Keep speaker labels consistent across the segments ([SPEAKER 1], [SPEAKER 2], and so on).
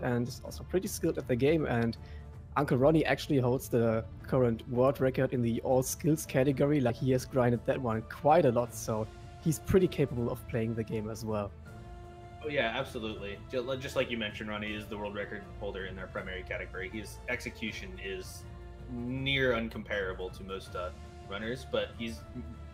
[SPEAKER 1] and is also pretty skilled at the game. And UncleRonny actually holds the current world record in the all skills category. Like, he has grinded that one quite a lot, so he's pretty capable of playing the game as well.
[SPEAKER 2] Oh yeah, absolutely. Just like you mentioned, Ronnie is the world record holder in their primary category. His execution is near uncomparable to most runners, but he's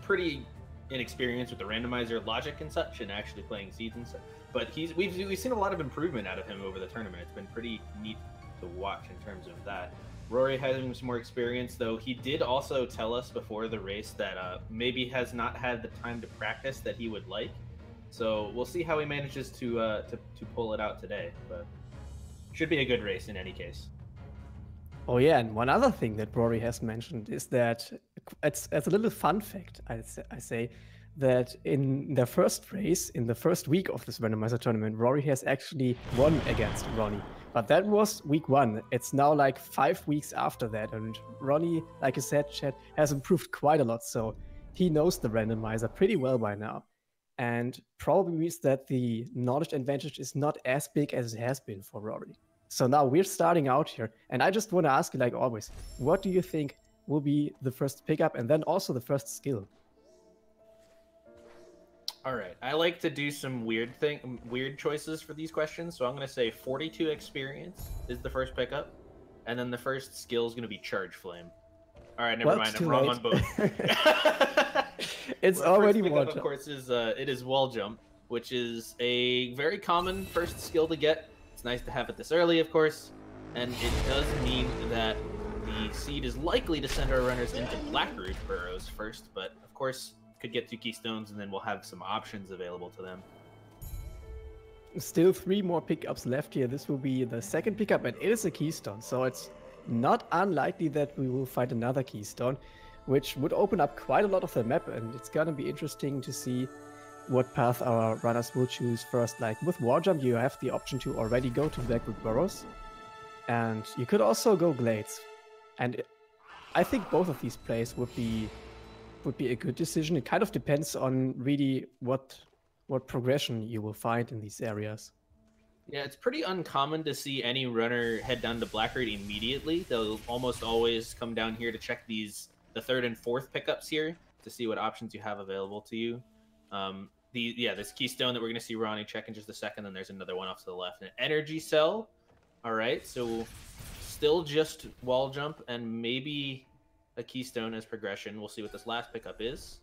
[SPEAKER 2] pretty inexperienced with the randomizer logic and such, and actually playing seeds and stuff. But we've seen a lot of improvement out of him over the tournament. It's been pretty neat to watch in terms of that. Rory having some more experience, though he did also tell us before the race that maybe has not had the time to practice that he would like. So we'll see how he manages to pull it out today, but should be a good race in any case.
[SPEAKER 1] Oh yeah, and one other thing that Rory has mentioned is that it's a little fun fact, I say, that in their first race, in the first week of this randomizer tournament, Rory has actually won against Ronnie. But that was week 1. It's now like 5 weeks after that, and Ronnie, like I said, Chad, has improved quite a lot, so he knows the randomizer pretty well by now. And probably means that the knowledge advantage is not as big as it has been for Rory. So now we're starting out here, and I just want to ask you, like always, what do you think will be the first pickup and then also the first skill?
[SPEAKER 2] All right, I like to do some weird choices for these questions, so I'm going to say 42 experience is the first pickup, and then the first skill is going to be Charge Flame. All right, never mind, I'm wrong on both.
[SPEAKER 1] It's already
[SPEAKER 2] wall jump. Of course, it is wall jump, which is a very common first skill to get. It's nice to have it this early, of course, and it does mean that the seed is likely to send our runners into Blackroot burrows first, but of course could get 2 keystones, and then we'll have some options available to them.
[SPEAKER 1] Still 3 more pickups left here. This will be the second pickup, and it is a keystone, so it's not unlikely that we will find another keystone, which would open up quite a lot of the map, and it's gonna be interesting to see what path our runners will choose first. Like with wall jump, you have the option to already go to Blackroot burrows, and you could also go glades. And I think both of these plays would be a good decision. It kind of depends on really what progression you will find in these areas.
[SPEAKER 2] Yeah, it's pretty uncommon to see any runner head down to Blackroot immediately. They'll almost always come down here to check the 3rd and 4th pickups here to see what options you have available to you. This keystone that we're going to see Ronnie check in just a second, and there's another one off to the left. An energy cell. All right, so still just wall jump and maybe a keystone as progression. We'll see what this last pickup is.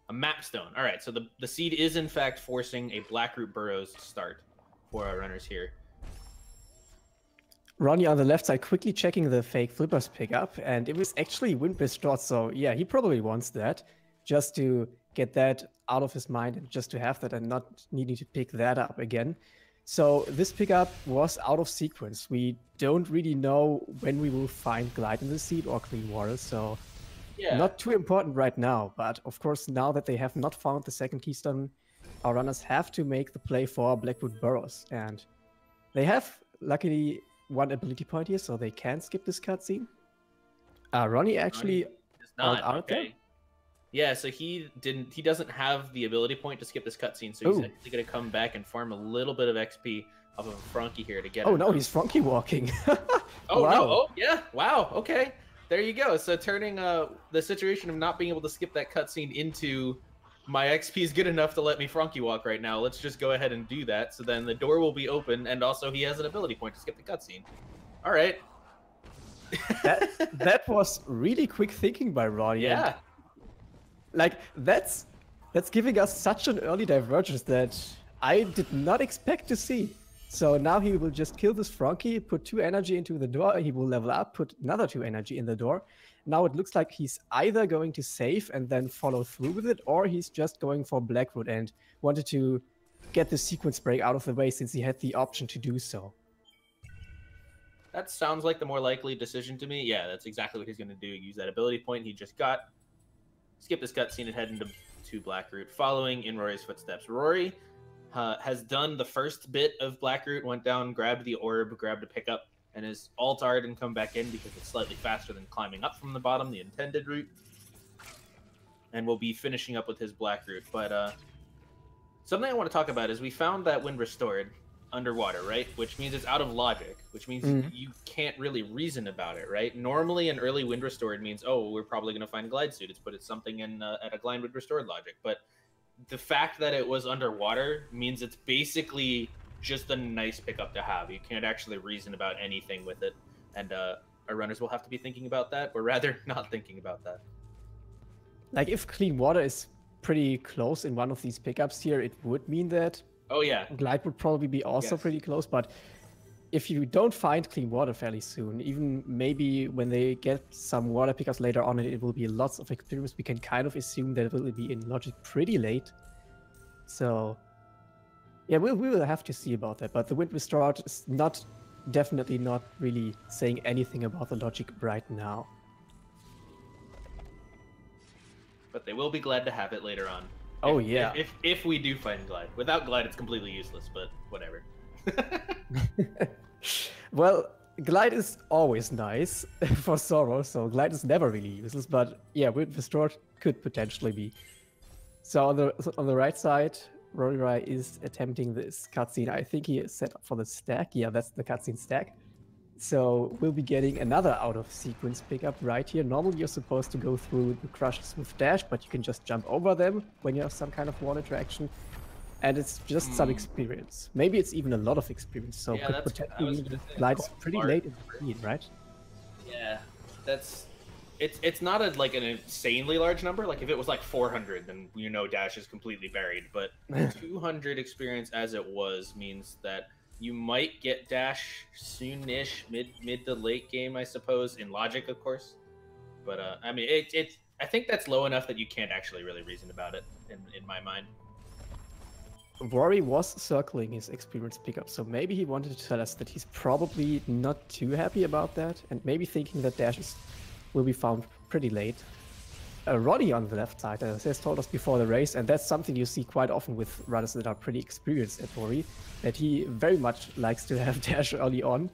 [SPEAKER 2] A map stone. All right, so the seed is in fact forcing a Blackroot burrows start for our runners here.
[SPEAKER 1] Ronnie on the left side quickly checking the fake flippers pickup, and it was actually wind drought, so yeah, he probably wants that just to get that out of his mind and just to have that and not needing to pick that up again. So this pickup was out of sequence. We don't really know when we will find Glide in the seed or Clean Water, so yeah, not too important right now. But of course, now that they have not found the second keystone, our runners have to make the play for Blackroot burrows. And they have, luckily, 1 ability point here, so they can skip this cutscene. Ronnie actually
[SPEAKER 2] is not okay. Yeah, so he doesn't have the ability point to skip this cutscene, so he's actually going to come back and farm a little bit of XP off of a Frankie here to get
[SPEAKER 1] Oh, no, he's Frankie walking.
[SPEAKER 2] Oh, wow. No. Oh, yeah. Wow. Okay. There you go. So turning the situation of not being able to skip that cutscene into my XP is good enough to let me Frankie walk right now. Let's just go ahead and do that. So then the door will be open, and also he has an ability point to skip the cutscene. All right.
[SPEAKER 1] that was really quick thinking by Ronnie.
[SPEAKER 2] Yeah.
[SPEAKER 1] Like, that's giving us such an early divergence that I did not expect to see. So now he will just kill this Frankie, put 2 energy into the door, he will level up, put another 2 energy in the door. Now it looks like he's either going to save and then follow through with it, or he's just going for Blackroot and wanted to get the sequence break out of the way since he had the option to do so.
[SPEAKER 2] That sounds like the more likely decision to me. Yeah, that's exactly what he's going to do. Use that ability point he just got. Skip this cutscene and head into Blackroot, following in Rory's footsteps. Rory has done the first bit of Blackroot, went down, grabbed the orb, grabbed a pickup, and is alt-R'd and come back in because it's slightly faster than climbing up from the bottom, the intended route. And we'll be finishing up with his Blackroot. But something I want to talk about is we found that when restored, underwater, right? Which means it's out of logic, which means you can't really reason about it, right? Normally, an early wind restored means, oh, we're probably going to find glide suits, but it's something in at a glide wind restored logic. But the fact that it was underwater means it's basically just a nice pickup to have. You can't actually reason about anything with it, and our runners will have to be thinking about that, or rather, not thinking about that.
[SPEAKER 1] Like, if clean water is pretty close in one of these pickups here, it would mean that
[SPEAKER 2] Oh yeah,
[SPEAKER 1] glide would probably be also pretty close. But if you don't find clean water fairly soon, even maybe when they get some water pickups later on, it will be lots of experience. We can kind of assume that it will be in logic pretty late. So yeah, we will have to see about that. But the wind restored is definitely not really saying anything about the logic right now.
[SPEAKER 2] But they will be glad to have it later on.
[SPEAKER 1] Oh yeah.
[SPEAKER 2] If we do find glide. Without glide, it's completely useless. But whatever.
[SPEAKER 1] Well, glide is always nice for Zoro, so glide is never really useless. But yeah, wind restored could potentially be. So on the right side, Roryrai is attempting this cutscene. I think he is set up for the stack. Yeah, that's the cutscene stack. So we'll be getting another out-of-sequence pickup right here. Normally you're supposed to go through the crushes with dash, but you can just jump over them when you have some kind of wall interaction. And it's just some experience. Maybe it's even a lot of experience. So
[SPEAKER 2] yeah,
[SPEAKER 1] could potentially glide pretty late in the scene, right?
[SPEAKER 2] Yeah, it's not like an insanely large number. Like if it was like 400, then you know dash is completely buried. But 200 experience as it was means that you might get dash soon-ish, mid to late game, I suppose, in logic, of course. But I mean, I think that's low enough that you can't actually really reason about it in my mind.
[SPEAKER 1] Rory was circling his experience pickup, so maybe he wanted to tell us that he's probably not too happy about that, and maybe thinking that dashes will be found pretty late. Ronny on the left side has told us before the race, and that's something you see quite often with runners that are pretty experienced at Rory, that he very much likes to have dash early on.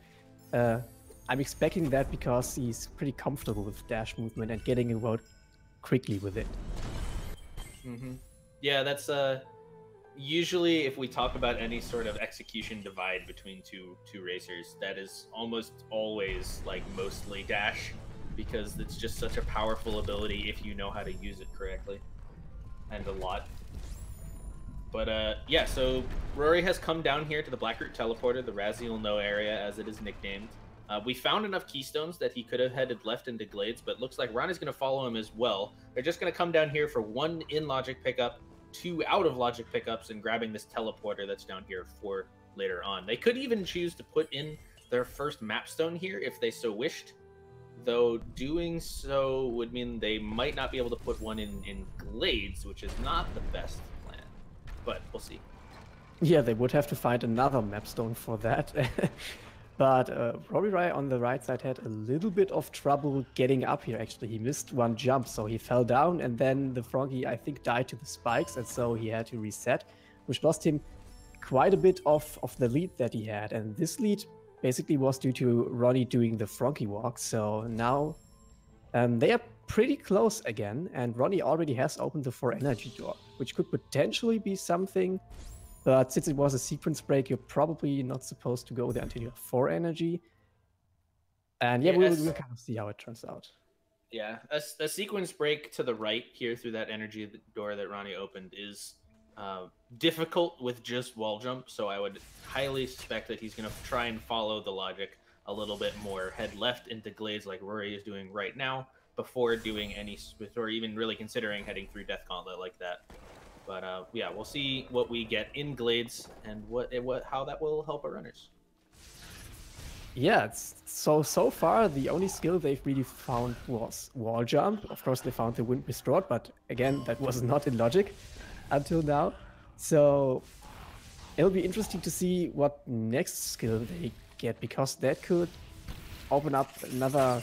[SPEAKER 1] I'm expecting that because he's pretty comfortable with dash movement and getting about quickly with it.
[SPEAKER 2] Yeah, that's usually if we talk about any sort of execution divide between two racers, that is almost always like mostly dash, because it's just such a powerful ability if you know how to use it correctly, and a lot. But yeah, so Rory has come down here to the Blackroot Teleporter, the Raziel No area as it is nicknamed. We found enough keystones that he could have headed left into Glades, but it looks like Ron is going to follow him as well. They're just going to come down here for 1 in-logic pickup, 2 out-of-logic pickups, and grabbing this teleporter that's down here for later on. They could even choose to put in their first mapstone here if they so wished, though doing so would mean they might not be able to put one in Glades, which is not the best plan, but we'll see.
[SPEAKER 1] Yeah, they would have to find another mapstone for that. But Roryrai on the right side had a little bit of trouble getting up here, actually. He missed one jump, so he fell down, and then the Froggy, I think, died to the spikes, and so he had to reset, which lost him quite a bit of the lead that he had. And this lead basically was due to Ronny doing the Froggy walk, so now they are pretty close again, and Ronny already has opened the 4 energy door, which could potentially be something. But since it was a sequence break, you're probably not supposed to go there until you have 4 energy. And yeah, we'll kind of see how it turns out.
[SPEAKER 2] Yeah, a sequence break to the right here through that energy door that Ronny opened is difficult with just wall jump. So I would highly suspect that he's going to try and follow the logic a little bit more, head left into Glades like Rory is doing right now, before doing any, or even really considering heading through Death Gauntlet like that. But yeah, we'll see what we get in Glades and how that will help our runners.
[SPEAKER 1] Yeah, it's so far the only skill they've really found was wall jump. Of course, they found the wind restored, but again, that was not in logic until now. So it'll be interesting to see what next skill they get, because that could open up another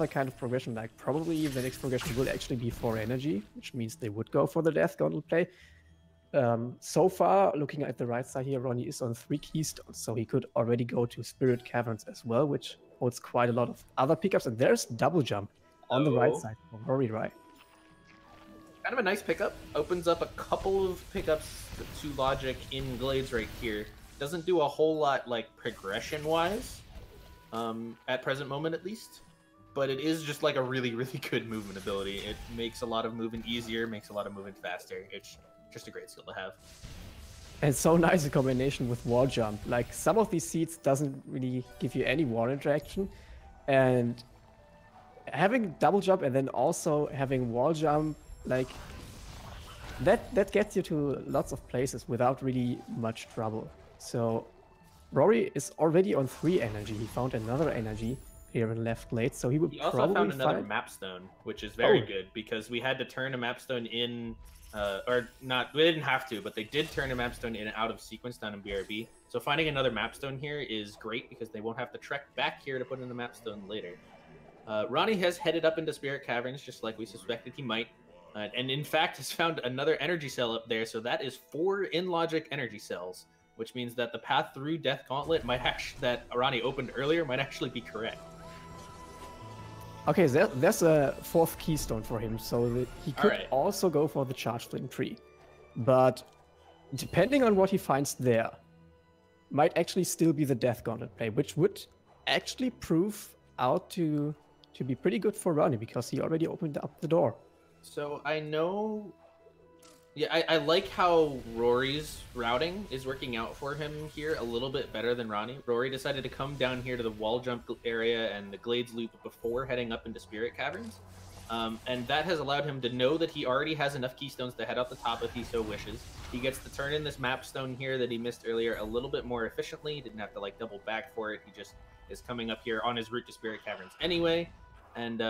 [SPEAKER 1] kind of progression. Like probably the next progression will actually be 4 energy, which means they would go for the Death Gauntlet play. So far, looking at the right side here, Ronny is on 3 keystones, so he could already go to Spirit Caverns as well, which holds quite a lot of other pickups. And there's double jump on the right side for Roryrai.
[SPEAKER 2] Kind of a nice pickup. Opens up a couple of pickups to logic in Glades right here. doesn't do a whole lot like progression-wise, at present moment at least. But it is just like a really, really good movement ability. It makes a lot of movement easier, makes a lot of movement faster. It's just a great skill to have.
[SPEAKER 1] And so nice a combination with wall jump. Like some of these seeds doesn't really give you any wall interaction, and having double jump and then also having wall jump, like that gets you to lots of places without really much trouble. So Rory is already on 3 energy. He found another energy here in left glade, so he would
[SPEAKER 2] He also
[SPEAKER 1] probably
[SPEAKER 2] found another
[SPEAKER 1] find...
[SPEAKER 2] map stone, which is very good because we had to turn a map stone in, or not, we didn't have to, but they did turn a map stone in and out of sequence down in BRB. So finding another map stone here is great because they won't have to trek back here to put in a map stone later. Ronnie has headed up into Spirit Caverns just like we suspected he might, and in fact has found another energy cell up there. So that is 4 in-logic energy cells, which means that the path through Death Gauntlet might actually, that Ronnie opened earlier, might actually be correct.
[SPEAKER 1] Okay, there's a 4th keystone for him, so that he could also go for the Charge Flame tree. But depending on what he finds there, might actually still be the Death Gauntlet play, which would actually prove out to be pretty good for Ronnie because he already opened up the door.
[SPEAKER 2] So I know... Yeah, I like how Rory's routing is working out for him here a little bit better than Ronnie. Rory decided to come down here to the wall jump area and the Glades loop before heading up into Spirit Caverns. And that has allowed him to know that he already has enough keystones to head out the top if he so wishes. He gets to turn in this map stone here that he missed earlier a little bit more efficiently. He didn't have to like double back for it. He just is coming up here on his route to Spirit Caverns anyway. And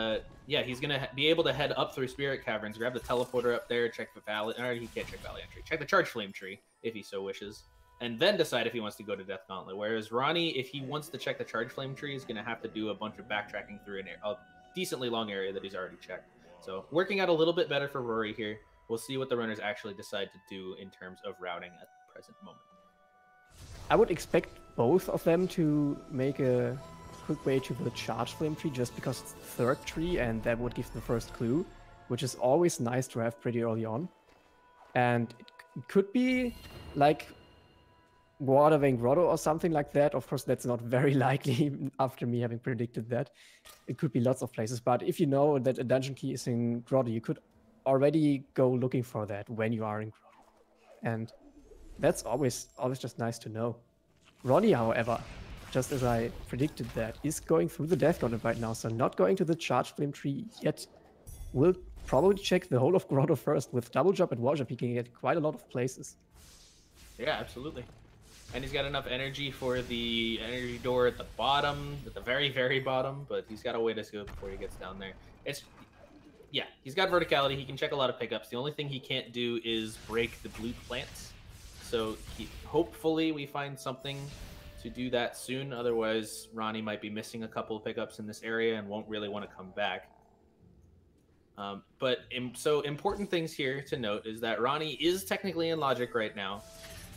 [SPEAKER 2] yeah, he's going to be able to head up through Spirit Caverns, grab the teleporter up there, check the Valley, or he can't check Valley Entry, check the Charge Flame tree, if he so wishes, and then decide if he wants to go to Death Gauntlet. Whereas Ronnie, if he wants to check the Charge Flame tree, is going to have to do a bunch of backtracking through a decently long area that he's already checked. So working out a little bit better for Rory here. We'll see what the runners actually decide to do in terms of routing at the present moment.
[SPEAKER 1] I would expect both of them to make a quick way to the Charge Flame tree just because it's the 3rd tree and that would give the first clue, which is always nice to have pretty early on. And it could be like Water Vein Grotto or something like that. Of course, that's not very likely after me having predicted that. It could be lots of places, but if you know that a dungeon key is in Grotto, you could already go looking for that when you are in Grotto. And that's always just nice to know. Ronnie, however, just as I predicted that, is going through the Death Gauntlet right now, so not going to the Charge Flame tree yet. We'll probably check the whole of Grotto first. With double jump and wall jump, he can get quite a lot of places.
[SPEAKER 2] Yeah, absolutely. And he's got enough energy for the energy door at the bottom, at the very, very bottom, but he's got a way to go before he gets down there. Yeah, he's got verticality. He can check a lot of pickups. The only thing he can't do is break the blue plants. So hopefully we find something to do that soon. Otherwise, Ronnie might be missing a couple of pickups in this area and won't really want to come back. So important things here to note is that Ronnie is technically in logic right now.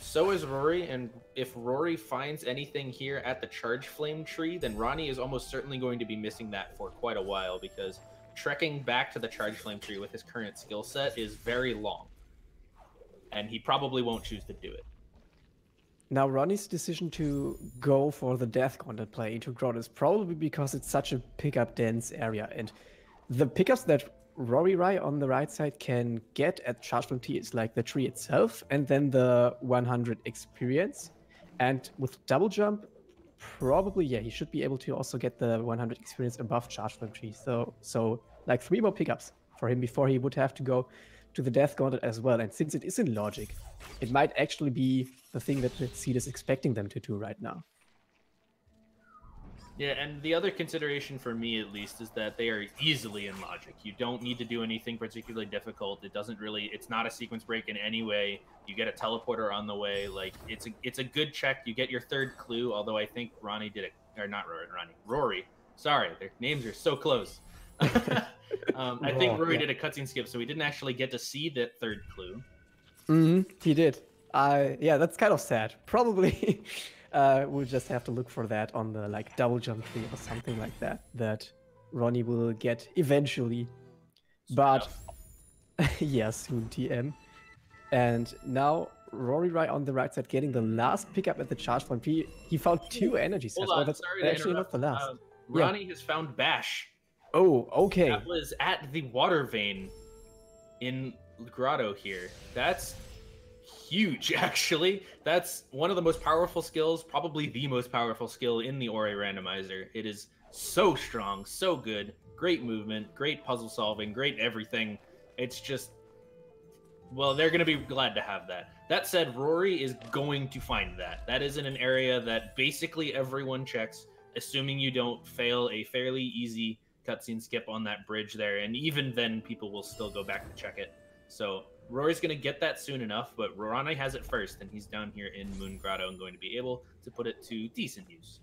[SPEAKER 2] So is Rory, and if Rory finds anything here at the Charge Flame tree, then Ronnie is almost certainly going to be missing that for quite a while because trekking back to the Charge Flame tree with his current skill set is very long. And he probably won't choose to do it.
[SPEAKER 1] Now, Ronnie's decision to go for the Death Gauntlet play into Grotto is probably because it's such a pickup-dense area, and the pickups that Roryrai on the right side can get at Charge Flame T is like the tree itself, and then the 100 experience. And with double jump, probably, yeah, he should be able to also get the 100 experience above Charge Flame Tree. So like 3 more pickups for him before he would have to go to the Death Gauntlet as well. And since it is in logic, it might actually be the thing that the seed is expecting them to do right now.
[SPEAKER 2] Yeah, and the other consideration for me, at least, is that they are easily in logic. You don't need to do anything particularly difficult. It's not a sequence break in any way. You get a teleporter on the way. Like, it's a good check. You get your 3rd clue, although I think Ronnie did it, or not Ronnie, Rory. Sorry, their names are so close. I think Rory did a cutscene skip, so we didn't actually get to see that 3rd clue.
[SPEAKER 1] He did. Yeah, that's kind of sad. Probably we'll just have to look for that on the like double jump tree or something like that Ronnie will get eventually. But yeah, soon TM. And now Roryrai on the right side getting the last pickup at the charge point. He found 2 energy cells.
[SPEAKER 2] Hold on,
[SPEAKER 1] that's
[SPEAKER 2] sorry to
[SPEAKER 1] actually
[SPEAKER 2] interrupt.
[SPEAKER 1] not the last.
[SPEAKER 2] Ronnie has found Bash.
[SPEAKER 1] Oh, okay.
[SPEAKER 2] That was at the water vein in Grotto here. That's huge, actually. That's one of the most powerful skills, probably the most powerful skill in the Ori Randomizer. It is so strong, so good. Great movement, great puzzle solving, great everything. It's just, well, they're going to be glad to have that. That said, Rory is going to find that. That is in an area that basically everyone checks, assuming you don't fail a fairly easy cutscene skip on that bridge there. And even then, people will still go back to check it. So Rory's going to get that soon enough, but Roryrai has it first, and he's down here in Moon Grotto and going to be able to put it to decent use.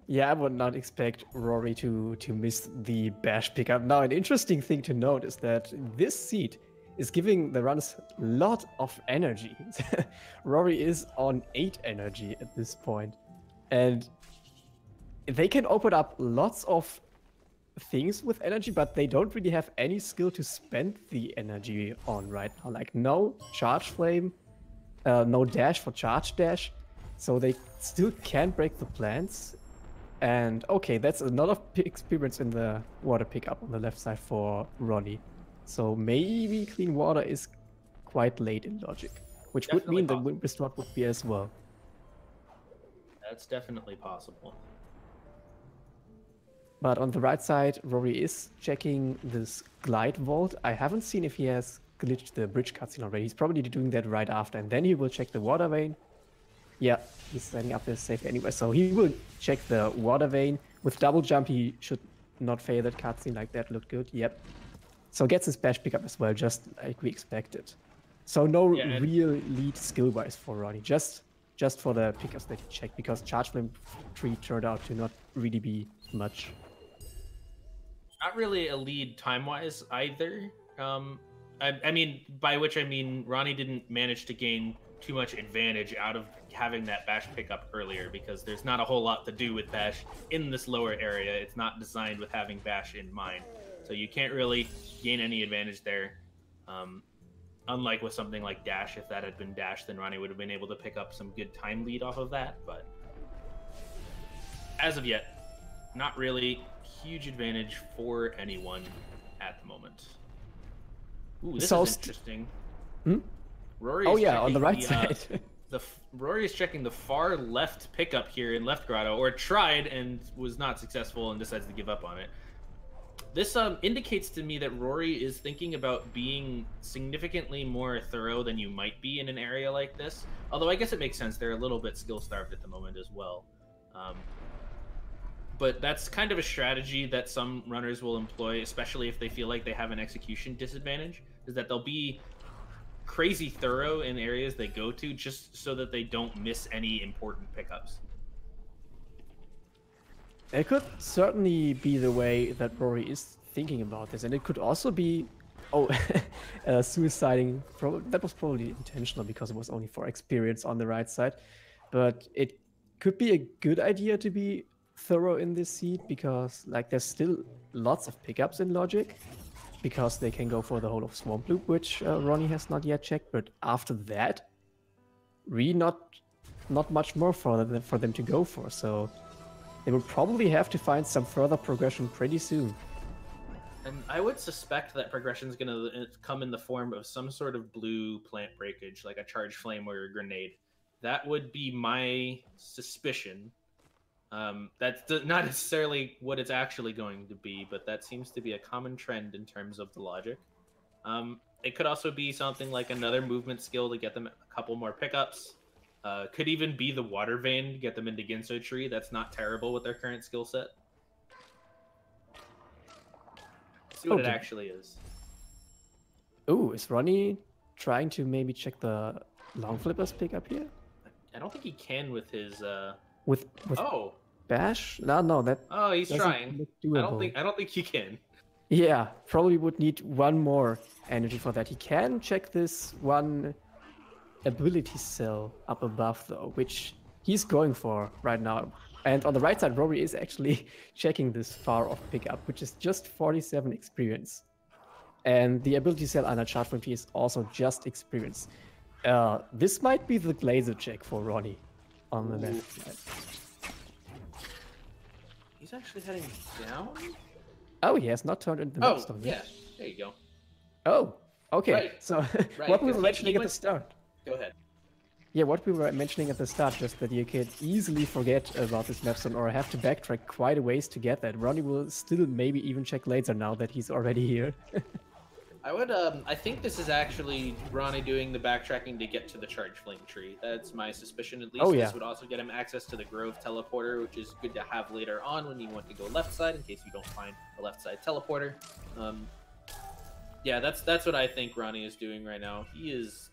[SPEAKER 1] Yeah, I would not expect Rory to miss the Bash pickup. Now, an interesting thing to note is that this seed is giving the runners a lot of energy. Rory is on 8 energy at this point. And they can open up lots of things with energy, but they don't really have any skill to spend the energy on right now. Like no charge flame, no dash for charge dash. So they still can break the plants. And okay, that's a lot of experience in the water pickup on the left side for Ronnie. So maybe Clean Water is quite late in logic, which
[SPEAKER 2] Definitely
[SPEAKER 1] would mean
[SPEAKER 2] possible.
[SPEAKER 1] that Wind Restore would be as well.
[SPEAKER 2] That's definitely possible.
[SPEAKER 1] But on the right side, Rory is checking this glide vault. I haven't seen if he has glitched the bridge cutscene already. He's probably doing that right after, and then he will check the water vein. Yeah, he's setting up his safe anyway, so he will check the water vein. With double jump, he should not fail that cutscene. Like that looked good. Yep. So gets his bash pickup as well, just like we expected. So no real lead skill-wise for Ronnie, just for the pickups that he checked, because Charge Flame 3 turned out to not really be much.
[SPEAKER 2] Not really a lead time-wise either. I mean, by which I mean Ronnie didn't manage to gain too much advantage out of having that Bash pickup earlier, because there's not a whole lot to do with Bash in this lower area. It's not designed with having Bash in mind. So you can't really gain any advantage there. Unlike with something like Dash, if that had been Dash, then Ronnie would have been able to pick up some good time lead off of that. But as of yet, not really huge advantage for anyone at the moment. Ooh, this is interesting. Rory is
[SPEAKER 1] on the right side.
[SPEAKER 2] Rory is checking the far left pickup here in Left Grotto, or tried and was not successful and decides to give up on it. This indicates to me that Rory is thinking about being significantly more thorough than you might be in an area like this. Although I guess it makes sense. They're a little bit skill-starved at the moment as well. But that's kind of a strategy that some runners will employ, especially if they feel like they have an execution disadvantage, is that they'll be crazy thorough in areas they go to just so that they don't miss any important pickups.
[SPEAKER 1] It could certainly be the way that Rory is thinking about this, and it could also be, suiciding. That was probably intentional because it was only for experience on the right side, but it could be a good idea to be thorough in this seed, because like there's still lots of pickups in logic, because they can go for the whole of Swamp Loop, which Ronnie has not yet checked. But after that, really not much more for them to go for. So they will probably have to find some further progression pretty soon.
[SPEAKER 2] And I would suspect that progression is going to come in the form of some sort of blue plant breakage, like a charge flame or a grenade. That would be my suspicion. That's not necessarily what it's actually going to be, but that seems to be a common trend in terms of the logic. It could also be something like another movement skill to get them a couple more pickups. Could even be the water vein to get them into Ginso Tree. That's not terrible with their current skill set. See what it actually is.
[SPEAKER 1] Oh, is Ronnie trying to maybe check the long flippers pickup here?
[SPEAKER 2] I don't think he can with his
[SPEAKER 1] with Bash? No, that.
[SPEAKER 2] Oh, he's trying. I don't think he can.
[SPEAKER 1] Yeah, probably would need one more energy for that. He can check this one ability cell up above though, which he's going for right now. And on the right side, Rory is actually checking this far off pickup, which is just 47 experience. And the ability cell under charge point is also just experience. This might be the laser check for Ronnie on the
[SPEAKER 2] Ooh.
[SPEAKER 1] left side.
[SPEAKER 2] He's actually heading down?
[SPEAKER 1] Oh, he has not turned into the Mapstone yet.
[SPEAKER 2] Yeah. There you go.
[SPEAKER 1] Oh, okay.
[SPEAKER 2] Right.
[SPEAKER 1] So
[SPEAKER 2] Right,
[SPEAKER 1] what we were
[SPEAKER 2] 'cause
[SPEAKER 1] mentioning
[SPEAKER 2] he
[SPEAKER 1] at the
[SPEAKER 2] went-
[SPEAKER 1] start.
[SPEAKER 2] Go ahead.
[SPEAKER 1] Yeah, what we were mentioning at the start, just that you can easily forget about this Mapstone or have to backtrack quite a ways to get that. Ronnie will still maybe even check laser now that he's already here.
[SPEAKER 2] I would, I think this is actually Ronnie doing the backtracking to get to the Charge Flame tree. That's my suspicion, at least.
[SPEAKER 1] Oh, yeah.
[SPEAKER 2] This would also get him access to the Grove teleporter, which is good to have later on when you want to go left side, in case you don't find a left side teleporter. Yeah, that's what I think Ronnie is doing right now. He is...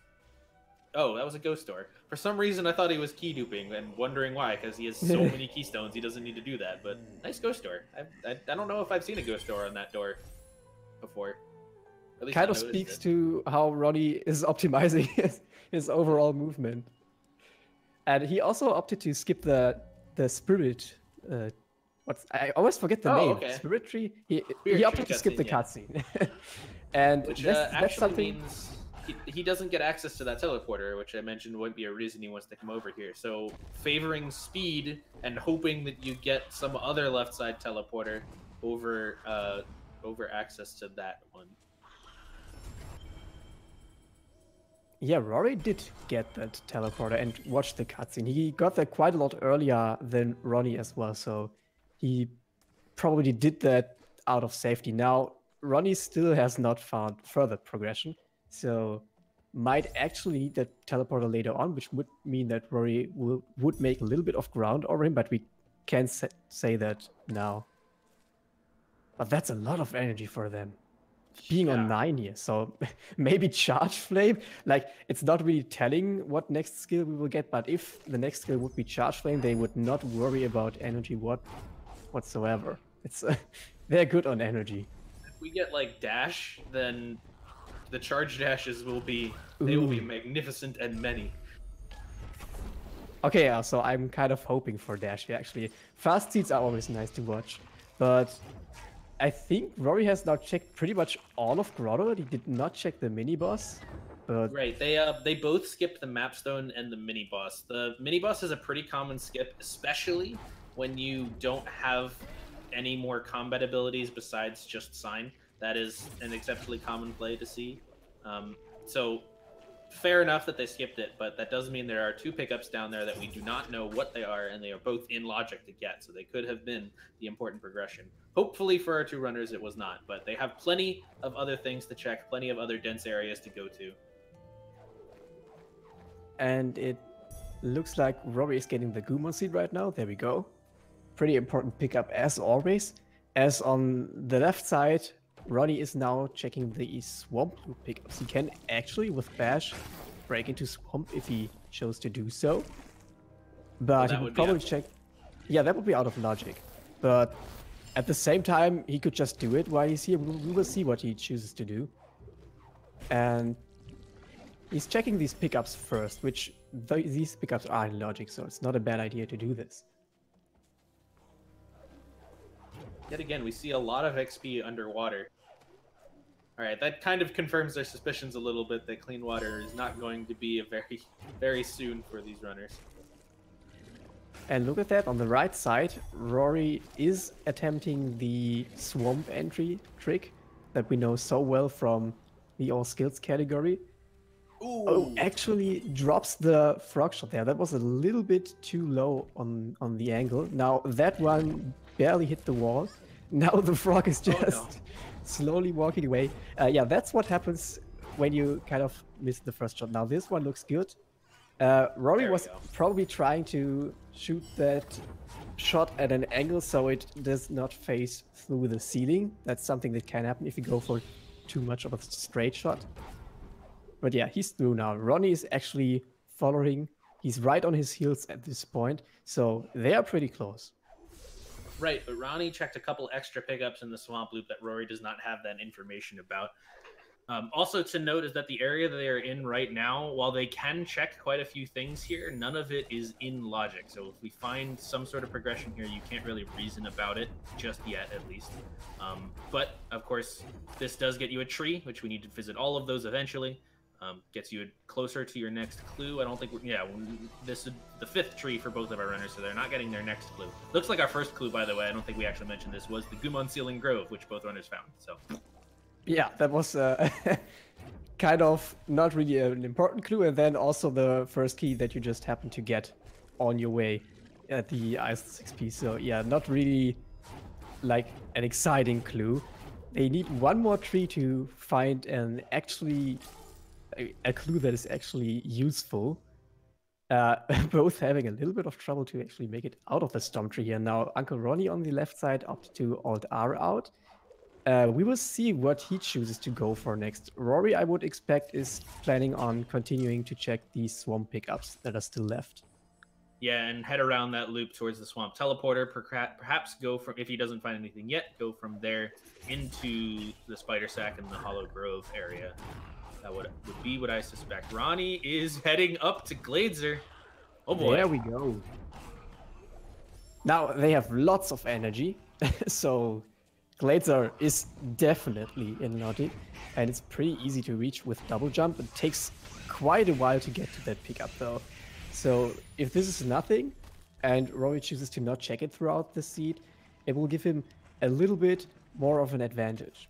[SPEAKER 2] Oh, that was a ghost door. For some reason, I thought he was key duping and wondering why, because he has so many keystones, he doesn't need to do that. But nice ghost door. I don't know if I've seen a ghost door on that door before. At least
[SPEAKER 1] Kind
[SPEAKER 2] I
[SPEAKER 1] of
[SPEAKER 2] noticed
[SPEAKER 1] speaks
[SPEAKER 2] it.
[SPEAKER 1] to how Ronnie is optimizing his overall movement. And he also opted to skip the spirit. I always forget the name.
[SPEAKER 2] Okay.
[SPEAKER 1] Spirit tree. He
[SPEAKER 2] Spirit
[SPEAKER 1] opted
[SPEAKER 2] tree
[SPEAKER 1] to skip the
[SPEAKER 2] cutscene,
[SPEAKER 1] cutscene. And
[SPEAKER 2] Which
[SPEAKER 1] that's
[SPEAKER 2] actually
[SPEAKER 1] something.
[SPEAKER 2] means he doesn't get access to that teleporter, which I mentioned wouldn't be a reason he wants to come over here. So favoring speed and hoping that you get some other left side teleporter over access to that one.
[SPEAKER 1] Yeah, Rory did get that teleporter and watch the cutscene. He got that quite a lot earlier than Ronnie as well, so he probably did that out of safety. Now, Ronnie still has not found further progression, so might actually need that teleporter later on, which would mean that Rory would make a little bit of ground over him, but we can't say that now. But that's a lot of energy for them. Being on 9 here, so maybe Charge Flame. Like, it's not really telling what next skill we will get, but if the next skill would be Charge Flame, they would not worry about energy whatsoever. It's they're good on energy.
[SPEAKER 2] If we get like dash, then the charge dashes will be magnificent and many.
[SPEAKER 1] Okay, yeah, so I'm kind of hoping for dash here, actually. Fast seeds are always nice to watch, but I think Rory has now checked pretty much all of Grotto. He did not check the mini-boss. But...
[SPEAKER 2] Right, they both skipped the Mapstone and the mini-boss. The mini-boss is a pretty common skip, especially when you don't have any more combat abilities besides just Sign. That is an exceptionally common play to see. So fair enough that they skipped it, but that does mean there are 2 pickups down there that we do not know what they are, and they are both in logic to get, so they could have been the important progression. Hopefully for our 2 runners it was not, but they have plenty of other things to check, plenty of other dense areas to go to.
[SPEAKER 1] And it looks like Rory is getting the Gumon seed right now. There we go. Pretty important pickup as always. As on the left side, Ronnie is now checking the Swamp Loop pickups. He can actually, with Bash, break into Swamp if he chose to do so. But he would probably check... Yeah, that would be out of logic. But at the same time, he could just do it while he's here. We will see what he chooses to do. And he's checking these pickups first, which these pickups are in logic, so it's not a bad idea to do this.
[SPEAKER 2] Yet again, we see a lot of XP underwater. Alright, that kind of confirms their suspicions a little bit that clean water is not going to be a very soon for these runners.
[SPEAKER 1] And look at that, on the right side, Rory is attempting the swamp entry trick that we know so well from the all skills category.
[SPEAKER 2] Ooh.
[SPEAKER 1] Oh, actually drops the frog shot there. That was a little bit too low on the angle. Now that one barely hit the wall. Now the frog is just slowly walking away. Yeah, that's what happens when you kind of miss the first shot. Now this one looks good. Rory was probably trying to shoot that shot at an angle so it does not face through the ceiling. That's something that can happen if you go for too much of a straight shot. But yeah, he's through now. Ronnie is actually following. He's right on his heels at this point, so they are pretty close.
[SPEAKER 2] Right, but Ronnie checked a couple extra pickups in the Swamp Loop that Rory does not have that information about. Also to note is that the area that they are in right now, while they can check quite a few things here, none of it is in logic. So if we find some sort of progression here, you can't really reason about it just yet, at least. But of course, this does get you a tree, which we need to visit all of those eventually. Gets you closer to your next clue. I don't think this is the 5th tree for both of our runners, so they're not getting their next clue. Looks like our first clue, by the way, I don't think we actually mentioned this, was the Gumon Ceiling Grove, which both runners found. So
[SPEAKER 1] yeah, that was kind of not really an important clue, and then also the first key that you just happened to get on your way at the Ice XP. So yeah, not really like an exciting clue. They need one more tree to find an actually a clue that is actually useful. Both having a little bit of trouble to actually make it out of the storm tree here. Now, UncleRonny on the left side opted to Alt R out. We will see what he chooses to go for next. Rory, I would expect, is planning on continuing to check these swamp pickups that are still left.
[SPEAKER 2] Yeah, and head around that loop towards the swamp teleporter. Perhaps go from, if he doesn't find anything yet, go from there into the spider sack in the Hollow Grove area. That would be what I suspect. Ronnie is heading up to Glazer. Oh boy.
[SPEAKER 1] There we go. Now they have lots of energy, so Glazer is definitely in Lottie, and it's pretty easy to reach with double jump. It takes quite a while to get to that pickup though. So if this is nothing, and Rory chooses to not check it throughout the seed, it will give him a little bit more of an advantage.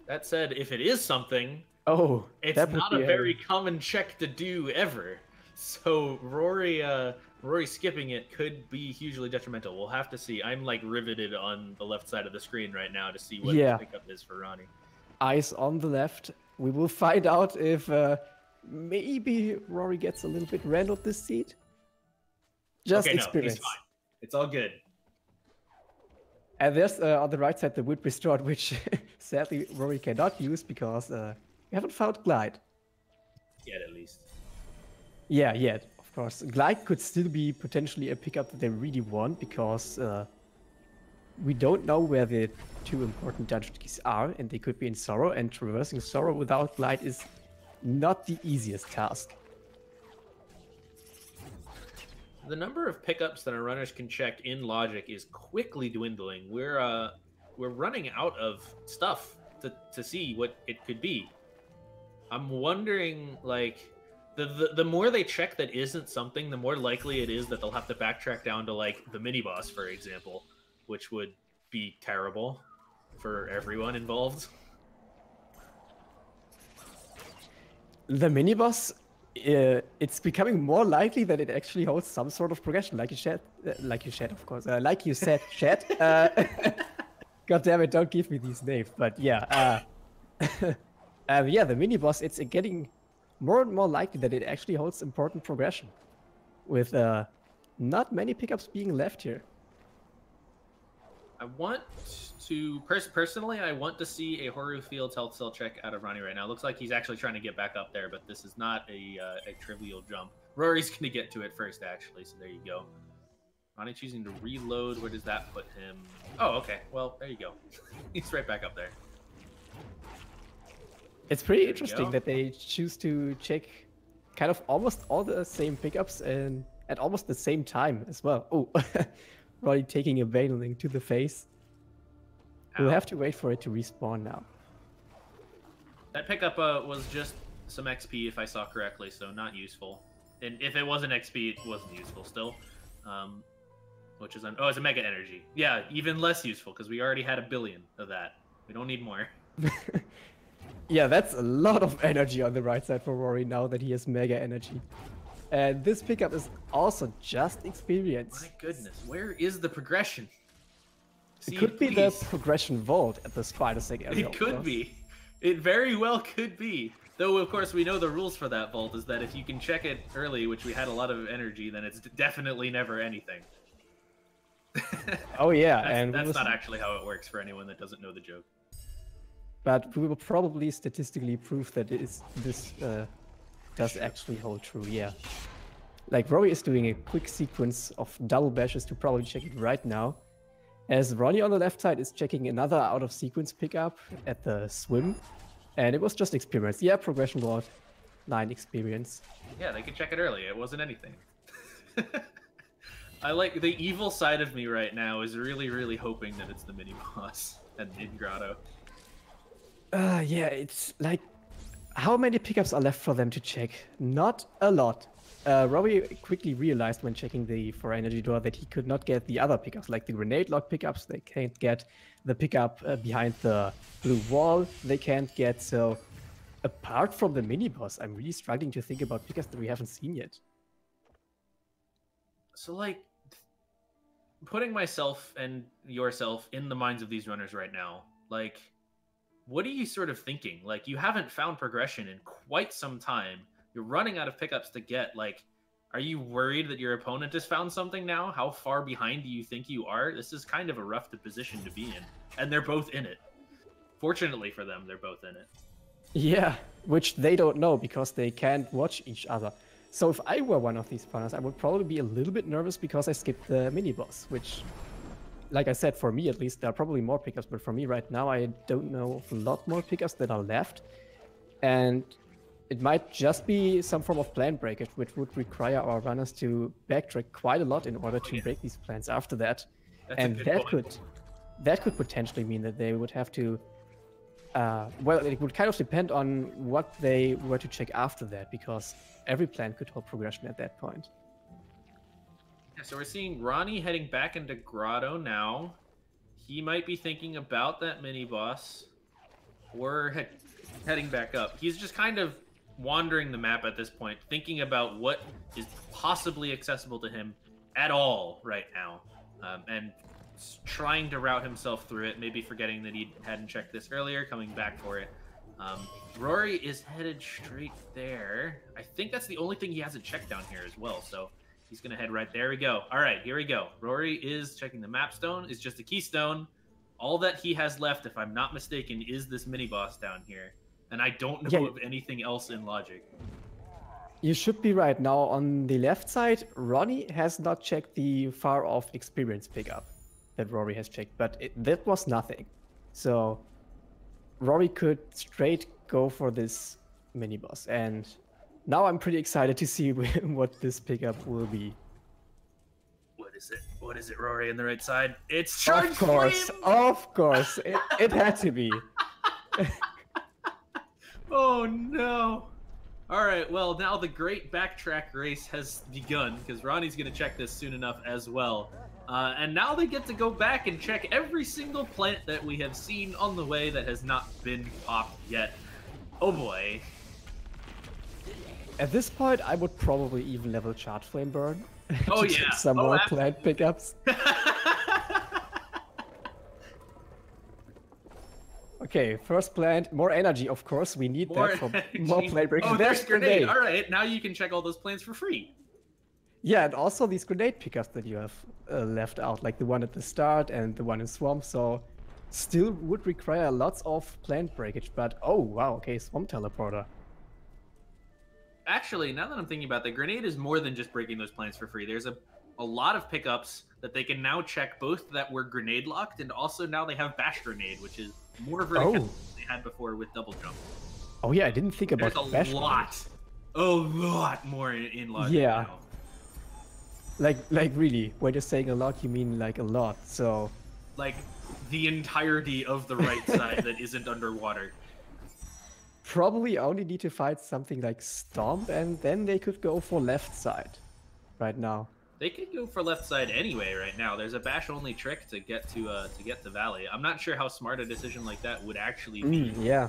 [SPEAKER 2] That said, if it is something, it's not a very common check to do ever. So Rory skipping it could be hugely detrimental. We'll have to see. I'm like riveted on the left side of the screen right now to see what the pickup is for Ronnie.
[SPEAKER 1] Eyes on the left. We will find out if maybe Rory gets a little bit random this seed. Just experience.
[SPEAKER 2] No, he's fine. It's all good.
[SPEAKER 1] And there's on the right side the wood restored, which sadly Rory cannot use because we haven't found Glide.
[SPEAKER 2] Yet, at least.
[SPEAKER 1] Yeah, yet, of course. Glide could still be potentially a pickup that they really want because we don't know where the 2 important dungeon keys are, and they could be in Sorrow, and traversing Sorrow without Glide is not the easiest task.
[SPEAKER 2] The number of pickups that our runners can check in Logic is quickly dwindling. We're running out of stuff to see what it could be. I'm wondering, like, the more they check that isn't something, the more likely it is that they'll have to backtrack down to, like, the mini-boss, for example, which would be terrible for everyone involved.
[SPEAKER 1] The mini-boss, it's becoming more likely that it actually holds some sort of progression, like you said, of course. Like you said, Chat. God damn it, don't give me these names. But yeah, yeah, the mini-boss, it's getting more and more likely that it actually holds important progression, with not many pickups being left here.
[SPEAKER 2] I want to personally, I want to see a Horu Fields health cell check out of Ronnie right now. Looks like he's actually trying to get back up there, but this is not a trivial jump. Rory's going to get to it first, actually, so there you go. Ronnie choosing to reload. Where does that put him? Oh, okay. Well, there you go. He's right back up there.
[SPEAKER 1] It's pretty interesting that they choose to check kind of almost all the same pickups and at almost the same time as well. Oh, Ronnie taking a Baneling to the face. We'll have to wait for it to respawn now.
[SPEAKER 2] That pickup was just some XP, if I saw correctly, so not useful. And if it wasn't XP, it wasn't useful still. Which is it's a Mega Energy. Yeah, even less useful because we already had 1 billion of that. We don't need more.
[SPEAKER 1] Yeah, that's a lot of energy on the right side for Rory now that he has Mega Energy. And this pickup is also just experience.
[SPEAKER 2] My goodness, where is the progression?
[SPEAKER 1] It could be the progression vault at the Spider Sack area.
[SPEAKER 2] It could be. It very well could be. Though, of course, we know the rules for that vault is that if you can check it early, which we had a lot of energy, then it's definitely never anything.
[SPEAKER 1] Oh, yeah.
[SPEAKER 2] That's not actually how it works for anyone that doesn't know the joke.
[SPEAKER 1] But we will probably statistically prove that this does actually hold true, yeah. Like, Rory is doing a quick sequence of double bashes to probably check it right now. As Ronnie on the left side is checking another out-of-sequence pickup at the swim. And it was just experience. Yeah, progression vault, 9 experience.
[SPEAKER 2] Yeah, they could check it early. It wasn't anything. I like the evil side of me right now is really, really hoping that it's the mini-boss and in Grotto.
[SPEAKER 1] Yeah, it's like how many pickups are left for them to check? Not a lot. Robbie quickly realized when checking the for energy door that he could not get the other pickups, like the grenade lock pickups. They can't get the pickup behind the blue wall. They can't get. So apart from the mini boss, I'm really struggling to think about pickups that we haven't seen yet.
[SPEAKER 2] So like, putting myself and yourself in the minds of these runners right now, like, what are you sort of thinking? Like, you haven't found progression in quite some time. You're running out of pickups to get. Like, are you worried that your opponent has found something now? How far behind do you think you are? This is kind of a rough position to be in. And they're both in it. Fortunately for them, they're both in it.
[SPEAKER 1] Yeah, which they don't know because they can't watch each other. So if I were one of these runners, I would probably be a little bit nervous because I skipped the mini boss, which, like I said, for me at least, there are probably more pickups, but for me right now, I don't know of a lot more pickups that are left. And it might just be some form of plan breakage, which would require our runners to backtrack quite a lot in order to break these plans after that. And that could potentially mean that they would have to well, it would kind of depend on what they were to check after that, because every plan could hold progression at that point.
[SPEAKER 2] Yeah, so we're seeing Ronnie heading back into Grotto now. He might be thinking about that mini boss, or heading back up. He's just kind of wandering the map at this point, thinking about what is possibly accessible to him at all right now, and trying to route himself through it, maybe forgetting that he hadn't checked this earlier, coming back for it. Rory is headed straight there. I think that's the only thing he hasn't checked down here as well, so he's going to head right there. We go. All right, here we go. Rory is checking the map stone. It's just a keystone. All that he has left, if I'm not mistaken, is this mini-boss down here, and I don't know of anything else in logic.
[SPEAKER 1] You should be right. Now, on the left side, Ronnie has not checked the far-off experience pickup that Rory has checked, but that was nothing. So Rory could straight go for this mini boss, and now I'm pretty excited to see what this pickup will be.
[SPEAKER 2] What is it? What is it, Rory, on the right side? It's Charge
[SPEAKER 1] Of course,
[SPEAKER 2] Flame!
[SPEAKER 1] of course. It had to be.
[SPEAKER 2] Oh no. All right, well, now the great backtrack race has begun, because Ronnie's going to check this soon enough as well. And now they get to go back and check every single plant that we have seen on the way that has not been popped yet. Oh boy.
[SPEAKER 1] At this point, I would probably even level Charge Flame Burn.
[SPEAKER 2] Oh
[SPEAKER 1] to
[SPEAKER 2] yeah.
[SPEAKER 1] check some more plant pickups. Okay, first plant, more energy, of course. We need that for more plant breaks.
[SPEAKER 2] Oh, there's grenade. All right, now you can check all those plants for free.
[SPEAKER 1] Yeah, and also these grenade pickups that you have left out, like the one at the start and the one in Swamp, so still would require lots of plant breakage, but oh wow, okay, Swamp Teleporter.
[SPEAKER 2] Actually, now that I'm thinking about it, the grenade is more than just breaking those plants for free. There's a lot of pickups that they can now check, both that were grenade locked, and also now they have bash grenade, which is more vertical than they had before with double jump.
[SPEAKER 1] Oh yeah, I didn't think about
[SPEAKER 2] There's a lot more in logic now.
[SPEAKER 1] Like really, when you're saying a lot, you mean like a lot, so...
[SPEAKER 2] Like, the entirety of the right side that isn't underwater.
[SPEAKER 1] Probably only need to fight something like Stomp, and then they could go for left side right now.
[SPEAKER 2] They could go for left side anyway right now. There's a bash-only trick to get to Valley. I'm not sure how smart a decision like that would actually be.
[SPEAKER 1] Yeah,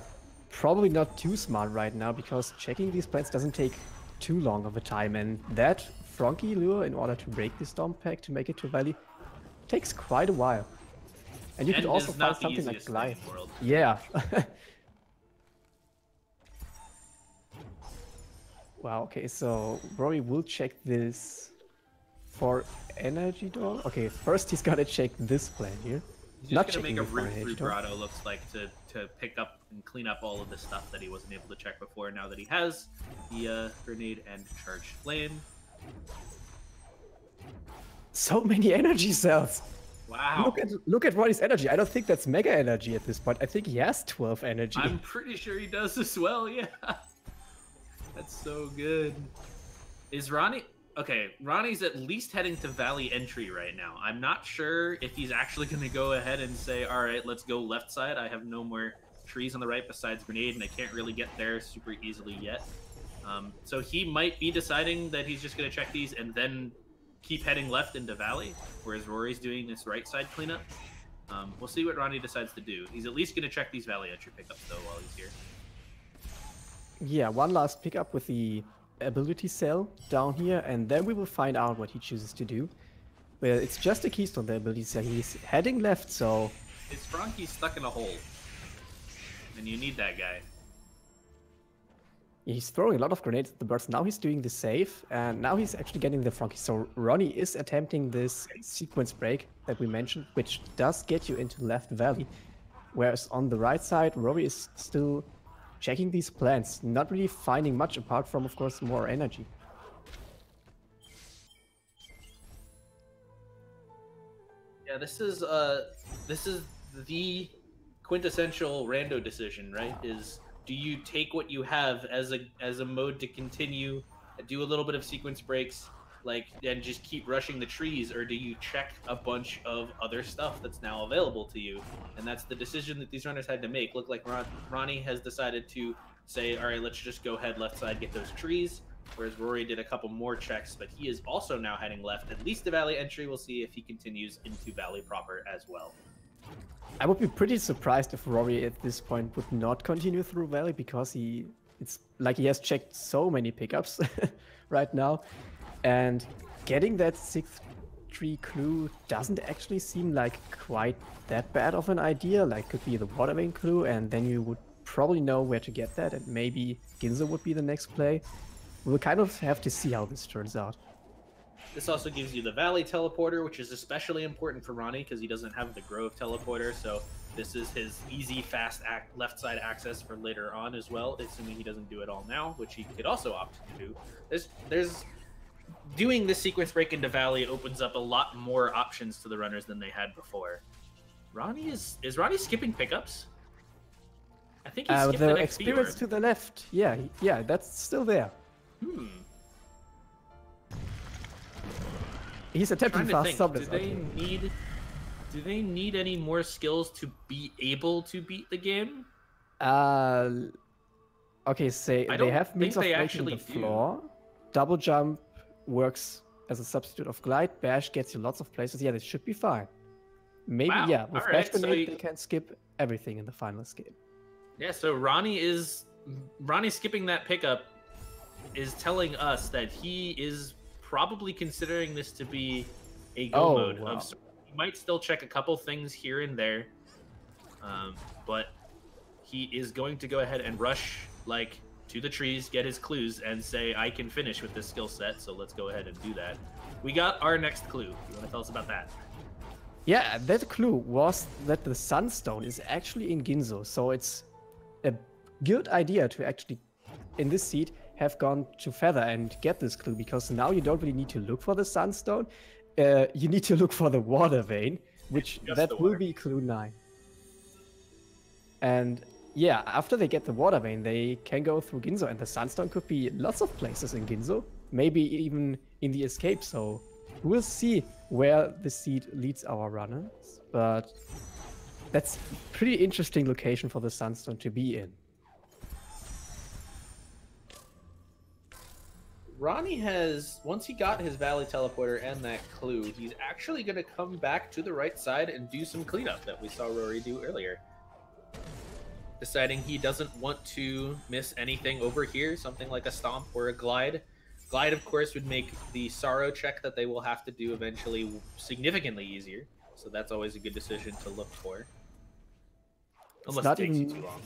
[SPEAKER 1] probably not too smart right now, because checking these plants doesn't take too long of a time, and that Frankie lure, in order to break the Stomp pack to make it to Valley, takes quite a while. And you could also find something like Glide. Yeah. Wow, okay, so Rory will check this for energy door. Okay, first he's gotta check this plan here.
[SPEAKER 2] He's just gonna make a route through Grotto, looks like, to pick up and clean up all of the stuff that he wasn't able to check before, now that he has the grenade and charged flame.
[SPEAKER 1] So many energy cells!
[SPEAKER 2] Wow.
[SPEAKER 1] Look at Ronnie's energy. I don't think that's mega energy at this point. I think he has 12 energy.
[SPEAKER 2] I'm pretty sure he does as well, yeah. That's so good. Is Ronnie... Okay, Ronnie's at least heading to Valley entry right now. I'm not sure if he's actually going to go ahead and say, all right, let's go left side. I have no more trees on the right besides grenade, and they can't really get there super easily yet. So he might be deciding that he's just going to check these and then keep heading left into Valley, whereas Rory's doing this right side cleanup. We'll see what Ronnie decides to do. He's at least going to check these Valley entry pickups, though, while he's here.
[SPEAKER 1] Yeah, one last pickup with the ability cell down here, and then we will find out what he chooses to do. Well, it's just a keystone, the ability cell. He's heading left, so...
[SPEAKER 2] His Franky's stuck in a hole, and you need that guy.
[SPEAKER 1] He's throwing a lot of grenades at the birds. Now he's doing the save, and now he's actually getting the Franky. So Ronnie is attempting this sequence break that we mentioned, which does get you into left valley. Whereas on the right side, Rory is still checking these plants, not really finding much apart from, of course, more energy.
[SPEAKER 2] Yeah, this is the quintessential rando decision, right? Is do you take what you have as a mode to continue, do a little bit of sequence breaks, and just keep rushing the trees, or do you check a bunch of other stuff that's now available to you? And that's the decision that these runners had to make. Look like Ronnie has decided to say, all right, let's just go head left side, get those trees, whereas Rory did a couple more checks, but he is also now heading left, at least the Valley entry. We'll see if he continues into Valley proper as well.
[SPEAKER 1] I would be pretty surprised if Rory at this point would not continue through Valley, because it's like he has checked so many pickups right now. And getting that 6th tree clue doesn't actually seem like quite that bad of an idea. Like, could be the water vein clue, and then you would probably know where to get that, and maybe Ginzo would be the next play. We'll kind of have to see how this turns out.
[SPEAKER 2] This also gives you the Valley teleporter, which is especially important for Ronnie because he doesn't have the Grove teleporter. So this is his easy, fast left side access for later on as well, assuming he doesn't do it all now, which he could also opt to do. There's doing this sequence break into Valley opens up a lot more options to the runners than they had before. Ronnie is Ronnie skipping pickups? I think he's skipped the next
[SPEAKER 1] experience to the left. Yeah, that's still there. He's attempting fast summons.
[SPEAKER 2] Do they need any more skills to be able to beat the game?
[SPEAKER 1] Okay, say they have means of breaking the floor. Double jump works as a substitute of glide. Bash gets you lots of places. Yeah, this should be fine. Maybe, wow. Yeah, with Bash Grenade, they can skip everything in the final escape.
[SPEAKER 2] Yeah, so Ronnie skipping that pickup is telling us that he is probably considering this to be a go mode. Wow. He might still check a couple things here and there, but he is going to go ahead and rush to the trees, get his clues, and say, I can finish with this skill set, so let's go ahead and do that. We got our next clue. You want to tell us about that?
[SPEAKER 1] Yeah, that clue was that the Sunstone is actually in Ginzo, so it's a good idea to actually, in this seed, have gone to Feather and get this clue, because now you don't really need to look for the Sunstone. You need to look for the Water Vein, which that will be clue 9. And yeah, after they get the Water Vein, they can go through Ginzo, and the Sunstone could be lots of places in Ginzo, maybe even in the escape, so we'll see where the seed leads our runners, but that's a pretty interesting location for the Sunstone to be in.
[SPEAKER 2] Ronnie has, once he got his Valley teleporter and that clue, he's actually going to come back to the right side and do some cleanup that we saw Rory do earlier. Deciding he doesn't want to miss anything over here, something like a stomp or a glide. Glide, of course, would make the Sorrow check that they will have to do eventually significantly easier, so that's always a good decision to look for. Unless it takes you too long.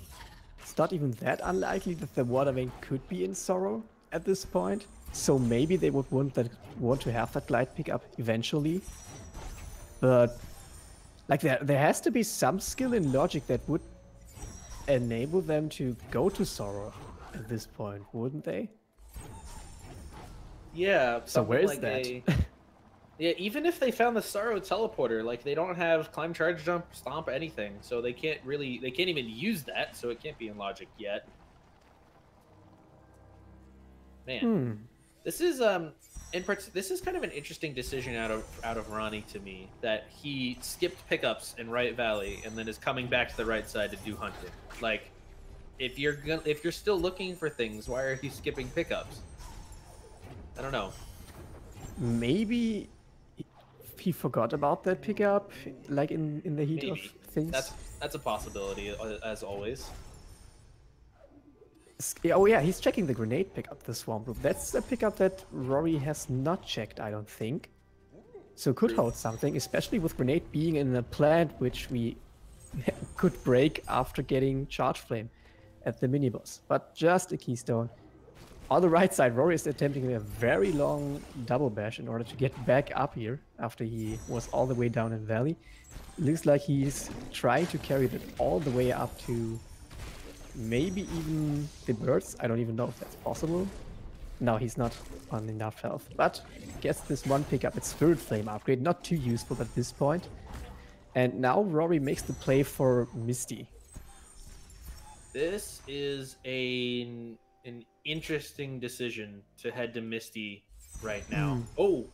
[SPEAKER 1] It's not even that unlikely that the Water Vein could be in Sorrow at this point. So maybe they would want to have that glide pickup eventually. But there has to be some skill in logic that would enable them to go to Sorrow at this point, wouldn't they?
[SPEAKER 2] Yeah.
[SPEAKER 1] So where is that?
[SPEAKER 2] Yeah, even if they found the Sorrow teleporter, they don't have climb, charge, jump, stomp, anything, so they can't even use that, so it can't be in logic yet. Man, this is This is kind of an interesting decision out of Ronnie to me, that he skipped pickups in Right Valley and then is coming back to the right side to do hunting. Like, if you're still looking for things, why are you skipping pickups? I don't know.
[SPEAKER 1] Maybe he forgot about that pickup, like in the heat of things.
[SPEAKER 2] That's a possibility, as always.
[SPEAKER 1] Oh yeah, he's checking the grenade pickup, the Swamp Loop. That's a pickup that Rory has not checked, I don't think. So could hold something, especially with grenade being in a plant which we could break after getting Charge Flame at the mini-boss. But just a keystone. On the right side, Rory is attempting a very long double bash in order to get back up here after he was all the way down in Valley. Looks like he's trying to carry that all the way up to maybe even the birds. I don't even know if that's possible. No, he's not on enough health. But gets this one pickup. It's Spirit Flame upgrade. Not too useful at this point. And now Rory makes the play for Misty.
[SPEAKER 2] This is an interesting decision to head to Misty right now. Oh,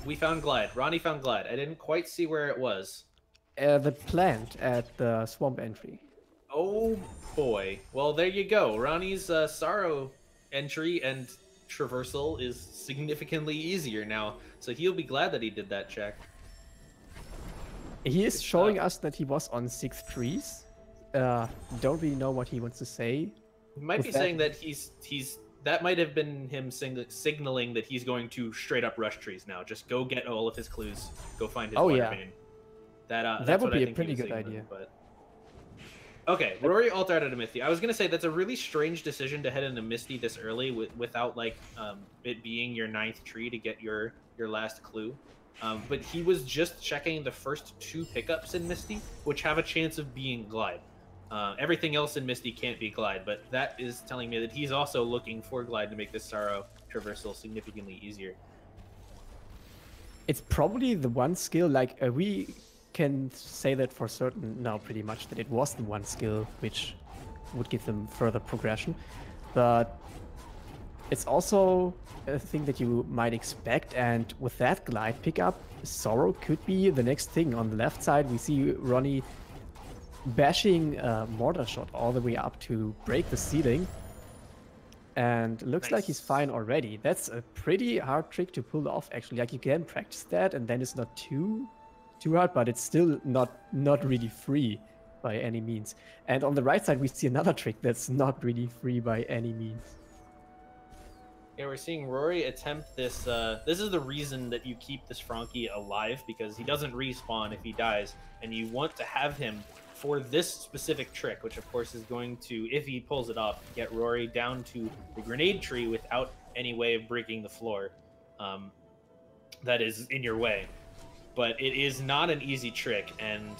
[SPEAKER 2] we found Glide. Ronnie found Glide. I didn't quite see where it was.
[SPEAKER 1] The plant at the swamp entry.
[SPEAKER 2] Oh boy. Well, there you go. Ronnie's Sorrow entry and traversal is significantly easier now, so he'll be glad that he did that check.
[SPEAKER 1] He is showing us that he was on 6 trees. Don't really know what he wants to say.
[SPEAKER 2] He might be saying that that might have been him signaling that he's going to straight up rush trees now. Just go get all of his clues. Go find his water vein.
[SPEAKER 1] That would be a pretty good idea.
[SPEAKER 2] But... Okay, Rory alt-art out of Misty. I was gonna say that's a really strange decision to head into Misty this early without like it being your 9th tree to get your last clue. But he was just checking the first 2 pickups in Misty, which have a chance of being Glide. Everything else in Misty can't be Glide, but that is telling me that he's also looking for Glide to make this Sorrow traversal significantly easier.
[SPEAKER 1] It's probably the one skill, like we can say that for certain now pretty much, that it was the one skill which would give them further progression. But it's also a thing that you might expect, and with that Glide pickup, Sorrow could be the next thing. On the left side, we see Ronnie bashing Mortar Shot all the way up to break the ceiling. And looks like he's fine already. That's a pretty hard trick to pull off, actually. Like, you can practice that, and then it's not too hard, but it's still not really free by any means. And on the right side, we see another trick that's not really free by any means.
[SPEAKER 2] Yeah, we're seeing Rory attempt this. This is the reason that you keep this Frankie alive, because he doesn't respawn if he dies, and you want to have him for this specific trick, which of course is going to, if he pulls it off, get Rory down to the grenade tree without any way of breaking the floor that is in your way. But it is not an easy trick, and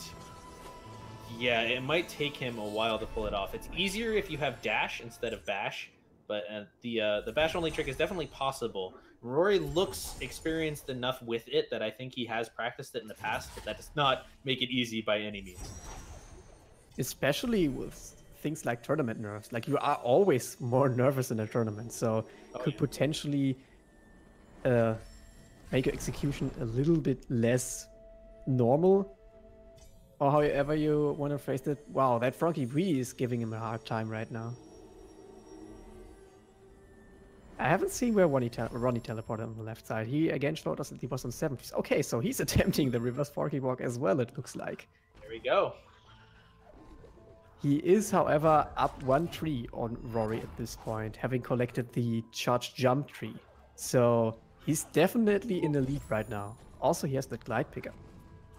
[SPEAKER 2] yeah, it might take him a while to pull it off. It's easier if you have dash instead of bash, but the bash only trick is definitely possible. Rory looks experienced enough with it that I think he has practiced it in the past, but that does not make it easy by any means.
[SPEAKER 1] Especially with things like tournament nerves. Like, you are always more nervous in a tournament, so could potentially make your execution a little bit less normal, or however you want to phrase it. Wow, that Frankie really is giving him a hard time right now. I haven't seen where Ronnie teleported on the left side. He again showed us that he was on 7 trees. Okay, so he's attempting the reverse Forky walk as well, it looks like.
[SPEAKER 2] There we go.
[SPEAKER 1] He is, however, up 1 tree on Rory at this point, having collected the charge jump tree. So he's definitely in the lead right now. Also, he has the glide pickup.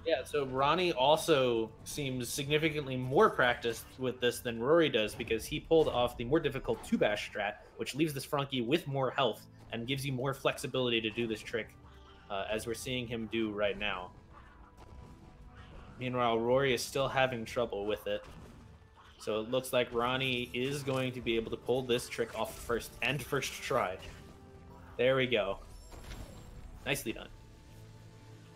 [SPEAKER 2] Yeah, so Ronnie also seems significantly more practiced with this than Rory does, because he pulled off the more difficult 2-bash strat, which leaves this Frankie with more health and gives you more flexibility to do this trick, as we're seeing him do right now. Meanwhile, Rory is still having trouble with it. So it looks like Ronnie is going to be able to pull this trick off first try. There we go. Nicely done.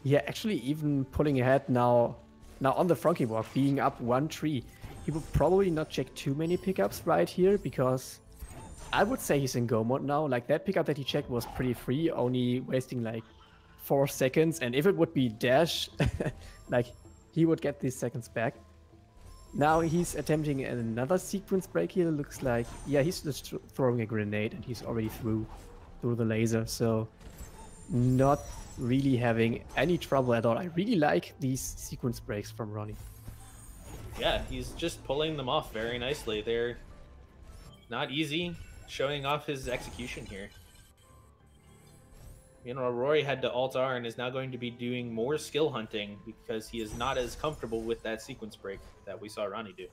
[SPEAKER 1] Yeah, actually even pulling ahead now on the Frankie walk, being up 1 tree. He will probably not check too many pickups right here, because I would say he's in go mode now. Like that pickup that he checked was pretty free, only wasting like 4 seconds. And if it would be dash, like he would get these seconds back. Now he's attempting another sequence break here. Looks like, yeah, he's just throwing a grenade and he's already through the laser. So not really having any trouble at all. I really like these sequence breaks from Ronny.
[SPEAKER 2] Yeah, he's just pulling them off very nicely. They're not easy, showing off his execution here. You know, Rory had to Alt-R and is now going to be doing more skill hunting because he is not as comfortable with that sequence break that we saw Ronny do.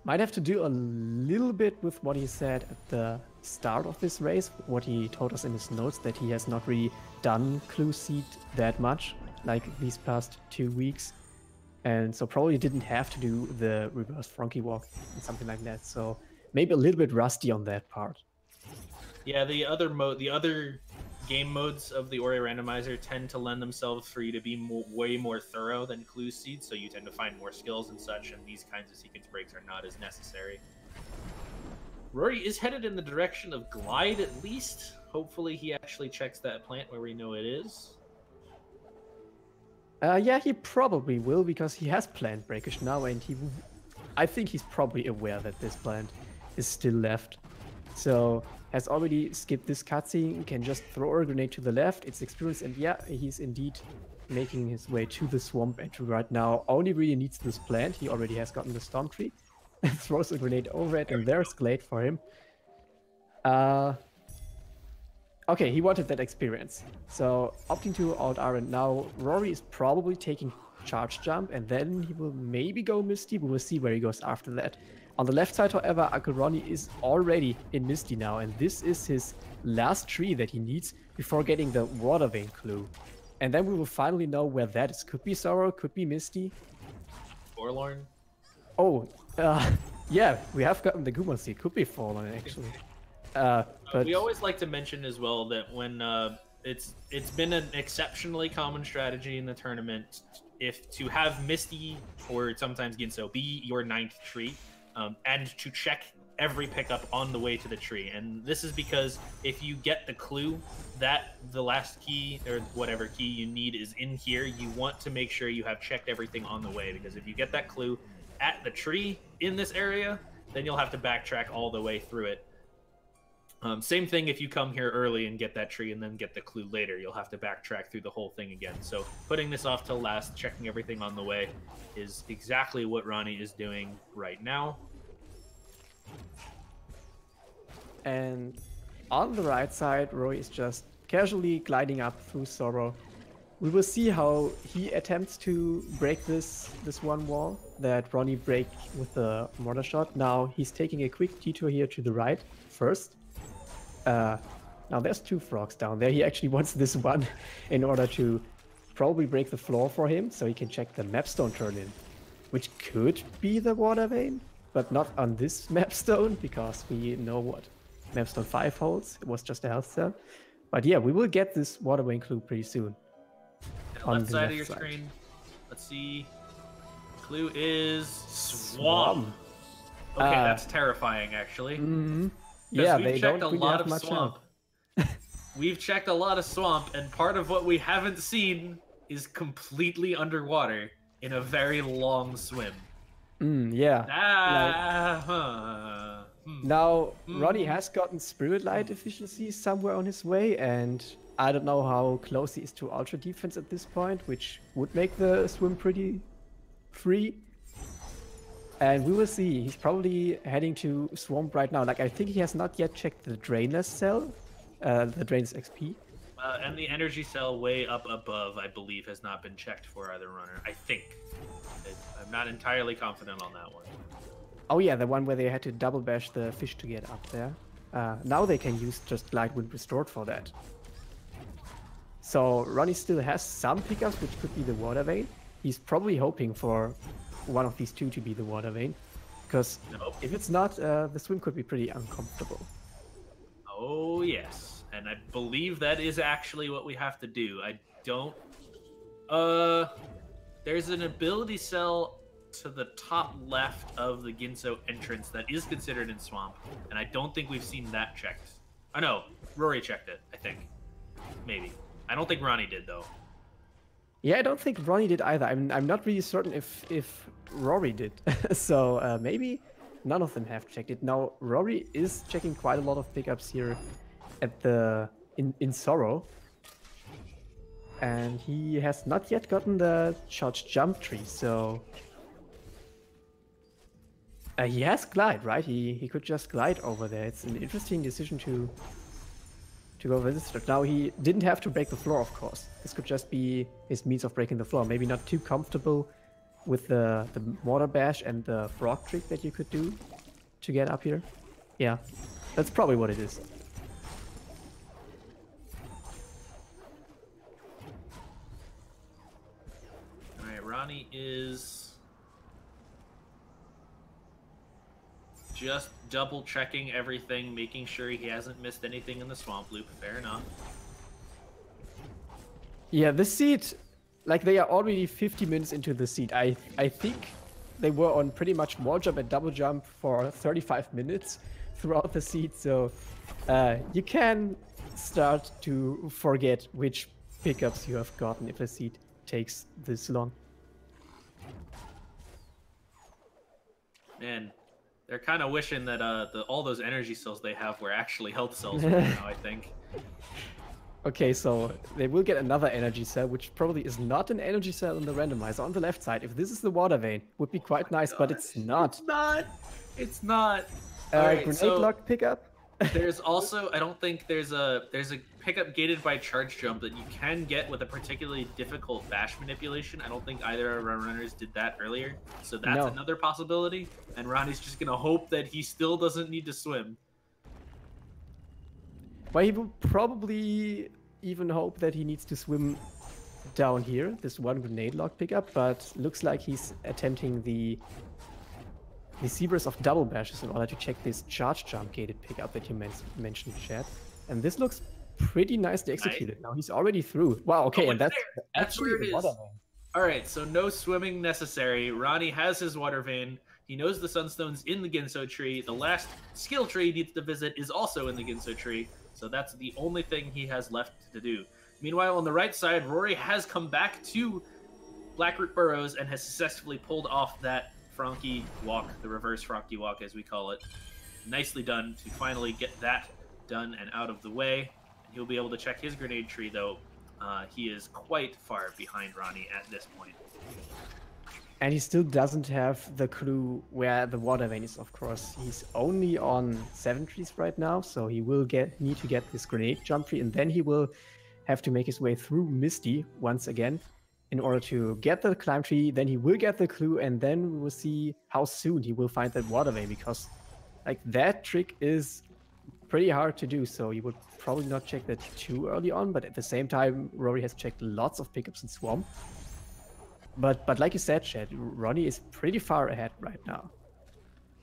[SPEAKER 1] Might have to do a little bit with what he said at the start of this race, what he told us in his notes, that he has not really done clue seed that much, like these past 2 weeks. And so probably didn't have to do the reverse Frankie walk and something like that. So maybe a little bit rusty on that part.
[SPEAKER 2] Yeah, the other game modes of the Ori randomizer tend to lend themselves for you to be way more thorough than clue seed, so you tend to find more skills and such, and these kinds of sequence breaks are not as necessary. Rory is headed in the direction of glide at least. Hopefully he actually checks that plant where we know it is.
[SPEAKER 1] Yeah, he probably will, because he has plant breakage now, and I think he's probably aware that this plant is still left. So has already skipped this cutscene, can just throw a grenade to the left. It's experienced, and yeah, he's indeed making his way to the swamp entry right now. Only really needs this plant. He already has gotten the storm tree. Throws a grenade over it, and there's Glade for him. Okay, he wanted that experience. So opting to Alt-R, and now Rory is probably taking charge jump, and then he will maybe go Misty, but we'll see where he goes after that. On the left side, however, UncleRonny is already in Misty now, and this is his last tree that he needs before getting the water vein clue. And then we will finally know where that is. Could be Sorrow, could be Misty.
[SPEAKER 2] Forlorn?
[SPEAKER 1] Oh, yeah, we have gotten the Guma seed. Could be Forlorn, actually. But
[SPEAKER 2] we always like to mention as well that when it's been an exceptionally common strategy in the tournament to have Misty or sometimes Ginso be your 9th tree. And to check every pickup on the way to the tree. And this is because if you get the clue that the last key or whatever key you need is in here, you want to make sure you have checked everything on the way, because if you get that clue at the tree in this area, then you'll have to backtrack all the way through it. Same thing if you come here early and get that tree and then get the clue later. You'll have to backtrack through the whole thing again. So putting this off till last, checking everything on the way, is exactly what Ronny is doing right now.
[SPEAKER 1] And on the right side, Roy is just casually gliding up through Sorrow. We will see how he attempts to break this one wall that Ronny break with the mortar shot. Now he's taking a quick detour here to the right first. Now there's 2 frogs down there. He actually wants this one in order to probably break the floor for him, so he can check the mapstone turn in, which could be the water vein, but not on this mapstone, because we know what mapstone 5 holds. It was just a health cell. But yeah, we will get this water vein clue pretty soon.
[SPEAKER 2] On the left side of your screen, let's see. Clue is swamp. Okay, that's terrifying, actually.
[SPEAKER 1] Mm-hmm. Yeah,
[SPEAKER 2] we've checked a lot of swamp. We've checked a lot of swamp, and part of what we haven't seen is completely underwater in a very long swim.
[SPEAKER 1] Yeah. Now, Ronny has gotten Spirit Light efficiency somewhere on his way, and I don't know how close he is to Ultra Defense at this point, which would make the swim pretty free. And we will see. He's probably heading to Swamp right now. Like, I think he has not yet checked the Drainless cell, the Drainless XP.
[SPEAKER 2] And the energy cell way up above, I believe, has not been checked for either runner. I think. I'm not entirely confident on that one.
[SPEAKER 1] Oh yeah, the one where they had to double bash the fish to get up there. Now they can use just Glide Wind Restored for that. So Ronny still has some pickups, which could be the water vein. He's probably hoping for one of these 2 to be the water vein, because if it's not, the swim could be pretty uncomfortable.
[SPEAKER 2] Oh yes, and I believe that is actually what we have to do. I don't... There's an ability cell to the top left of the Ginso entrance that is considered in Swamp, and I don't think we've seen that checked. Oh no, Rory checked it, I think. Maybe. I don't think Ronnie did, though.
[SPEAKER 1] Yeah, I don't think Ronnie did either. I'm not really certain if Rory did. So maybe none of them have checked it. Now, Rory is checking quite a lot of pickups here at the in Sorrow. And he has not yet gotten the charged jump tree, so he has glide, right? He could just glide over there. It's an interesting decision to go for this. Now he didn't have to break the floor, of course. This could just be his means of breaking the floor. Maybe not too comfortable with the water bash and the frog trick that you could do to get up here. Yeah, that's probably what it is.
[SPEAKER 2] Ronnie is just double checking everything, making sure he hasn't missed anything in the swamp loop. Fair enough.
[SPEAKER 1] Yeah, this seed, like they are already 50 minutes into the seed. I think they were on pretty much wall jump and double jump for 35 minutes throughout the seed. So you can start to forget which pickups you have gotten if a seed takes this long.
[SPEAKER 2] Man, they're kind of wishing that all those energy cells they have were actually health cells right now, I think.
[SPEAKER 1] Okay, so they will get another energy cell, which probably is not an energy cell in the randomizer on the left side. If this is the water vein, would be quite nice, but it's not.
[SPEAKER 2] It's not. It's not. Right,
[SPEAKER 1] grenade lock pickup.
[SPEAKER 2] There's also, I don't think there's a pickup gated by charge jump that you can get with a particularly difficult bash manipulation. I don't think either of our runners did that earlier, so that's another possibility. And Ronnie's just gonna hope that he still doesn't need to swim.
[SPEAKER 1] Well, he will probably even hope that he needs to swim down here, this one grenade lock pickup, but looks like he's attempting the series of double bashes in order to check this charge jump gated pickup that you mentioned, Chad. And this looks pretty nicely executed. Now he's already through. Wow, okay, and that's actually
[SPEAKER 2] where it
[SPEAKER 1] the
[SPEAKER 2] is.
[SPEAKER 1] water vein.
[SPEAKER 2] All right, so no swimming necessary. Ronnie has his water vein. He knows the sunstone's in the Ginso tree. The last skill tree he needs to visit is also in the Ginso tree. So that's the only thing he has left to do. Meanwhile, on the right side, Rory has come back to Blackroot Burrows and has successfully pulled off that Frankie walk, the reverse Frankie walk as we call it. Nicely done to finally get that done and out of the way. And he'll be able to check his grenade tree, though. He is quite far behind Ronnie at this point.
[SPEAKER 1] And he still doesn't have the clue where the water vein is, of course. He's only on 7 trees right now, so he will need to get this grenade jump tree, and then he will have to make his way through Misty once again in order to get the climb tree. Then he will get the clue, and then we will see how soon he will find that water vein, because like that trick is pretty hard to do, so you would probably not check that too early on, but at the same time, Rory has checked lots of pickups in Swamp. But like you said, Chad, Ronnie is pretty far ahead right now.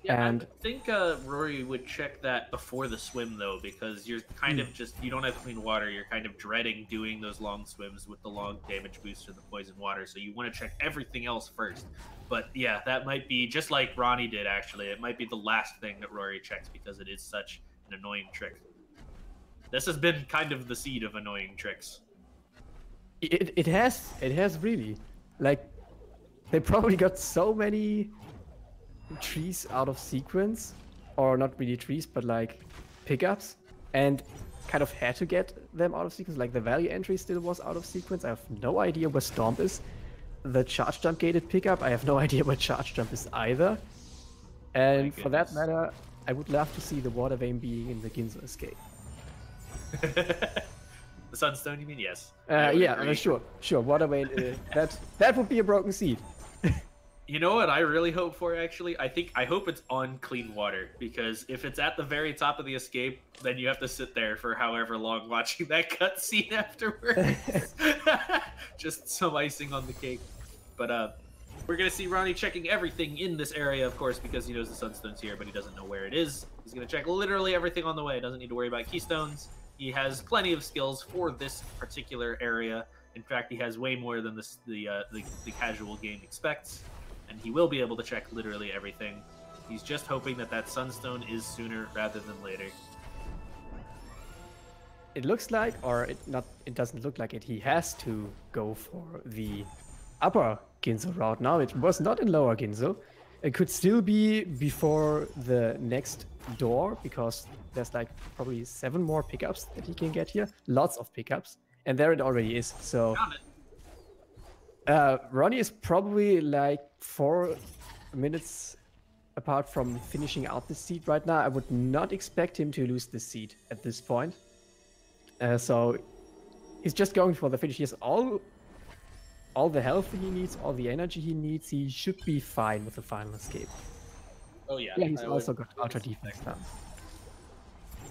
[SPEAKER 2] Yeah, and I think Rory would check that before the swim, though, because you're kind of you don't have clean water. You're kind of dreading doing those long swims with the long damage boost and the poison water, so you want to check everything else first. But yeah, that might be, just like Ronnie did, actually, it might be the last thing that Rory checks because it is such an annoying trick. This has been kind of the seed of annoying tricks.
[SPEAKER 1] It has really. Like, they probably got so many trees out of sequence, or not really trees, but like pickups, and kind of had to get them out of sequence. Like the value entry still was out of sequence. I have no idea where Stomp is. The charge jump gated pickup, I have no idea where charge jump is either. And for that matter, I would love to see the water vein being in the Ginso escape.
[SPEAKER 2] The Sunstone, you mean? Yes.
[SPEAKER 1] Yeah, sure. Water vein, that would be a broken seed.
[SPEAKER 2] You know what I really hope for, actually? I hope it's on clean water, because if it's at the very top of the escape, then you have to sit there for however long watching that cutscene afterwards. Just some icing on the cake. But we're going to see Ronnie checking everything in this area, of course, because he knows the Sunstone's here, but he doesn't know where it is. He's going to check literally everything on the way. Doesn't need to worry about keystones. He has plenty of skills for this particular area. In fact, he has way more than the casual game expects. and he will be able to check literally everything. He's just hoping that that Sunstone is sooner rather than later.
[SPEAKER 1] It looks like, or it doesn't look like it, he has to go for the upper Ginzo route now. It was not in lower Ginzo. It could still be before the next door, because there's like probably 7 more pickups that he can get here. Lots of pickups. And there it already is. So Ronny is probably like 4 minutes apart from finishing out the seed right now. I would not expect him to lose the seed at this point. So he's just going for the finish. He has all the health he needs, all the energy he needs. He should be fine with the final escape.
[SPEAKER 2] Oh yeah.
[SPEAKER 1] Yeah, he's also got ultra defense now.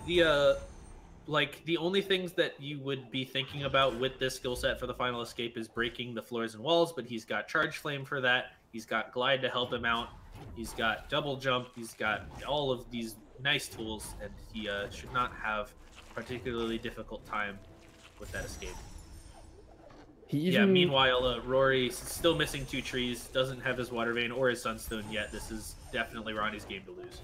[SPEAKER 2] The only things that you would be thinking about with this skill set for the final escape is breaking the floors and walls, but he's got Charge Flame for that. He's got Glide to help him out. He's got Double Jump. He's got all of these nice tools, and he should not have a particularly difficult time with that escape. Meanwhile, Rory is still missing 2 trees, doesn't have his Water Vein or his Sunstone yet. This is definitely Ronnie's game to lose.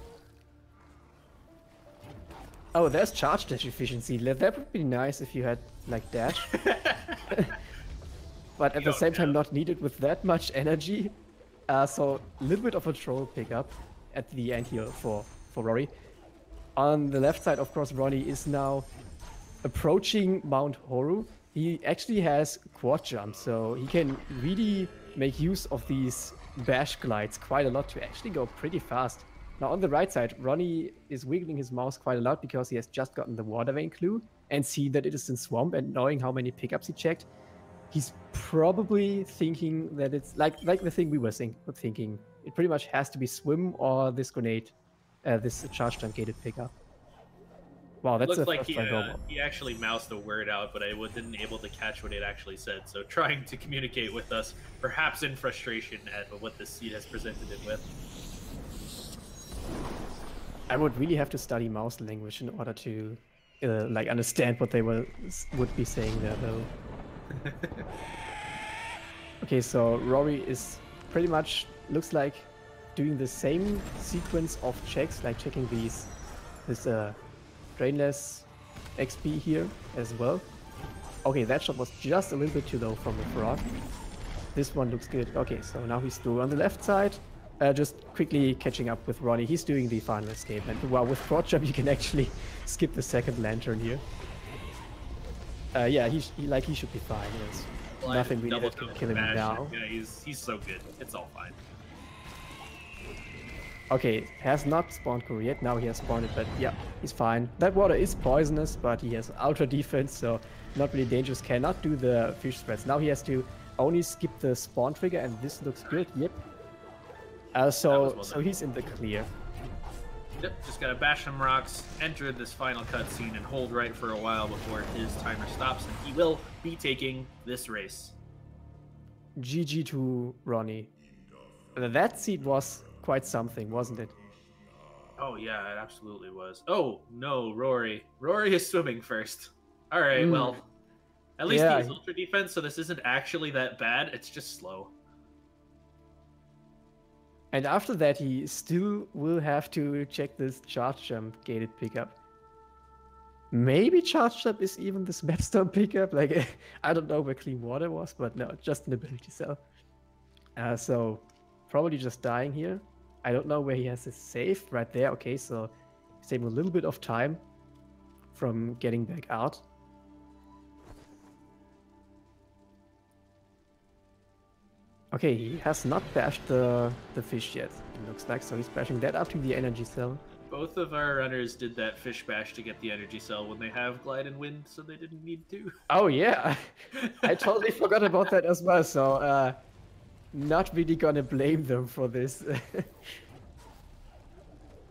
[SPEAKER 1] Oh, there's charge dash efficiency. That would be nice if you had, like, dash. But at the same time, not needed with that much energy. So, a little bit of a troll pickup at the end here for Rory. On the left side, of course, Ronnie is now approaching Mount Horu. He actually has quad jump, so he can really make use of these bash glides quite a lot to actually go pretty fast. Now on the right side, Ronnie is wiggling his mouse quite a lot because he has just gotten the Water Vein clue and see that it is in Swamp, and knowing how many pickups he checked, he's probably thinking that it's like the thing we were thinking. It pretty much has to be Swim or this grenade, this charge jump gated pickup. Wow, that's
[SPEAKER 2] looks like he actually moused a word out, but I wasn't able to catch what it actually said. So trying to communicate with us, perhaps in frustration at what this seed has presented him with.
[SPEAKER 1] I would really have to study mouse language in order to like understand what they would be saying there, though. Okay, so Rory is pretty much looks like doing the same sequence of checks, like checking this drainless XP here as well. Okay, that shot was just a little bit too low from the frog. This one looks good. Okay, so now he's through on the left side. Just quickly catching up with Ronnie. He's doing the final escape, and wow, with quad jump you can actually skip the second lantern here. Yeah, he should be fine. Yes. Well, nothing really that can kill him now.
[SPEAKER 2] Yeah, he's so good. It's all fine.
[SPEAKER 1] Okay, has not spawned Kuru yet. Now he has spawned it, but yeah, he's fine. That water is poisonous, but he has ultra defense, so not really dangerous. Cannot do the fish spreads. Now he has to only skip the spawn trigger, and this looks good. Yep. So he's in the clear.
[SPEAKER 2] Yep, just gotta bash some rocks, enter this final cutscene, and hold right for a while before his timer stops, and he will be taking this race.
[SPEAKER 1] GG to Ronnie. That seed was quite something, wasn't it?
[SPEAKER 2] Oh yeah, it absolutely was. Oh no, Rory. Rory is swimming first. All right, well, at least he has ultra defense, so this isn't actually that bad. It's just slow.
[SPEAKER 1] And after that, he still will have to check this charge jump gated pickup. Maybe charge jump is even this mapstone pickup. Like, I don't know where clean water was, but no, just an ability cell. So probably just dying here. I don't know where he has his save right there. Okay, so saving a little bit of time from getting back out. Okay, he has not bashed the fish yet, it looks like, so he's bashing that up to the energy cell.
[SPEAKER 2] Both of our runners did that fish bash to get the energy cell when they have glide and wind, so they didn't need to.
[SPEAKER 1] Oh yeah, I totally forgot about that as well, so not really gonna blame them for this.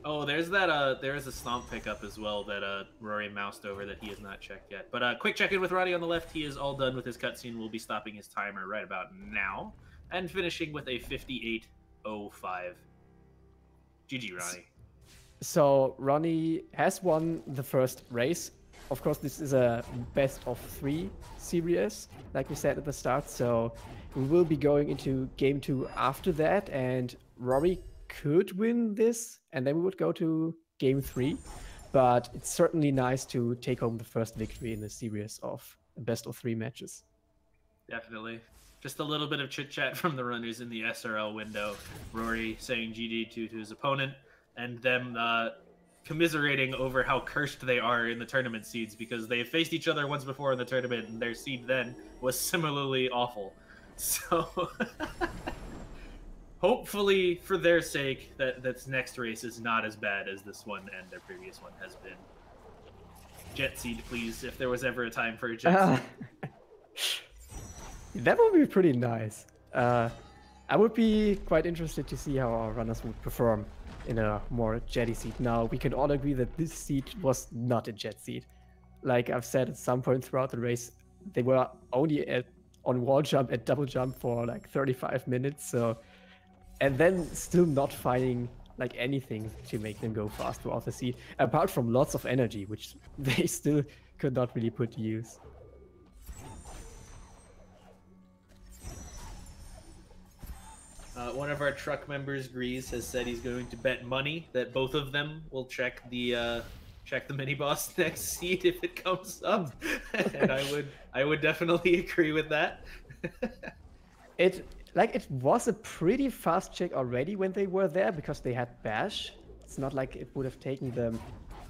[SPEAKER 2] Oh, there's that, there is a stomp pickup as well that Rory moused over that he has not checked yet. But quick check-in with Roddy on the left, he is all done with his cutscene. We'll be stopping his timer right about now. And finishing with a 58.05. GG, Ronnie.
[SPEAKER 1] So, Ronnie has won the first race. Of course, this is a best of 3 series, like we said at the start. So, we will be going into game 2 after that, and Rory could win this, and then we would go to game 3. But it's certainly nice to take home the first victory in a series of best of 3 matches.
[SPEAKER 2] Definitely. Just a little bit of chit chat from the runners in the SRL window. Rory saying GG to his opponent, and them commiserating over how cursed they are in the tournament seeds, because they faced each other once before in the tournament, and their seed then was similarly awful. So hopefully, for their sake, that this next race is not as bad as this one and their previous one has been. Jet seed, please, if there was ever a time for a jet seed.
[SPEAKER 1] That would be pretty nice. I would be quite interested to see how our runners would perform in a more jetty seed. Now, we can all agree that this seed was not a jet seed. Like I've said at some point throughout the race, they were only on wall jump and double jump for like 35 minutes. So, and then still not finding like anything to make them go fast throughout the seed, apart from lots of energy, which they still could not really put to use.
[SPEAKER 2] One of our truck members, Grease, has said he's going to bet money that both of them will check the mini boss next seed if it comes up, and I would definitely agree with that.
[SPEAKER 1] It was a pretty fast check already when they were there because they had Bash. It's not like it would have taken them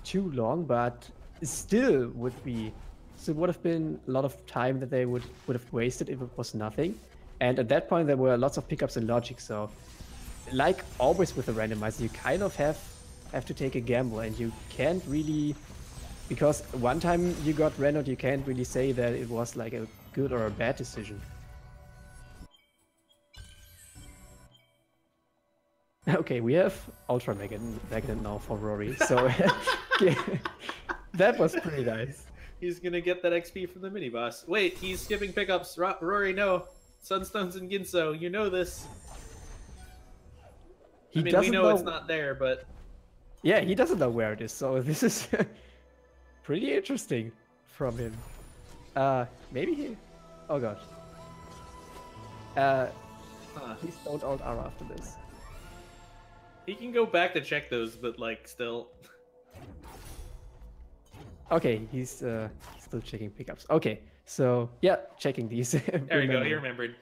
[SPEAKER 1] too long, but it still would have been a lot of time that they would have wasted if it was nothing. And at that point, there were lots of pickups in logic. So, like always with the randomizer, you kind of have to take a gamble, and you can't really, because one time you got randomed, you can't really say that it was like a good or a bad decision. Okay, we have Ultra Magnet now for Rory, so that was pretty nice.
[SPEAKER 2] He's gonna get that XP from the mini boss. Wait, he's skipping pickups. Rory, no. Sunstones and Ginso, you know this. We know it's not there, but...
[SPEAKER 1] Yeah, he doesn't know where it is, so this is pretty interesting from him. Maybe he... Oh god. Please don't ult R after this.
[SPEAKER 2] He can go back to check those, but, like, still...
[SPEAKER 1] Okay, he's still checking pickups. Okay. So, yeah, checking these.
[SPEAKER 2] There we go, he remembered.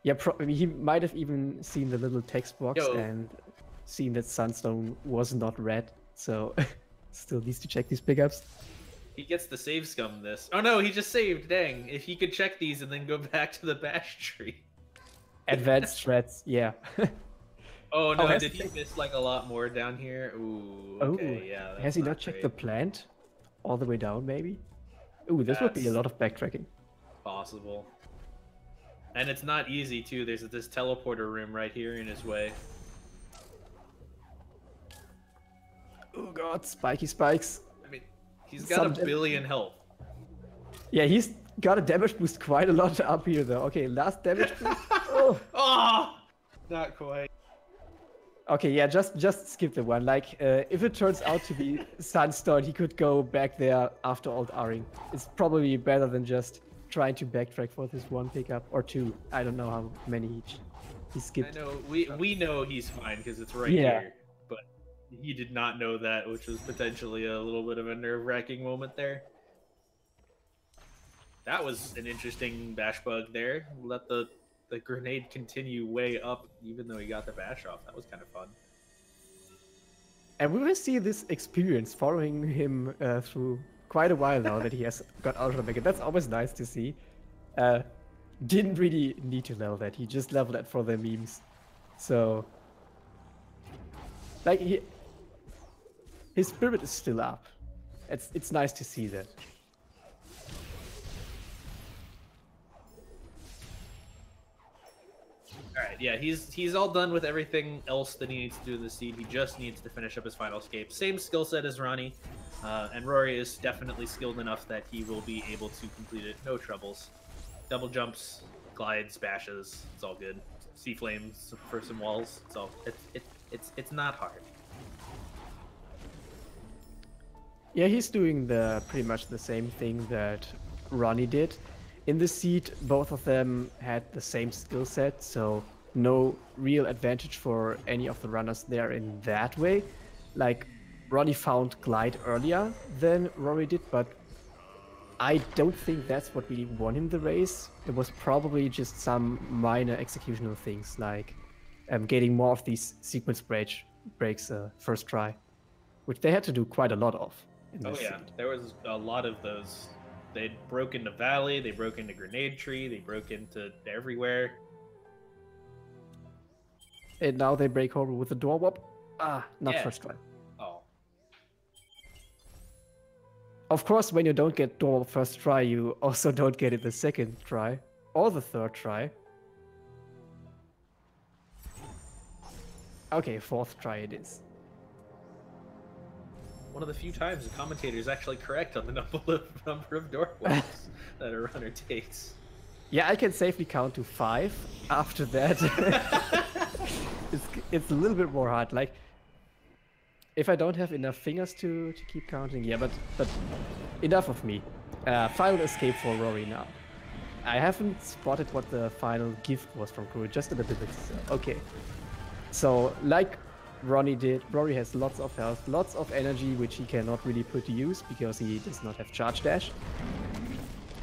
[SPEAKER 1] Yeah, he might have even seen the little text box and seen that Sunstone was not red, so still needs to check these pickups.
[SPEAKER 2] He gets the save scum this. Oh no, he just saved, dang. If he could check these and then go back to the bash tree.
[SPEAKER 1] Advanced threats, yeah.
[SPEAKER 2] Oh no, did he miss like a lot more down here? Ooh, okay, yeah.
[SPEAKER 1] Has he not checked the plant? All the way down, maybe? Ooh, this would be a lot of backtracking.
[SPEAKER 2] Possible. And it's not easy, too. There's this teleporter room right here in his way.
[SPEAKER 1] Oh god, spiky spikes.
[SPEAKER 2] I mean, he's got a billion health.
[SPEAKER 1] Yeah, he's got a damage boost quite a lot up here, though. Okay, last damage boost.
[SPEAKER 2] Oh! Not quite.
[SPEAKER 1] Okay, yeah, just skip the one. Like, if it turns out to be Sunstone, he could go back there after ult-Ring. It's probably better than just trying to backtrack for this one pickup, or two. I don't know how many each he skipped.
[SPEAKER 2] I know, we know he's fine because it's right here, but he did not know that, which was potentially a little bit of a nerve-wracking moment there. That was an interesting bash bug there. Let the grenade continue way up, even though he got the bash off. That was kind of fun.
[SPEAKER 1] And we will see this experience following him through quite a while now that he has got Ultra Mega. That's always nice to see. Didn't really need to level that. He just leveled that for the memes. So, like, his spirit is still up. It's nice to see that.
[SPEAKER 2] Alright, yeah, he's all done with everything else that he needs to do in the seed. He just needs to finish up his final escape. Same skill set as Ronnie, and Rory is definitely skilled enough that he will be able to complete it, no troubles. Double jumps, glides, bashes, it's all good. Sea flames for some walls, it's not hard.
[SPEAKER 1] Yeah, he's doing pretty much the same thing that Ronnie did. In the seed, both of them had the same skill set, so no real advantage for any of the runners there in that way. Like, Ronnie found Glide earlier than Rory did, but I don't think that's what really won him the race. It was probably just some minor executional things, like getting more of these sequence breaks first try, which they had to do quite a lot of.
[SPEAKER 2] Oh yeah, there was a lot of those. They broke into Valley, they broke into Grenade Tree, they broke into everywhere.
[SPEAKER 1] And now they break over with the door wop. Not first try.
[SPEAKER 2] Oh.
[SPEAKER 1] Of course, when you don't get door wop first try, you also don't get it the second try or the third try. Okay, fourth try it is.
[SPEAKER 2] One of the few times the commentator is actually correct on the number of door wops that a runner takes.
[SPEAKER 1] Yeah, I can safely count to 5. After that, it's a little bit more hard. Like, if I don't have enough fingers to keep counting, yeah, but enough of me. Final escape for Rory now. I haven't spotted what the final gift was from Crew, just a little bit. Okay. So, like Ronnie did, Rory has lots of health, lots of energy, which he cannot really put to use because he does not have charge dash.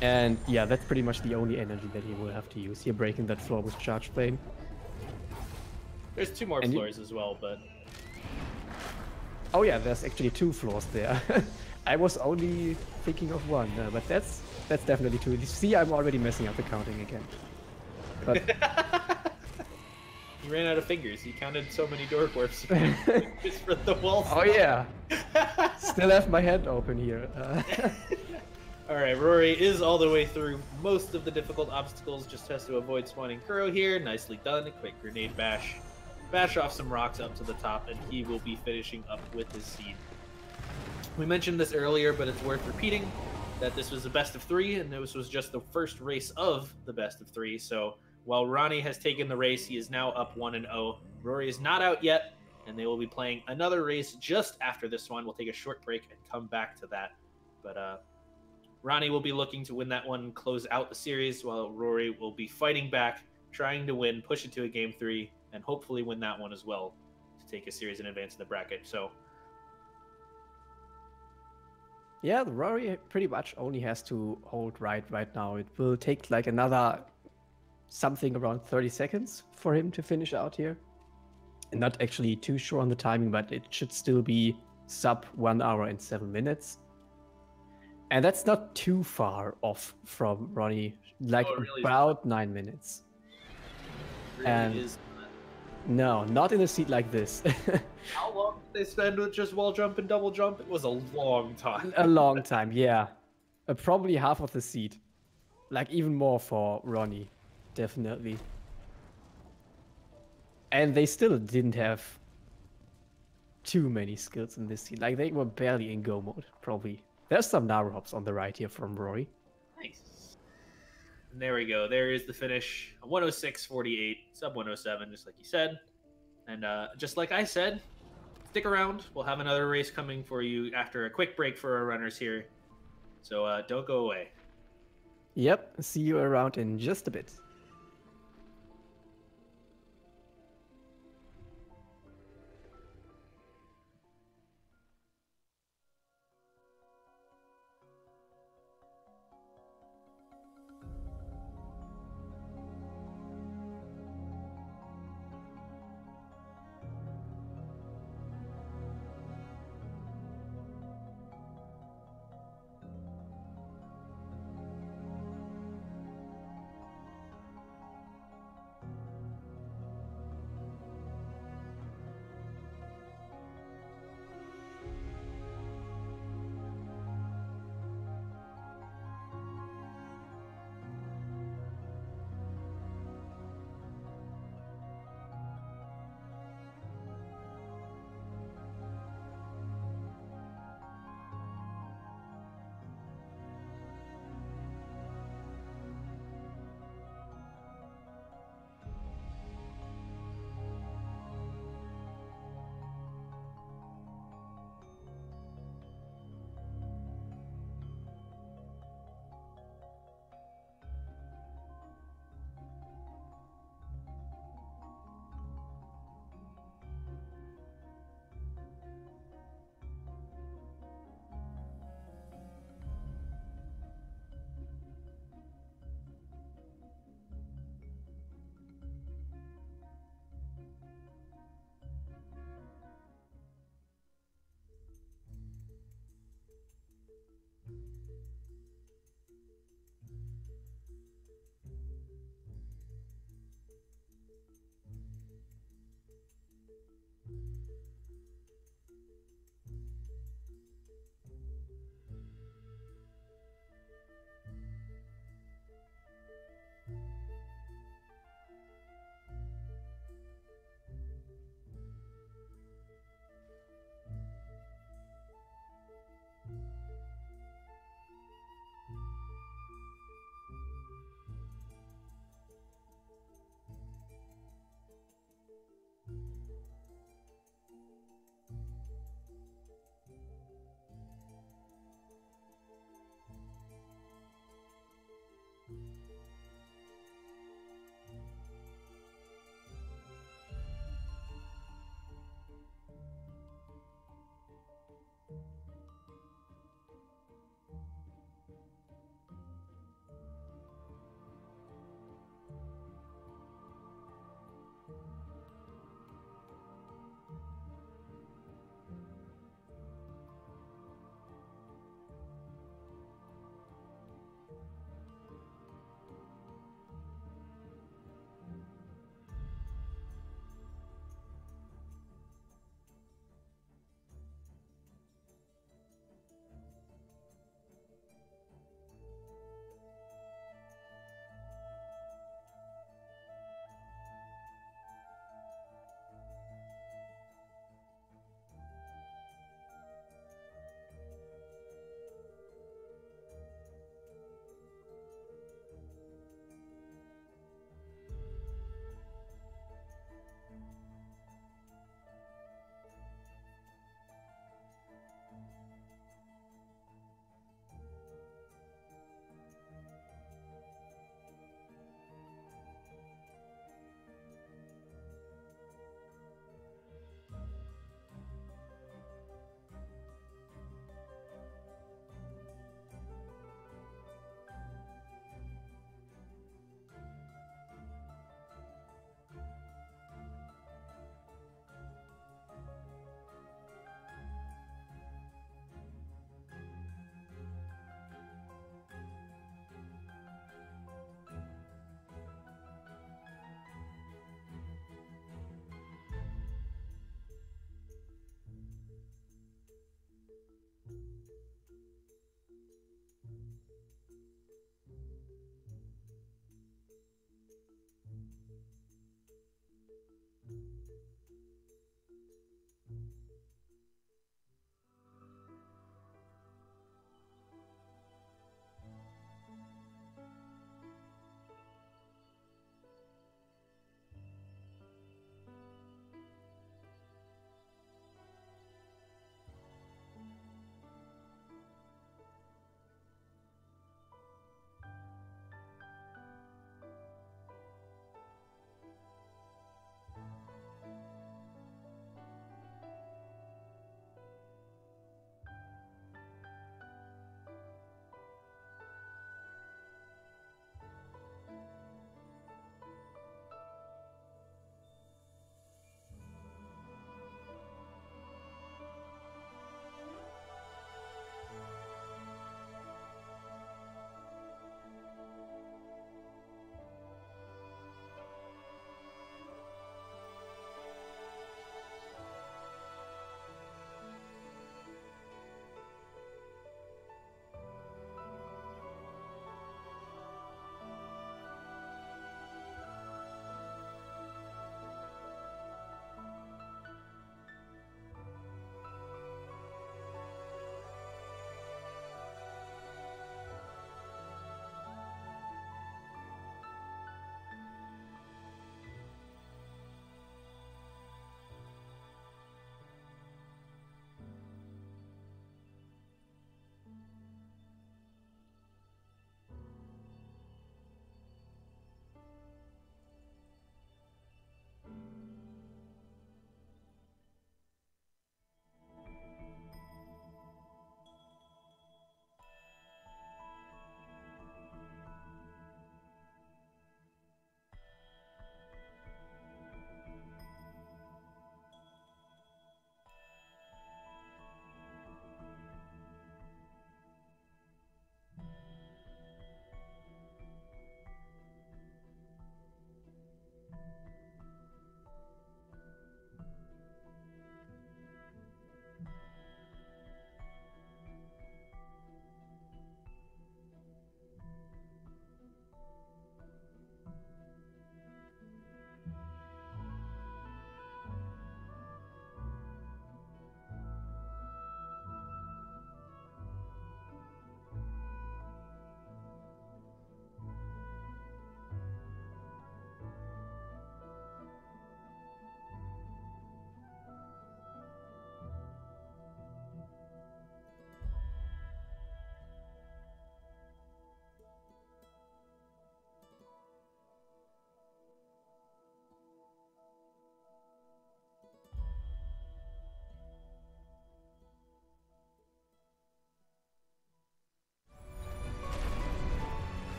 [SPEAKER 1] And yeah, that's pretty much the only energy that he will have to use. Here, breaking that floor with charge flame.
[SPEAKER 2] There's 2 more floors as well, but...
[SPEAKER 1] Oh yeah, there's actually 2 floors there. I was only thinking of 1, but that's definitely 2. You see, I'm already messing up the counting again. But...
[SPEAKER 2] He ran out of fingers. He counted so many door warps just for the walls.
[SPEAKER 1] Oh yeah. Still have my hand open here.
[SPEAKER 2] Alright, Rory is all the way through most of the difficult obstacles, just has to avoid spawning Kuro here. Nicely done. A quick grenade bash. Bash off some rocks up to the top, and he will be finishing up with his seed. We mentioned this earlier, but it's worth repeating that this was a best of 3, and this was just the first race of the best of 3, so while Ronnie has taken the race, he is now up 1-0. Rory is not out yet, and they will be playing another race just after this one. We'll take a short break and come back to that. But Ronnie will be looking to win that one, close out the series, while Rory will be fighting back, trying to win, push it to a game 3, and hopefully win that one as well to take a series in advance of the bracket. So,
[SPEAKER 1] yeah, Rory pretty much only has to hold right now. It will take like another something around 30 seconds for him to finish out here. Not actually too sure on the timing, but it should still be sub 1 hour and 7 minutes. And that's not too far off from Ronnie, like really about 9 minutes.
[SPEAKER 2] Really and is.
[SPEAKER 1] No, not in a seat like this.
[SPEAKER 2] How long did they spend with just wall jump and double jump? It was a long time.
[SPEAKER 1] A long time, yeah. Probably half of the seat. Like even more for Ronnie. Definitely. And they still didn't have too many skills in this scene. Like they were barely in go mode, probably. There's some Naru hops on the right here from Rory.
[SPEAKER 2] Nice. And there we go. There is the finish. 106.48, sub 107, just like you said. And just like I said, stick around. We'll have another race coming for you after a quick break for our runners here. So don't go away.
[SPEAKER 1] Yep, see you around in just a bit.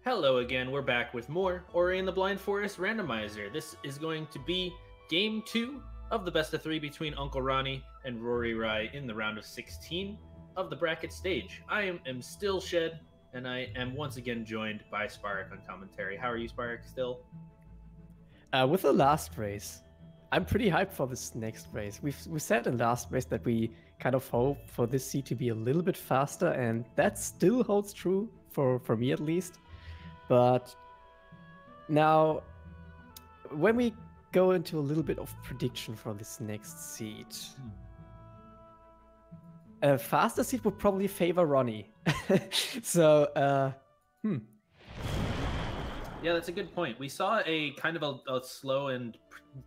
[SPEAKER 2] Hello again, we're back with more Ori and the Blind Forest Randomizer. This is going to be Game 2 of the best of 3 between UncleRonny and Roryrai in the round of 16 of the bracket stage. I am still Shed, and I am once again joined by Spark on commentary. How are you, Spark, still?
[SPEAKER 1] With the last race, I'm pretty hyped for this next race. We said in last race that we kind of hope for this seed to be a little bit faster, and that still holds true for me at least. But now, when we go into a little bit of prediction for this next seed, a faster seed would probably favor Ronnie. So,
[SPEAKER 2] Yeah, that's a good point. We saw a kind of a slow and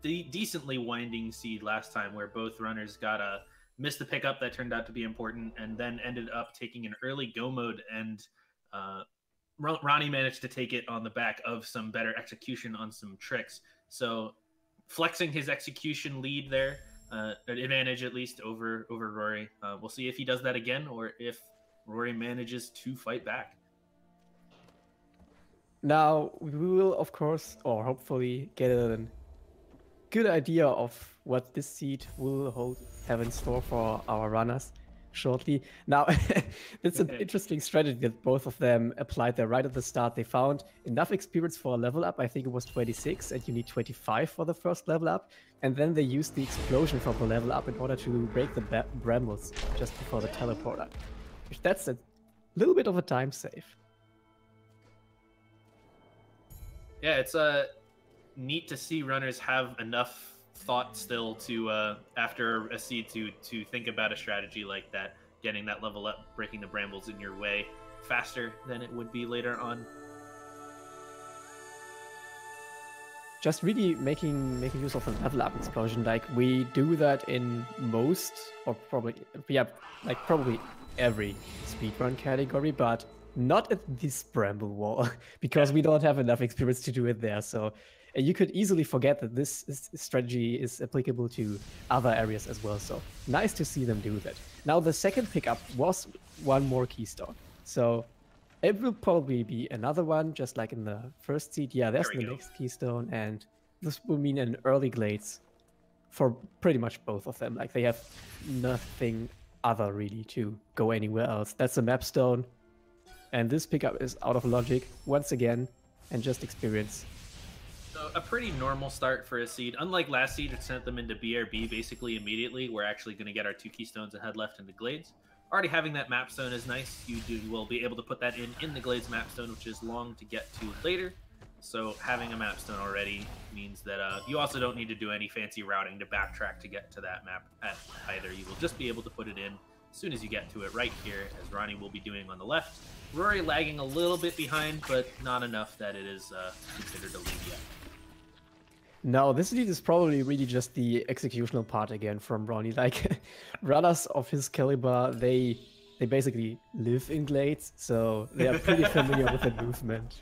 [SPEAKER 2] decently winding seed last time where both runners missed the pickup that turned out to be important and then ended up taking an early go mode, and Ronnie managed to take it on the back of some better execution on some tricks. So flexing his execution lead there, an advantage at least over Rory. We'll see if he does that again or if Rory manages to fight back.
[SPEAKER 1] now we will, of course, or hopefully, get a good idea of what this seed will have in store for our runners shortly. Now, it's an interesting strategy that both of them applied there right at the start. They found enough experience for a level up. I think it was 26, and you need 25 for the first level up. And then they used the explosion from the level up in order to break the brambles just before the teleporter. That's a little bit of a time save.
[SPEAKER 2] Yeah, it's neat to see runners have enough thought still to after a seed to think about a strategy like that, getting that level up, breaking the brambles in your way faster than it would be later on.
[SPEAKER 1] Just really making use of a level up explosion, like we do that in most, or probably every speedrun category, but not at this bramble wall because we don't have enough experience to do it there. So you could easily forget that this strategy is applicable to other areas as well. So nice to see them do that. Now the second pickup was one more keystone. So it will probably be another one, just like in the first seed. Yeah, there's the next keystone, and this will mean an early glades for pretty much both of them. Like they have nothing other really to go anywhere else. That's a map stone. And this pickup is out of logic once again, and just experience.
[SPEAKER 2] So a pretty normal start for a seed. Unlike last seed, it sent them into BRB basically immediately. We're actually going to get our 2 keystones and head left into Glades. Already having that map stone is nice. You will be able to put that in the Glades map stone, which is long to get to later. So having a map stone already means that you also don't need to do any fancy routing to backtrack to get to that map either. You will just be able to put it in as soon as you get to it right here, as Ronnie will be doing on the left. Rory lagging a little bit behind, but not enough that it is considered a lead yet.
[SPEAKER 1] No, this lead is probably really just the executional part again from Ronnie. Like, runners of his caliber, they basically live in Glades, so they are pretty familiar with the movement.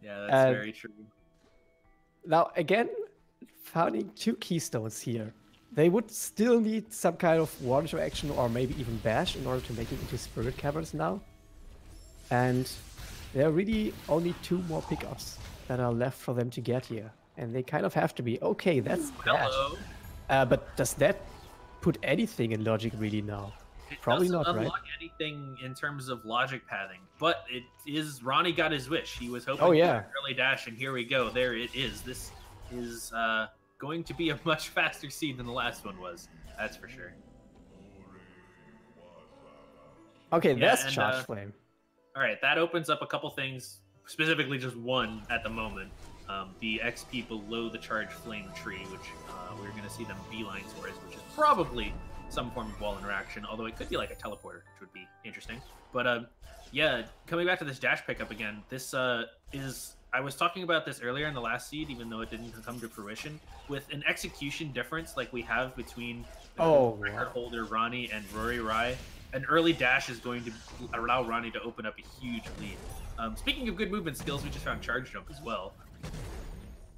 [SPEAKER 2] Yeah, that's very true.
[SPEAKER 1] Now, again, finding 2 keystones here. They would still need some kind of water action or maybe even bash in order to make it into Spirit Caverns now. And there are really only 2 more pickups that are left for them to get here. And they kind of have to be. Okay, that's bad. But does that put anything in logic really now? Probably not, right? It doesn't unlock
[SPEAKER 2] anything in terms of logic pathing. But it is, Ronnie got his wish. He was hoping
[SPEAKER 1] for
[SPEAKER 2] an early dash, and here we go. There it is. This is going to be a much faster seed than the last one was. That's for sure.
[SPEAKER 1] Okay, that's Charge Flame.
[SPEAKER 2] All right, that opens up a couple things, specifically just one at the moment. The XP below the Charge Flame tree, which we're going to see them beeline towards, which is probably some form of wall interaction, although it could be like a teleporter, which would be interesting. But yeah, coming back to this dash pickup again, this is... I was talking about this earlier in the last seed, even though it didn't come to fruition. With an execution difference like we have between record holder Ronnie and Roryrai, an early dash is going to allow Ronnie to open up a huge lead. Speaking of good movement skills, we just found Charge Jump as well.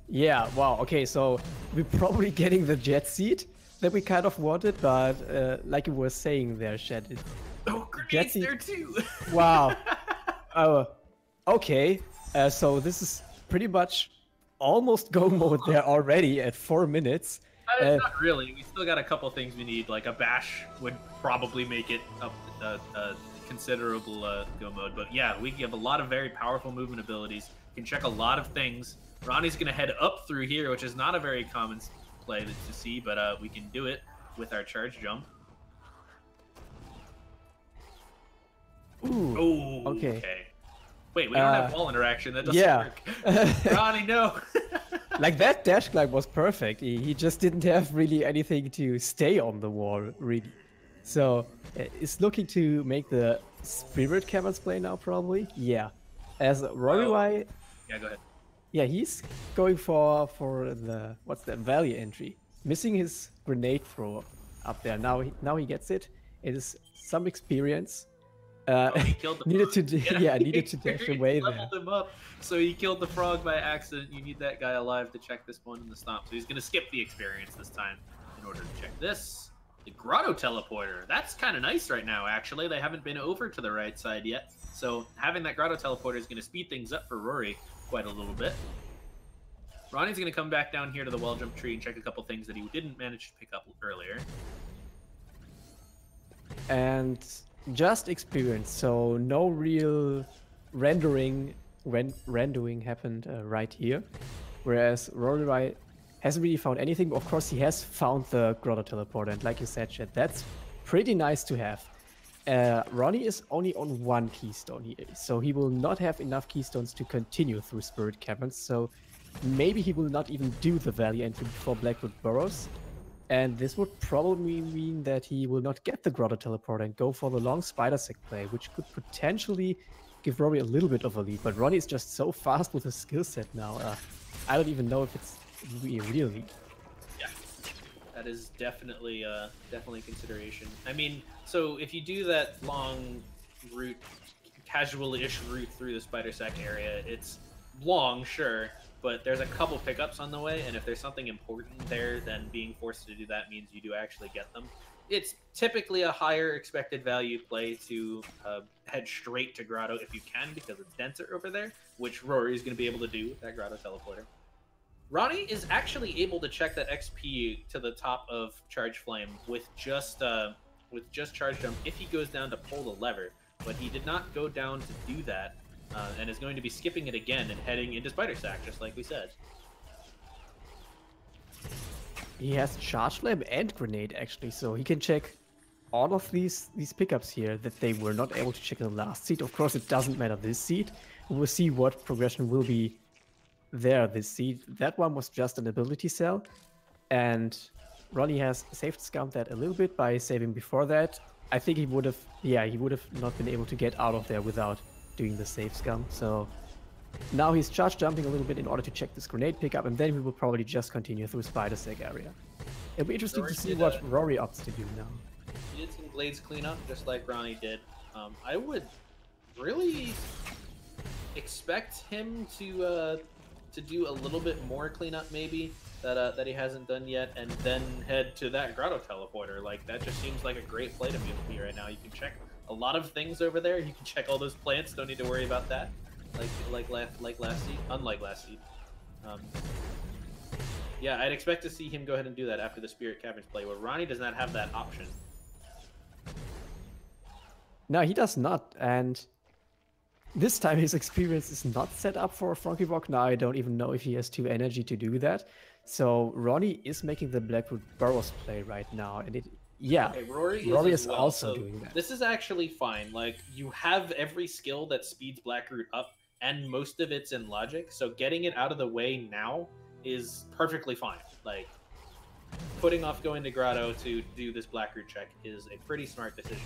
[SPEAKER 1] Yeah, wow, okay, so we're probably getting the jet seed that we kind of wanted, but like you were saying there, Shed.
[SPEAKER 2] Grenades there too!
[SPEAKER 1] Wow. Okay, so this is pretty much almost go mode there already at 4 minutes.
[SPEAKER 2] Not really. We still got a couple things we need. Like a bash would probably make it a considerable go mode. But yeah, we have a lot of very powerful movement abilities. Can check a lot of things. Ronnie's gonna head up through here, which is not a very common play to see, but we can do it with our charge jump.
[SPEAKER 1] Ooh.
[SPEAKER 2] Oh,
[SPEAKER 1] okay.
[SPEAKER 2] Wait, we don't have wall interaction. That doesn't work. Ronnie, no.
[SPEAKER 1] Like that dash climb was perfect. He just didn't have really anything to stay on the wall, really. So it's looking to make the Spirit Caverns play now, probably. Yeah. As Roryrai.
[SPEAKER 2] Yeah, go ahead.
[SPEAKER 1] Yeah, he's going for the value entry, missing his grenade throw up there. Now he gets it. It is some experience.
[SPEAKER 2] He killed the
[SPEAKER 1] needed
[SPEAKER 2] frog.
[SPEAKER 1] to needed to dash away there.
[SPEAKER 2] Leveled him up, so he killed the frog by accident. You need that guy alive to check this one in the stomp. So he's gonna skip the experience this time in order to check this. The Grotto Teleporter. That's kind of nice right now, actually. They haven't been over to the right side yet, so having that Grotto Teleporter is gonna speed things up for Rory quite a little bit. Ronnie's gonna come back down here to the wall jump tree and check a couple things that he didn't manage to pick up earlier.
[SPEAKER 1] And just experience, so no real rendering happened right here. Whereas Roryrai hasn't really found anything. Of course, he has found the Grotto Teleporter, and like you said, Chet, that's pretty nice to have. Ronnie is only on 1 keystone here, so he will not have enough keystones to continue through Spirit Caverns, so maybe he will not even do the value entry before Blackwood Burrows. And this would probably mean that he will not get the Grotto Teleporter and go for the long Spider Sec play, which could potentially give Rory a little bit of a lead. But Ronnie is just so fast with his skill set now. I don't even know if it's a real lead.
[SPEAKER 2] Yeah, that is definitely definitely a consideration. I mean, so if you do that long route, casual-ish route through the Spider Sack area, it's long, sure, but there's a couple pickups on the way, and if there's something important there, then being forced to do that means you do actually get them. It's typically a higher expected value play to head straight to Grotto if you can, because it's denser over there, which Rory is going to be able to do with that Grotto Teleporter. Ronnie is actually able to check that XP to the top of Charge Flame with just Charge Jump if he goes down to pull the lever, but he did not go down to do that. And is going to be skipping it again and heading into Spider Sack, just like we said.
[SPEAKER 1] He has Charge Flame and Grenade, actually, so he can check all of these pickups here that they were not able to check in the last seed. Of course, it doesn't matter this seed. We'll see what progression will be there this seed. That one was just an ability cell, and Ronnie has saved scummed that a little bit by saving before that. I think he would have not been able to get out of there without doing the save scum. So now he's charge jumping a little bit in order to check this grenade pickup, and then we will probably just continue through Spider Sec area. It'll be interesting to see what Rory opts to do now.
[SPEAKER 2] He did some blades cleanup just like Ronnie did. I would really expect him to do a little bit more cleanup maybe that he hasn't done yet, and then head to that Grotto Teleporter. Like, that just seems like a great play to me right now. You can check a lot of things over there. You can check all those plants. Don't need to worry about that. Like last seed, unlike last seed. Yeah, I'd expect to see him go ahead and do that after the Spirit Caverns play, where Ronnie does not have that option.
[SPEAKER 1] No, he does not, and this time his experience is not set up for a Frankie Rock. Now I don't even know if he has 2 energy to do that. So Ronnie is making the Blackwood Burrows play right now, and okay,
[SPEAKER 2] Rory is also doing that. This is actually fine. Like, you have every skill that speeds Blackroot up, and most of it's in logic, so getting it out of the way now is perfectly fine. Like, putting off going to Grotto to do this Blackroot check is a pretty smart decision.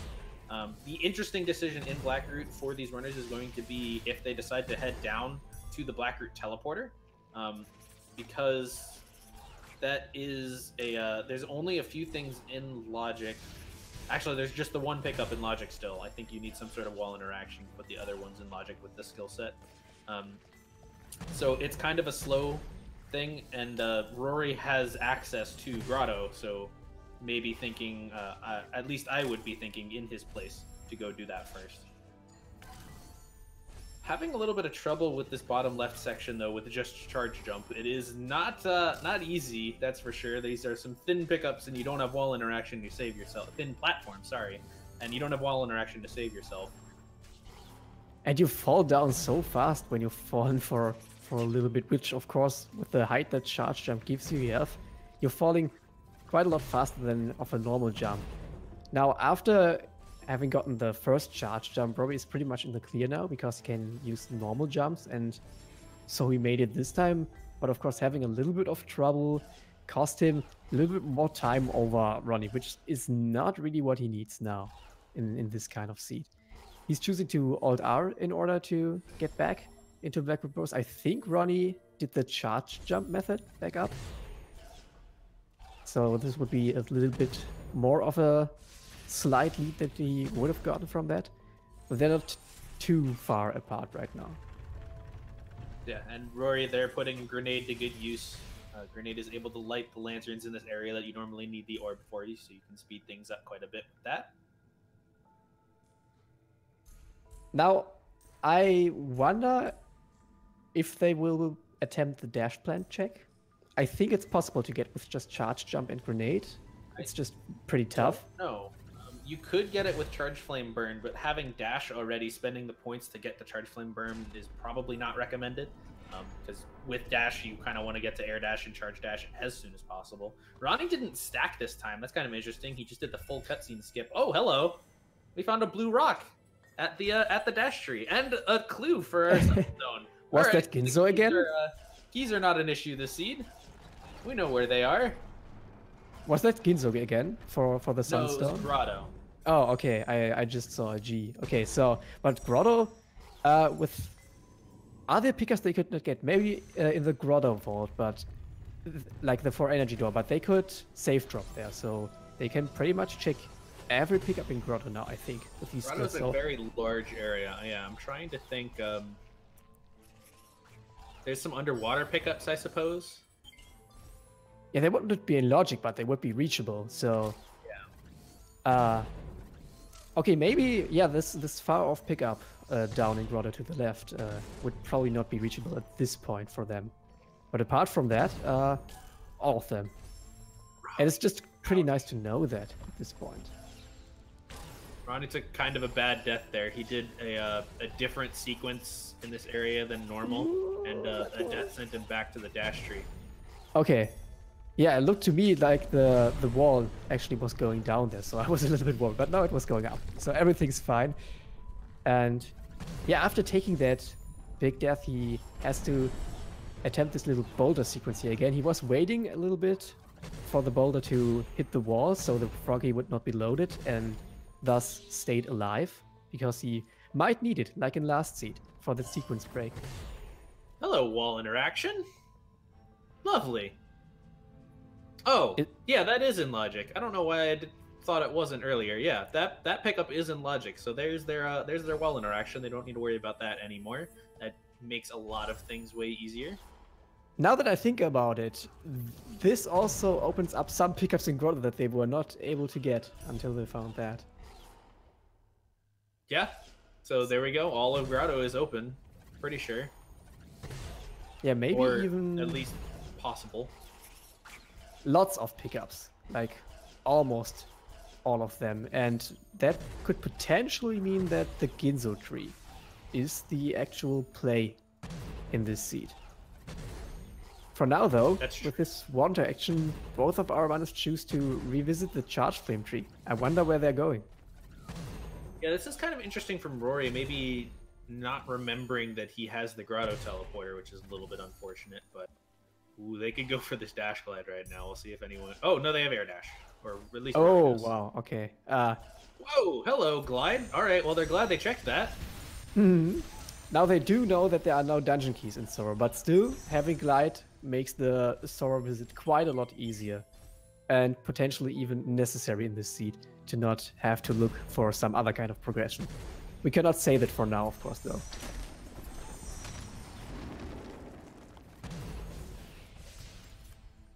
[SPEAKER 2] The interesting decision in Blackroot for these runners is going to be if they decide to head down to the Blackroot Teleporter, because that is there's only a few things in logic. Actually, there's just the one pickup in logic still. I think you need some sort of wall interaction, but the other one's in logic with the skill set. So it's kind of a slow thing, and Rory has access to Grotto, so maybe thinking, at least I would be thinking in his place to go do that first. Having a little bit of trouble with this bottom left section though, with just charge jump. It is not easy, that's for sure. These are some thin pickups, and you don't have wall interaction to save yourself. Thin platform, sorry, and you don't have wall interaction to save yourself.
[SPEAKER 1] And you fall down so fast when you've fallen for a little bit, which of course, with the height that charge jump gives you, you're falling quite a lot faster than of a normal jump. Now, after having gotten the first charge jump, Robbie is pretty much in the clear now because he can use normal jumps, and so he made it this time. But of course, having a little bit of trouble cost him a little bit more time over Ronnie, which is not really what he needs now in this kind of seed. He's choosing to Alt-R in order to get back into Blackwood Bros. I think Ronnie did the charge jump method back up. So this would be a little bit more of a slight lead that he would have gotten from that. But they're not too far apart right now.
[SPEAKER 2] Yeah, and Rory there putting Grenade to good use. Grenade is able to light the lanterns in this area that you normally need the orb for you, so you can speed things up quite a bit with that.
[SPEAKER 1] Now, I wonder if they will attempt the dash plant check. I think it's possible to get with just charge jump and grenade. It's just pretty tough.
[SPEAKER 2] No, you could get it with charge flame burn, but having dash already, spending the points to get the charge flame burn is probably not recommended. Because with dash, you kind of want to get to air dash and charge dash as soon as possible. Ronnie didn't stack this time. That's kind of interesting. He just did the full cutscene skip. Oh, hello! We found a blue rock at the dash tree and a clue for our sunstone.
[SPEAKER 1] Was that Ginzo again?
[SPEAKER 2] Keys are not an issue this seed. We know where they are.
[SPEAKER 1] Was that Ginzo again for the sunstone?
[SPEAKER 2] No, it was Grotto.
[SPEAKER 1] Oh, okay. I just saw a G. Okay, so but Grotto, with other pickups they could not get. Maybe in the Grotto vault, but like the 4 energy door. But they could safe drop there, so they can pretty much check every pickup in Grotto now. I think with these skills.
[SPEAKER 2] Grotto's a very large area. Yeah, I'm trying to think. There's some underwater pickups, I suppose.
[SPEAKER 1] Yeah, they wouldn't be in logic, but they would be reachable. So, yeah. Okay, maybe this far off pickup down in Grotto to the left would probably not be reachable at this point for them. But apart from that, all of them. And it's just pretty nice to know that at this point.
[SPEAKER 2] Ronnie took kind of a bad death there. He did a different sequence in this area than normal, and a death sent him back to the dash tree.
[SPEAKER 1] Okay. Yeah, it looked to me like the wall actually was going down there, so I was a little bit worried, but now it was going up. So everything's fine. And yeah, after taking that big death, he has to attempt this little boulder sequence here again. He was waiting a little bit for the boulder to hit the wall so the froggy would not be loaded and thus stayed alive, because he might need it, like in last seed, for the sequence break.
[SPEAKER 2] Hello, wall interaction. Lovely. Oh, yeah, that is in logic. I don't know why I thought it wasn't earlier. Yeah, that pickup is in logic. So there's their wall interaction. They don't need to worry about that anymore. That makes a lot of things way easier.
[SPEAKER 1] Now that I think about it, this also opens up some pickups in Grotto that they were not able to get until they found that.
[SPEAKER 2] Yeah, so there we go. All of Grotto is open, pretty sure.
[SPEAKER 1] Yeah, maybe
[SPEAKER 2] or
[SPEAKER 1] even
[SPEAKER 2] at least possible.
[SPEAKER 1] Lots of pickups, like almost all of them, and that could potentially mean that the Ginzo tree is the actual play in this seed. For now, though, with this wander action, both of our runners choose to revisit the charge flame tree. I wonder where they're going.
[SPEAKER 2] Yeah, this is kind of interesting from Rory, maybe not remembering that he has the Grotto teleporter, which is a little bit unfortunate, but ooh, they could go for this dash glide right now. We'll see if anyone... Oh, no, they have air dash. Or at least...
[SPEAKER 1] Oh, wow, okay.
[SPEAKER 2] Whoa, hello, glide. All right, well, they're glad they checked that.
[SPEAKER 1] Now they do know that there are no dungeon keys in Sora, but still, having glide makes the Sora visit quite a lot easier. And potentially even necessary in this seed to not have to look for some other kind of progression. We cannot say that for now, of course, though.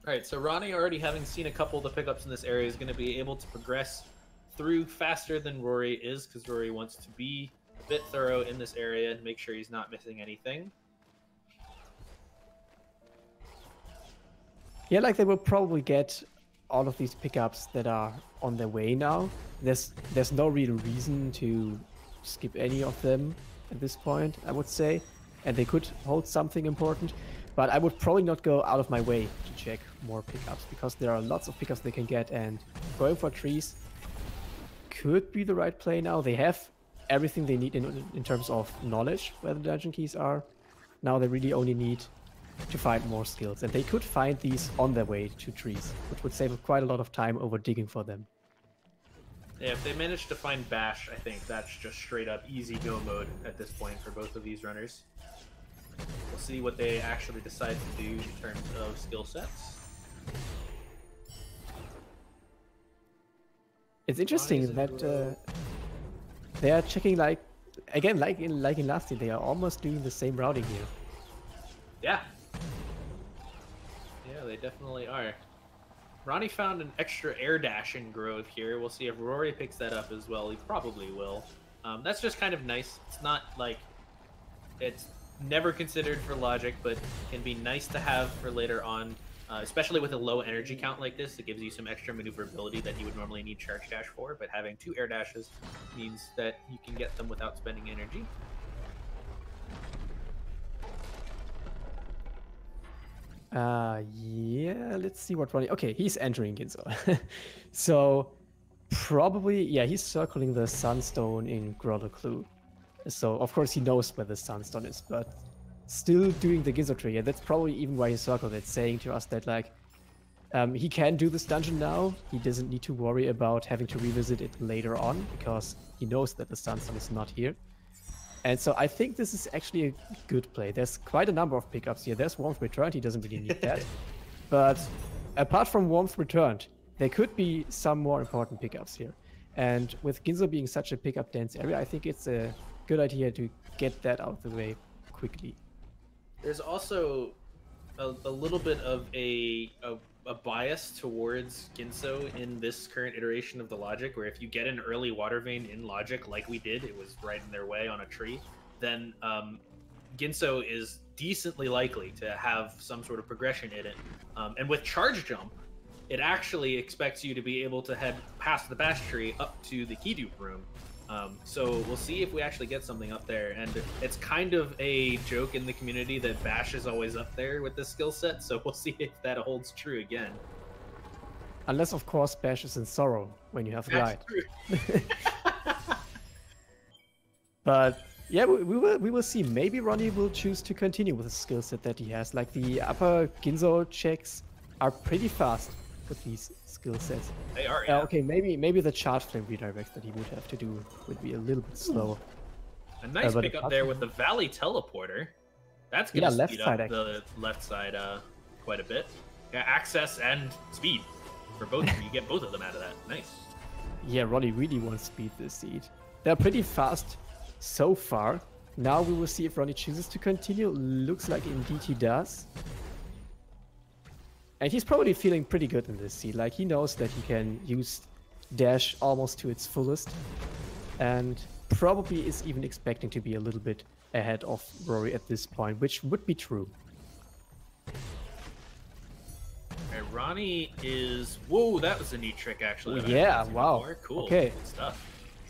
[SPEAKER 2] Alright, so Ronnie, already having seen a couple of the pickups in this area, is going to be able to progress through faster than Rory is, because Rory wants to be a bit thorough in this area and make sure he's not missing anything.
[SPEAKER 1] Yeah, like they will probably get all of these pickups that are on their way now. There's no real reason to skip any of them at this point, I would say. And they could hold something important. But I would probably not go out of my way to check more pickups, because there are lots of pickups they can get, and going for trees could be the right play now. They have everything they need in terms of knowledge where the dungeon keys are. Now they really only need to find more skills, and they could find these on their way to trees, which would save quite a lot of time over digging for them.
[SPEAKER 2] Yeah, if they manage to find Bash, I think that's just straight up easy go mode at this point for both of these runners. We'll see what they actually decide to do in terms of skill sets.
[SPEAKER 1] It's interesting that they are checking, like, again, like in last year, they are almost doing the same routing here.
[SPEAKER 2] Yeah. Yeah, they definitely are. Ronnie found an extra air dash in Grove here. We'll see if Rory picks that up as well. He probably will. That's just kind of nice. It's not like it's never considered for logic, but can be nice to have for later on, especially with a low energy count like this. It gives you some extra maneuverability that you would normally need charge dash for, but having 2 air dashes means that you can get them without spending energy.
[SPEAKER 1] Yeah, let's see what Ronnie... Okay, he's entering Ginzo. So, probably, yeah, he's circling the Sunstone in Grotto Clue. So, of course, he knows where the Sunstone is, but still doing the Ginzo tree. And that's probably even why he circled it, saying to us that, like, he can do this dungeon now. He doesn't need to worry about having to revisit it later on, because he knows that the Sunstone is not here. And so I think this is actually a good play. There's quite a number of pickups here. There's Warmth Returned, he doesn't really need that. But apart from Warmth Returned, there could be some more important pickups here. And with Ginzo being such a pickup dense area, I think it's a good idea to get that out of the way quickly.
[SPEAKER 2] There's also a little bit of a bias towards Ginso in this current iteration of the logic, where if you get an early water vein in logic like we did, it was right in their way on a tree, then Ginso is decently likely to have some sort of progression in it. And with charge jump, it actually expects you to be able to head past the bash tree up to the key dupe room. So we'll see if we actually get something up there. And it's kind of a joke in the community that Bash is always up there with this skill set, so we'll see if that holds true again.
[SPEAKER 1] Unless, of course, Bash is in Sorrow when you have the
[SPEAKER 2] That's
[SPEAKER 1] ride.
[SPEAKER 2] true.
[SPEAKER 1] But yeah, we will see. Maybe Ronnie will choose to continue with the skill set that he has. Like, the upper Ginzo checks are pretty fast with these skill sets.
[SPEAKER 2] They are, yeah.
[SPEAKER 1] Okay, maybe the charge flame redirect that he would have to do would be a little bit slower.
[SPEAKER 2] A nice pick up there with the Valley Teleporter. That's going to speed up the left side quite a bit. Yeah, access and speed for both. You get both of them out of that. Nice.
[SPEAKER 1] Yeah, Ronnie really wants speed this seed. They're pretty fast so far. Now we will see if Ronnie chooses to continue. Looks like indeed he does. And he's probably feeling pretty good in this seed. Like, he knows that he can use dash almost to its fullest. And probably is even expecting to be a little bit ahead of Rory at this point, which would be true.
[SPEAKER 2] Right, Ronnie is... Whoa, that was a neat trick, actually.
[SPEAKER 1] Yeah, wow.
[SPEAKER 2] Cool.
[SPEAKER 1] Okay.
[SPEAKER 2] Good stuff.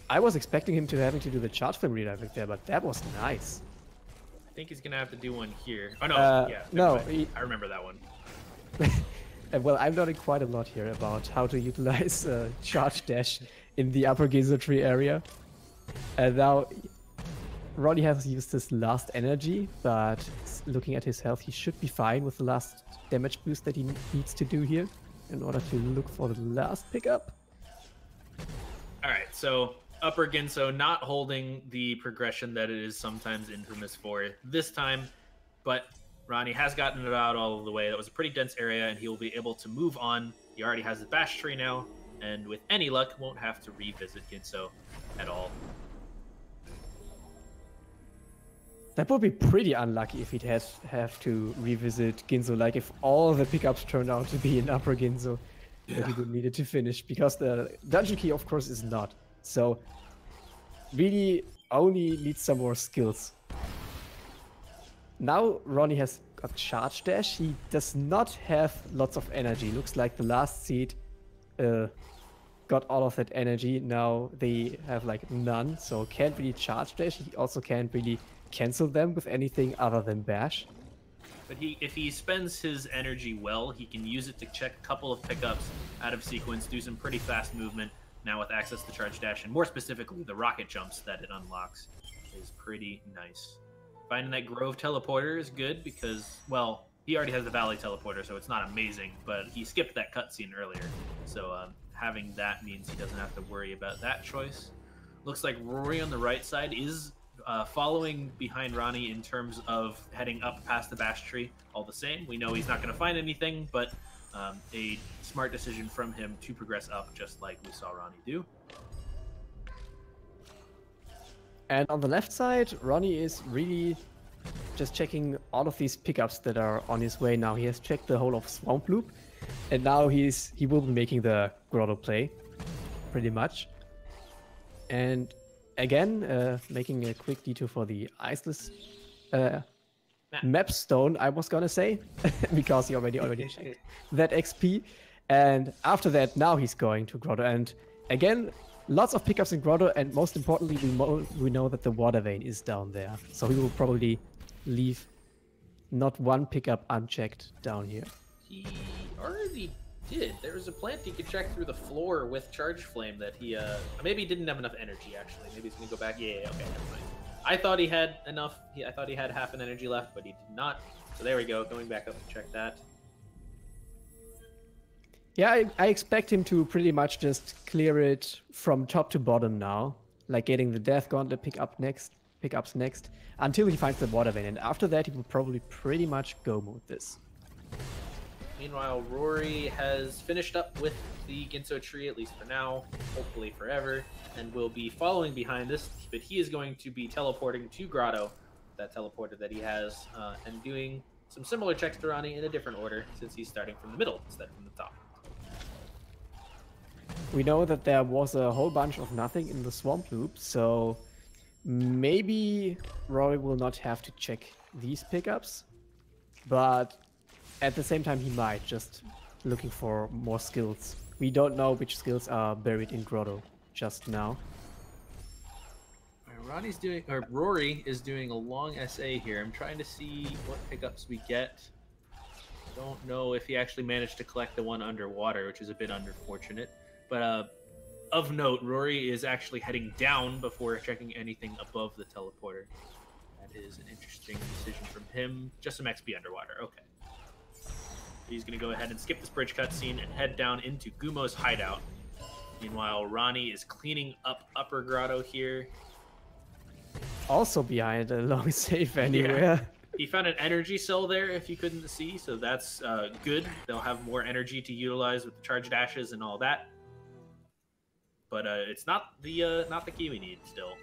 [SPEAKER 1] I was expecting him to having to do the charge flame redirect there, but that was nice.
[SPEAKER 2] I think he's going to have to do one here. Oh, no. Yeah.
[SPEAKER 1] No.
[SPEAKER 2] I remember that one.
[SPEAKER 1] Well, I'm learning quite a lot here about how to utilize charge dash in the upper Ginzo tree area. And now Ronnie has used his last energy, but looking at his health, he should be fine with the last damage boost that he needs to do here in order to look for the last pickup.
[SPEAKER 2] Alright, so upper Ginso not holding the progression that it is sometimes infamous for this time, but Ronnie has gotten it out all of the way. That was a pretty dense area, and he will be able to move on. He already has the bash tree now, and with any luck, won't have to revisit Ginso at all.
[SPEAKER 1] That would be pretty unlucky if he'd have to revisit Ginzo, like if all the pickups turned out to be in upper Ginzo that he would need it to finish, because the dungeon key, of course, is not. So really only needs some more skills. Now Ronny has got charge dash. He does not have lots of energy. Looks like the last seed got all of that energy. Now they have like none, so can't really charge dash. He also can't really cancel them with anything other than bash.
[SPEAKER 2] But if he spends his energy well, he can use it to check a couple of pickups out of sequence, do some pretty fast movement. Now with access to charge dash, and more specifically the rocket jumps that it unlocks, is pretty nice. Finding that Grove teleporter is good because, well, he already has the Valley teleporter, so it's not amazing, but he skipped that cutscene earlier. So having that means he doesn't have to worry about that choice. Looks like Rory on the right side is following behind Ronny in terms of heading up past the bash tree. All the same, we know he's not going to find anything, but a smart decision from him to progress up, just like we saw Ronny do.
[SPEAKER 1] And on the left side, Ronny is really just checking all of these pickups that are on his way now. He has checked the whole of Swamp Loop, and now he will be making the Grotto play, pretty much. And again, making a quick detour for the Iceless map stone, I was gonna say, because he already checked that XP. And after that, now he's going to Grotto. And again, lots of pickups in Grotto, and most importantly, we know that the water vein is down there. So he will probably leave not one pickup unchecked down here.
[SPEAKER 2] He already did. There was a plant he could check through the floor with Charge Flame that he, maybe he didn't have enough energy, actually. Maybe he's gonna go back. Yeah, okay, never mind. I thought he had enough. I thought he had half an energy left, but he did not. So there we go, going back up to check that.
[SPEAKER 1] Yeah, I expect him to pretty much just clear it from top to bottom now. Like getting the Death Gauntlet pickups next, until he finds the water vein. And after that, he will probably pretty much go mode this.
[SPEAKER 2] Meanwhile, Rory has finished up with the Ginso tree, at least for now, hopefully forever, and will be following behind this, but he is going to be teleporting to Grotto, that teleporter that he has, and doing some similar checks to Ronny in a different order, since he's starting from the middle instead from the top.
[SPEAKER 1] We know that there was a whole bunch of nothing in the Swamp Loop, so maybe Rory will not have to check these pickups, but at the same time he might, just looking for more skills. We don't know which skills are buried in Grotto just now.
[SPEAKER 2] Rory is doing a long SA here. I'm trying to see what pickups we get. Don't know if he actually managed to collect the one underwater, which is a bit unfortunate. But of note, Rory is actually heading down before checking anything above the teleporter. That is an interesting decision from him. Just some XP underwater. Okay. He's going to go ahead and skip this bridge cutscene and head down into Gumo's hideout. Meanwhile, Ronny is cleaning up Upper Grotto here.
[SPEAKER 1] Also behind a long save anywhere. Yeah.
[SPEAKER 2] He found an energy cell there, if you couldn't see, so that's good. They'll have more energy to utilize with the charge dashes and all that. But it's not the key we need still.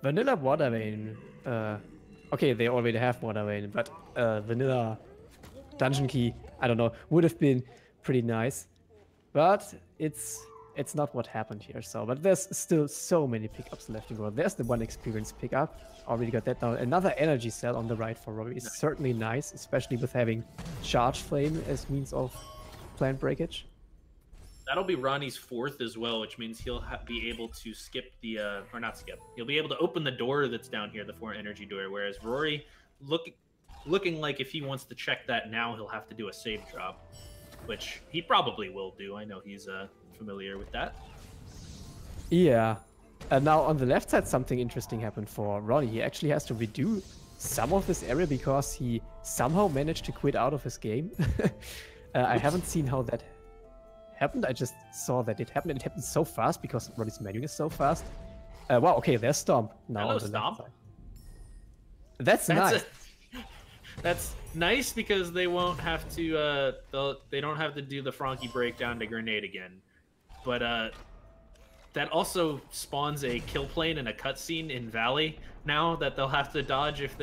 [SPEAKER 1] Vanilla water vein. Okay, they already have water vein, but vanilla dungeon key, I don't know, would have been pretty nice. But it's not what happened here. So, but there's still so many pickups left to go. There's the one experience pickup. Already got that down. Another energy cell on the right for Rory is certainly nice, especially with having Charge Flame as means of plant breakage.
[SPEAKER 2] That'll be Ronny's fourth as well, which means he'll be able to skip the, or not skip. He'll be able to open the door that's down here, the 4 energy door. Whereas Rory, looking like if he wants to check that now, he'll have to do a save drop, which he probably will do. I know he's familiar with that.
[SPEAKER 1] Yeah. And now on the left side, something interesting happened for Ronny. He actually has to redo some of this area because he somehow managed to quit out of his game. I haven't seen how that happened. I just saw that it happened, and it happened so fast because Ronny's menu is so fast. Wow, okay, there's Stomp now.
[SPEAKER 2] Hello,
[SPEAKER 1] on the
[SPEAKER 2] Stomp.
[SPEAKER 1] left side. That's nice.
[SPEAKER 2] That's nice because they won't have to. They don't have to do the Frankie breakdown to grenade again. But that also spawns a kill plane and a cutscene in Valley now that they'll have to dodge if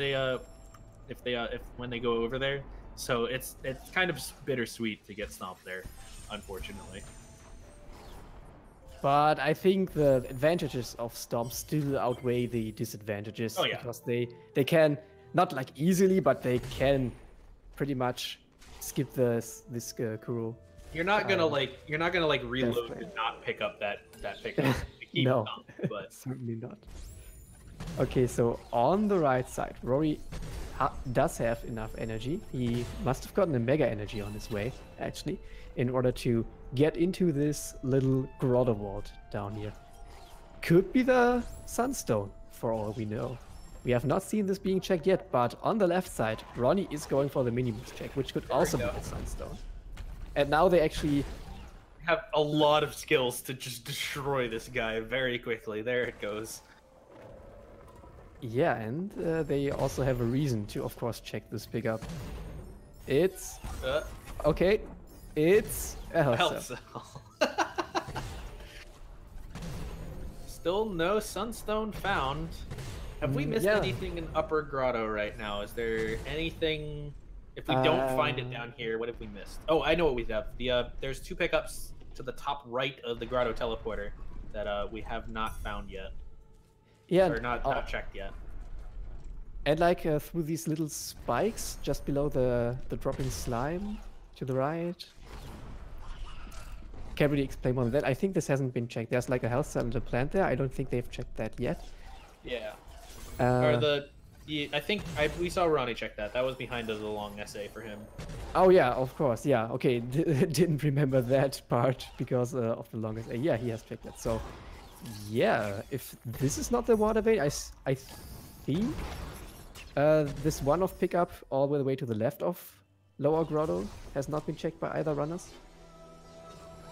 [SPEAKER 2] when they go over there. So it's kind of bittersweet to get stomped there, unfortunately.
[SPEAKER 1] But I think the advantages of Storm still outweigh the disadvantages.
[SPEAKER 2] Oh, yeah.
[SPEAKER 1] Because they can, not like easily, but they can pretty much skip this Kuro.
[SPEAKER 2] You're not gonna like reload
[SPEAKER 1] play.
[SPEAKER 2] and not pick up that pickup. to keep
[SPEAKER 1] No,
[SPEAKER 2] up, but
[SPEAKER 1] certainly not. Okay, so on the right side, Rory does have enough energy. He must have gotten a mega energy on his way, actually, in order to get into this little grotto vault down here. Could be the Sunstone, for all we know. We have not seen this being checked yet, but on the left side, Ronnie is going for the mini-boost check, which could also be the Sunstone. And now they actually
[SPEAKER 2] have a lot of skills to just destroy this guy very quickly. There it goes.
[SPEAKER 1] Yeah, and they also have a reason to, of course, check this pickup. It's... okay, it's a health cell.
[SPEAKER 2] Still no Sunstone found. Have we missed anything in Upper Grotto right now? Is there anything... If we don't find it down here, what have we missed? Oh, I know what we have. There's 2 pickups to the top right of the Grotto teleporter that we have not found yet.
[SPEAKER 1] Yeah,
[SPEAKER 2] or not checked yet.
[SPEAKER 1] And like through these little spikes just below the dropping slime to the right. Can't really explain more than that. I think this hasn't been checked. There's like a health cell and a plant there. I don't think they've checked that yet.
[SPEAKER 2] Yeah. Or I think we saw Ronnie check that. That was behind the long essay for him.
[SPEAKER 1] Oh yeah, of course. Yeah. Okay. Didn't remember that part because of the long essay. Yeah, he has checked that. So yeah, if this is not the water vein, I think this one-off pickup all the way to the left of Lower Grotto has not been checked by either runners.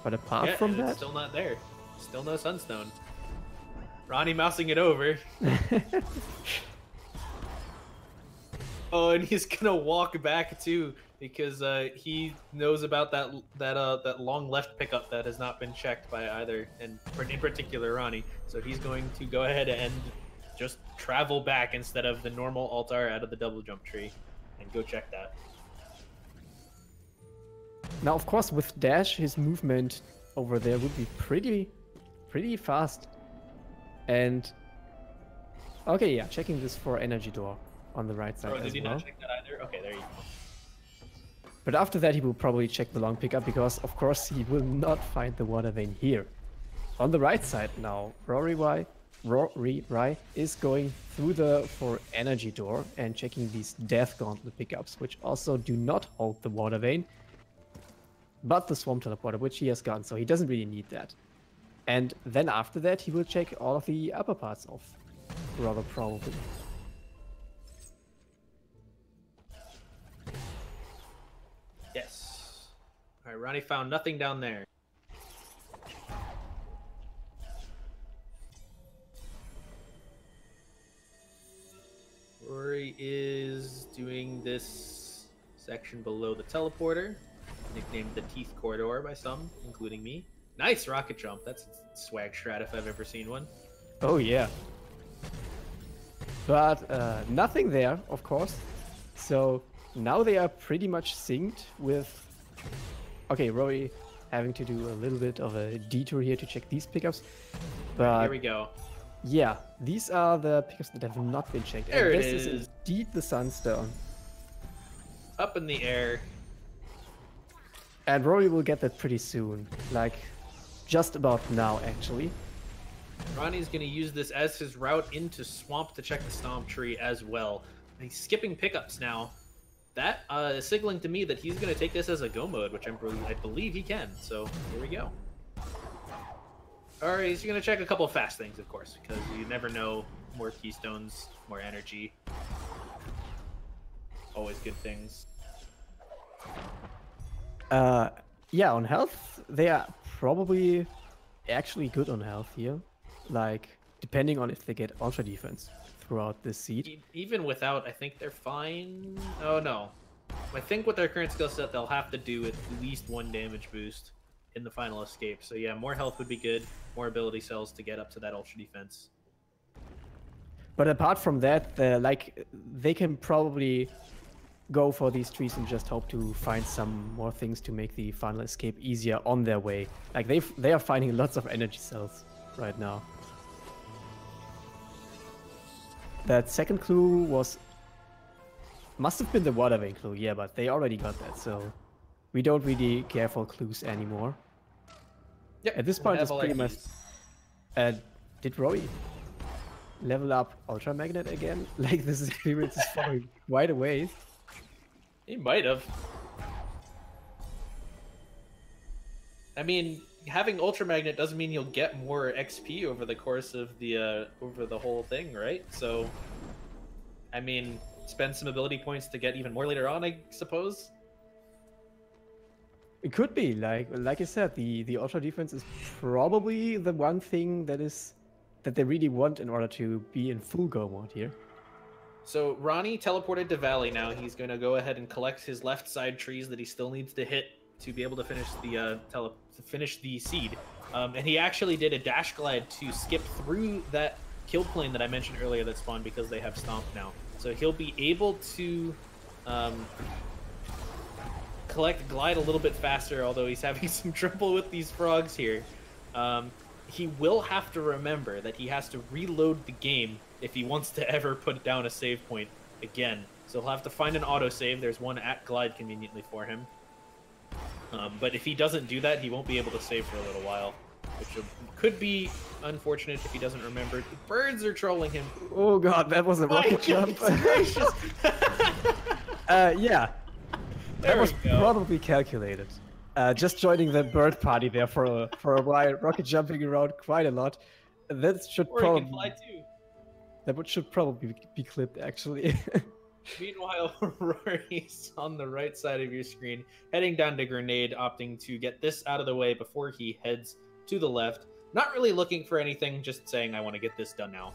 [SPEAKER 1] But apart from that,
[SPEAKER 2] it's still not there. Still no Sunstone. Ronnie mousing it over. Oh, and he's gonna walk back too because he knows about that long left pickup that has not been checked by either, and in particular Ronnie. So he's going to go ahead and just travel back instead of the normal altar out of the double jump tree, and go check that.
[SPEAKER 1] Now, of course, with Dash, his movement over there would be pretty fast. And okay, yeah, checking this for energy door on the right side.
[SPEAKER 2] Oh, did he
[SPEAKER 1] well.
[SPEAKER 2] not check that either? Okay, there you go.
[SPEAKER 1] But after that, he will probably check the long pickup because, of course, he will not find the water vein here. On the right side now, Roryrai is going through for energy door and checking these death gauntlet pickups, which also do not hold the water vein, but the swamp teleporter, which he has gotten, so he doesn't really need that. And then after that, he will check all of the upper parts of Grotto, probably.
[SPEAKER 2] Yes. All right, Ronnie found nothing down there. Rory is doing this section below the teleporter, nicknamed the Teeth Corridor by some, including me. Nice rocket jump. That's a swag strat if I've ever seen one.
[SPEAKER 1] Oh yeah. But nothing there, of course. So now they are pretty much synced with... Okay, Rory having to do a little bit of a detour here to check these pickups. But
[SPEAKER 2] here we go.
[SPEAKER 1] Yeah, these are the pickups that have not been checked.
[SPEAKER 2] There
[SPEAKER 1] and
[SPEAKER 2] it
[SPEAKER 1] this is indeed the Sunstone.
[SPEAKER 2] Up in the air.
[SPEAKER 1] And Rory will get that pretty soon. Like, just about now, actually.
[SPEAKER 2] Ronnie's going to use this as his route into Swamp to check the Stomp Tree as well. And he's skipping pickups now. That is signaling to me that he's going to take this as a go mode, which I believe he can. So, here we go. Alright, he's going to check a couple of fast things, of course, because you never know. More keystones, more energy. Always good things.
[SPEAKER 1] Yeah, on health, they are probably actually good on health here. Like, depending on if they get ultra defense throughout this seed.
[SPEAKER 2] Even without, I think they're fine. Oh, no. I think with their current skill set, they'll have to do at least 1 damage boost in the final escape. So yeah, more health would be good. More ability cells to get up to that ultra defense.
[SPEAKER 1] But apart from that, like, they can probably go for these trees and just hope to find some more things to make the final escape easier on their way. Like they are finding lots of energy cells right now. That second clue must have been the water vein clue, yeah, but they already got that, so we don't really care for clues anymore.
[SPEAKER 2] Yep.
[SPEAKER 1] At this point, it's pretty much. Did Rory level up Ultra Magnet again? Like, this experience is falling quite a ways.
[SPEAKER 2] He might have. I mean, having Ultra Magnet doesn't mean you'll get more XP over the course of the whole thing, right? So, I mean, spend some ability points to get even more later on, I suppose.
[SPEAKER 1] It could be, like I said, the Ultra defense is probably the one thing that they really want in order to be in full go mode here.
[SPEAKER 2] So Ronnie teleported to Valley now. He's going to go ahead and collect his left side trees that he still needs to hit to be able to finish the seed. And he actually did a dash glide to skip through that kill plane that I mentioned earlier that spawned because they have Stomp now. So he'll be able to glide a little bit faster, although he's having some trouble with these frogs here. He will have to remember that he has to reload the game if he wants to ever put down a save point again. So he'll have to find an autosave. There's one at glide conveniently for him. But if he doesn't do that, he won't be able to save for a little while, which could be unfortunate if he doesn't remember. The birds are trolling him.
[SPEAKER 1] Oh god, that was a rocket jump. Yeah. That was probably calculated. Just joining the bird party there for a while, rocket jumping around quite a lot. That should probably
[SPEAKER 2] fly too.
[SPEAKER 1] That should probably be clipped, actually.
[SPEAKER 2] Meanwhile, Rory's on the right side of your screen, heading down to Grenade, opting to get this out of the way before he heads to the left. Not really looking for anything, just saying, I want to get this done now.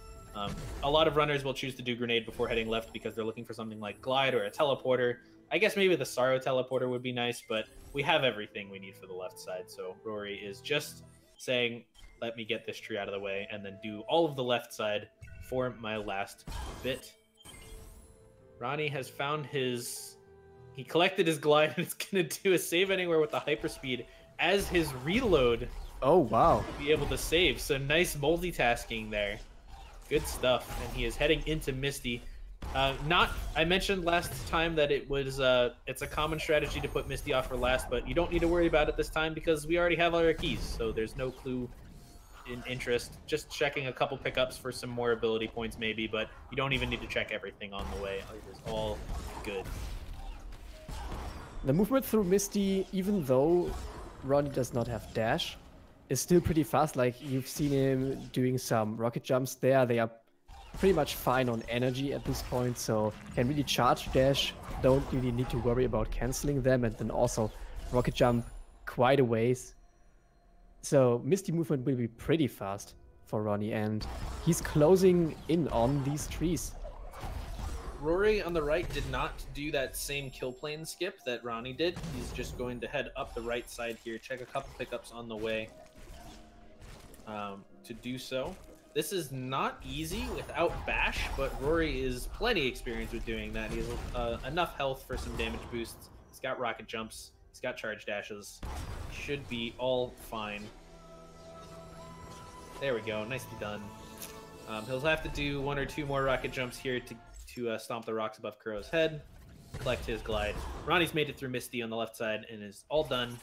[SPEAKER 2] A lot of runners will choose to do Grenade before heading left because they're looking for something like Glide or a Teleporter. I guess maybe the Sorrow Teleporter would be nice, but we have everything we need for the left side, so Rory is just saying, let me get this tree out of the way, and then do all of the left side for my last bit. Ronnie has found his... He collected his glide and is going to do a save anywhere with the hyperspeed as his reload.
[SPEAKER 1] Oh, wow.
[SPEAKER 2] To be able to save. So nice multitasking there. Good stuff. And he is heading into Misty. I mentioned last time that it's a common strategy to put Misty off for last, but you don't need to worry about it this time because we already have all our keys. So there's no clue in interest. Just checking a couple pickups for some more ability points maybe, but you don't even need to check everything on the way. It is all good.
[SPEAKER 1] The movement through Misty, even though Ronnie does not have dash, is still pretty fast. Like, you've seen him doing some rocket jumps there. They are pretty much fine on energy at this point, so can really charge dash, don't really need to worry about canceling them, and then also rocket jump quite a ways. So Misty movement will be pretty fast for Ronnie, and he's closing in on these trees.
[SPEAKER 2] Rory on the right did not do that same kill plane skip that Ronnie did. He's just going to head up the right side here, check a couple pickups on the way to do so. This is not easy without Bash, but Rory is plenty experienced with doing that. He has enough health for some damage boosts. He's got rocket jumps. He's got charge dashes. Should be all fine. There we go. Nicely done. He'll have to do one or two more rocket jumps here to stomp the rocks above Kuro's head. Collect his glide. Ronnie's made it through Misty on the left side and is all done.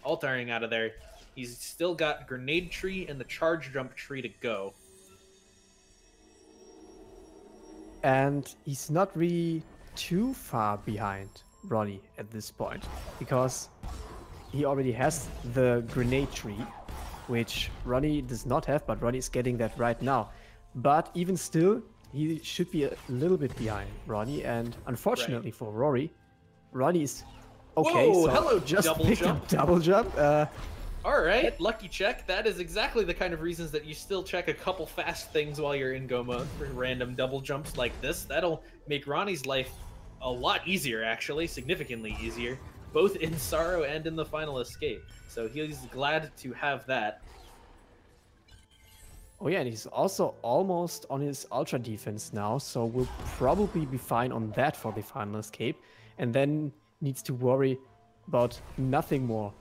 [SPEAKER 2] All tiring out of there. He's still got Grenade Tree and the Charge Jump Tree to go.
[SPEAKER 1] And he's not really too far behind Ronnie at this point, because he already has the Grenade Tree, which Ronnie does not have, but Ronnie is getting that right now. But even still, he should be a little bit behind Ronnie, and unfortunately for Rory, Ronnie is okay.
[SPEAKER 2] Whoa,
[SPEAKER 1] so
[SPEAKER 2] hello,
[SPEAKER 1] just
[SPEAKER 2] double
[SPEAKER 1] picked
[SPEAKER 2] jump.
[SPEAKER 1] up double jump.
[SPEAKER 2] All right, lucky check. That is exactly the kind of reasons that you still check a couple fast things while you're in go mode for random double jumps like this. That'll make Ronnie's life a lot easier, actually, significantly easier, both in Sorrow and in the final escape. So he's glad to have that.
[SPEAKER 1] Oh yeah, and he's also almost on his Ultra defense now, so we'll probably be fine on that for the final escape. and then needs to worry about nothing more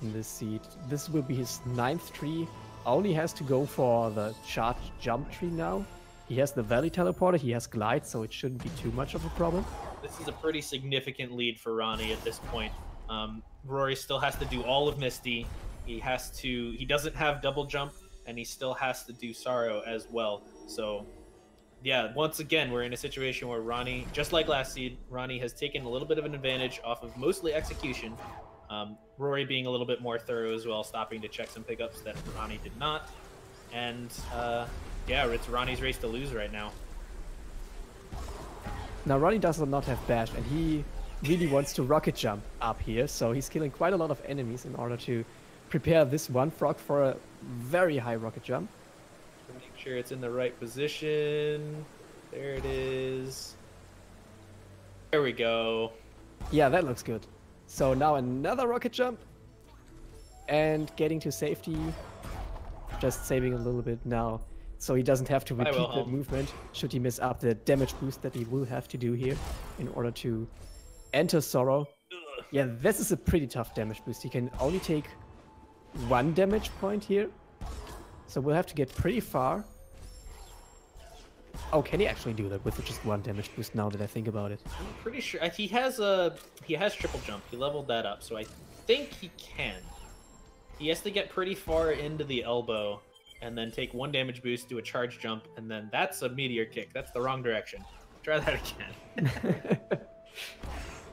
[SPEAKER 1] in this seed. This will be his 9th tree. Only has to go for the charge jump tree now. He has the Valley Teleporter, he has Glide, so it shouldn't be too much of a problem.
[SPEAKER 2] This is a pretty significant lead for Ronnie at this point. Rory still has to do all of Misty. He doesn't have double jump, and he still has to do Sorrow as well. So yeah, once again, we're in a situation where Ronnie, just like last seed, Ronnie has taken a little bit of an advantage off of mostly execution. Rory being a little bit more thorough as well, stopping to check some pickups that Ronnie did not. And yeah, it's Ronnie's race to lose right now.
[SPEAKER 1] Now Ronnie does not have Bash, and he really wants to rocket jump up here, so he's killing quite a lot of enemies in order to prepare this one frog for a very high rocket jump.
[SPEAKER 2] Make sure it's in the right position. There it is. There we go.
[SPEAKER 1] Yeah, that looks good. So now another rocket jump, and getting to safety. Just saving a little bit now, so he doesn't have to repeat the movement should he miss up the damage boost that he will have to do here in order to enter Sorrow. Yeah, this is a pretty tough damage boost. He can only take 1 damage point here, so we'll have to get pretty far. Oh, can he actually do that with just 1 damage boost now that I think about it?
[SPEAKER 2] I'm pretty sure he has triple jump. He leveled that up, so I think he can. He has to get pretty far into the elbow and then take 1 damage boost, do a charge jump, and then that's a meteor kick. That's the wrong direction. Try that again.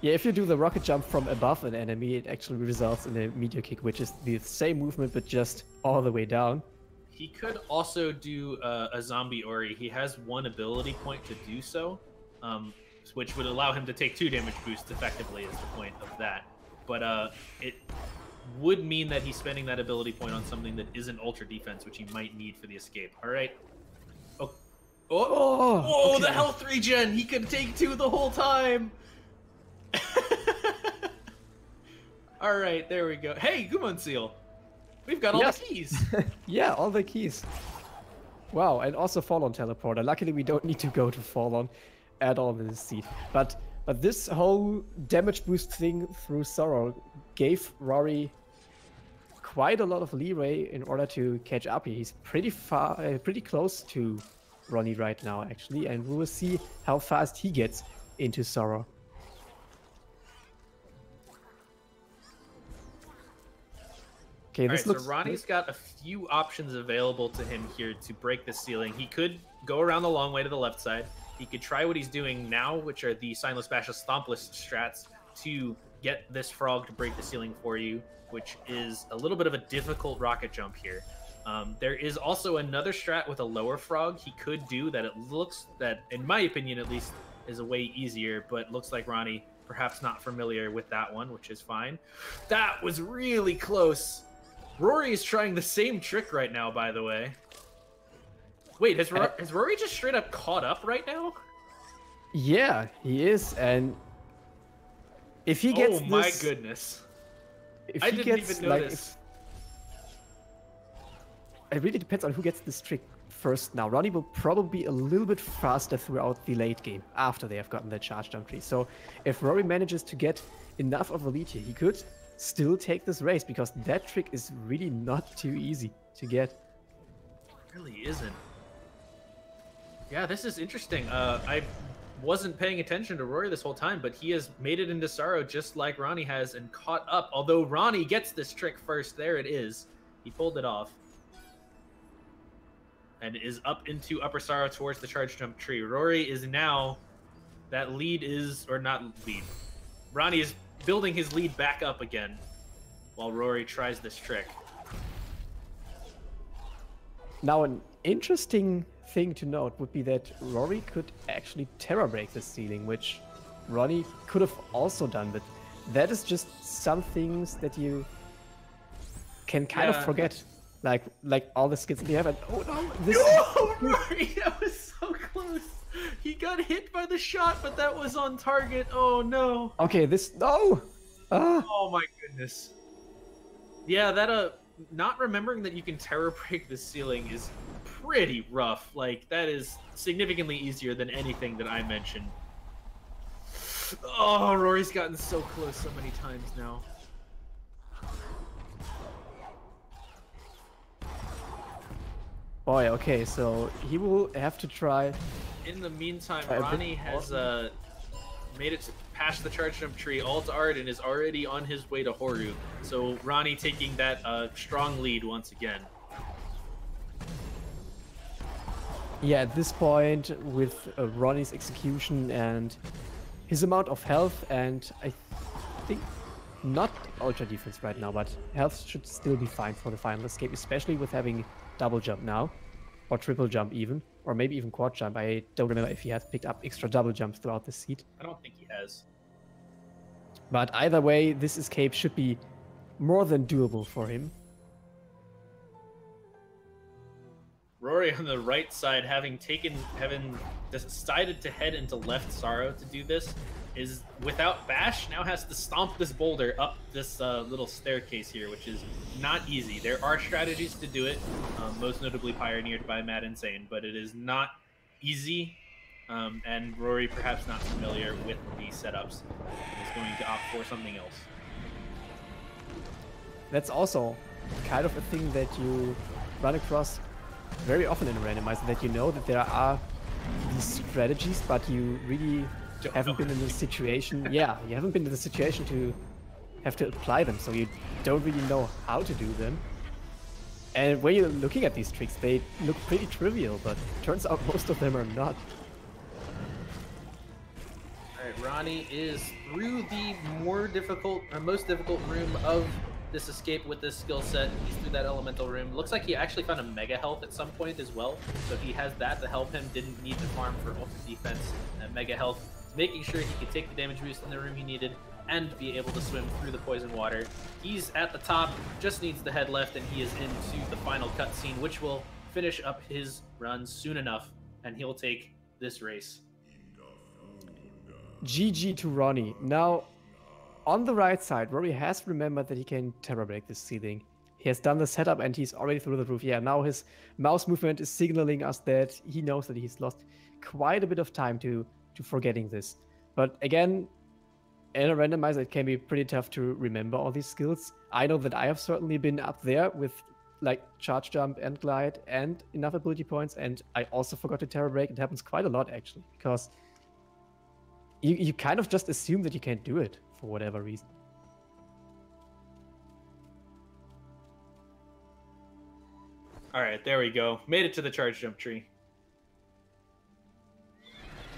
[SPEAKER 1] Yeah, if you do the rocket jump from above an enemy, it actually results in a meteor kick, which is the same movement but just all the way down.
[SPEAKER 2] He could also do a zombie Ori. He has 1 ability point to do so, which would allow him to take 2 damage boosts effectively is the point of that. But it would mean that he's spending that ability point on something that isn't ultra defense, which he might need for the escape. All right. Oh, okay. The health regen! He could take 2 the whole time! All right, there we go. Hey, Gumon Seal! We've got all the keys!
[SPEAKER 1] Yeah, all the keys. Wow, and also Fall-On Teleporter. Luckily, we don't need to go to Fall-On at all in this seed. But this whole damage boost thing through Sorrow gave Rory quite a lot of leeway in order to catch up here. He's pretty close to Ronnie right now, actually, and we will see how fast he gets into Sorrow. Okay, this looks...
[SPEAKER 2] So Ronnie's got a few options available to him here to break the ceiling. He could go around the long way to the left side. He could try what he's doing now, which are the Signless, Bashless, Stompless strats to get this frog to break the ceiling for you, which is a little bit of a difficult rocket jump here. There is also another strat with a lower frog he could do that it looks that, in my opinion at least, is a way easier, but looks like Ronnie perhaps not familiar with that one, which is fine. That was really close. Rory is trying the same trick right now, by the way. Wait, has Rory just straight up caught up right now?
[SPEAKER 1] Yeah, he is, and if he gets
[SPEAKER 2] oh my goodness. I didn't even notice.
[SPEAKER 1] It really depends on who gets this trick first now. Ronnie will probably be a little bit faster throughout the late game after they have gotten their charge jump tree. So if Rory manages to get enough of a lead here, he could still take this race, because that trick is really not too easy to get.
[SPEAKER 2] It really isn't. Yeah, this is interesting. I wasn't paying attention to Rory this whole time, but he has made it into Sorrow just like Ronnie has and caught up. Although Ronnie gets this trick first. There it is. He pulled it off. And is up into Upper Sorrow towards the charge jump tree. Rory is now... That lead is... Or not lead. Ronnie is building his lead back up again while Rory tries this trick.
[SPEAKER 1] Now, an interesting thing to note would be that Rory could actually terror break the ceiling, which Ronnie could have also done, but that is just some things that you can kind of forget. Like all the skills that you have, and oh no! This...
[SPEAKER 2] Oh, Rory, that was so close! He got hit by the shot, but that was on target. Oh no!
[SPEAKER 1] Okay, this... No!
[SPEAKER 2] Oh my goodness. Yeah, that not remembering that you can terror break the ceiling is pretty rough. Like, that is significantly easier than anything that I mentioned. Oh, Rory's gotten so close so many times now.
[SPEAKER 1] Boy, okay, so he will have to try.
[SPEAKER 2] In the meantime, Ronnie has made it past the charge jump tree, alt art, and is already on his way to Horu. So Ronnie taking that strong lead once again.
[SPEAKER 1] Yeah, at this point, with Ronnie's execution and his amount of health, and I think not ultra defense right now, but health should still be fine for the final escape, especially with having double jump now, or triple jump even, or maybe even quad jump. I don't remember if he has picked up extra double jumps throughout the seed.
[SPEAKER 2] I don't think he has.
[SPEAKER 1] But either way, this escape should be more than doable for him.
[SPEAKER 2] Rory on the right side, having decided to head into left Sorrow to do this, is without bash, now has to stomp this boulder up this little staircase here, which is not easy. There are strategies to do it, most notably pioneered by Mad Insane, but it is not easy, and Rory, perhaps not familiar with the setups, is going to opt for something else.
[SPEAKER 1] That's also kind of a thing that you run across very often in Randomizer, that you know that there are these strategies, but you really haven't been in the situation. Yeah, you haven't been in the situation to have to apply them, so you don't really know how to do them. And when you're looking at these tricks, they look pretty trivial, but turns out most of them are not.
[SPEAKER 2] Alright, Ronnie is through the most difficult room of this escape with this skill set. He's through that elemental room. Looks like he actually found a mega health at some point as well, so he has that to help him. Didn't need to farm for ultra defense. And mega health, making sure he could take the damage boost in the room he needed and be able to swim through the poison water. He's at the top, just needs the head left, and he is into the final cutscene, which will finish up his run soon enough, and he'll take this race.
[SPEAKER 1] GG to Ronnie. Now, on the right side, Rory has remembered that he can terror break this ceiling. He has done the setup and he's already through the roof. Yeah, now his mouse movement is signaling us that he knows that he's lost quite a bit of time to forgetting this. But again, in a randomizer, it can be pretty tough to remember all these skills. I know that I have certainly been up there with like charge jump and glide and enough ability points, and I also forgot to terror break. It happens quite a lot actually, because you kind of just assume that you can't do it for whatever reason.
[SPEAKER 2] All right, there we go. Made it to the charge jump tree.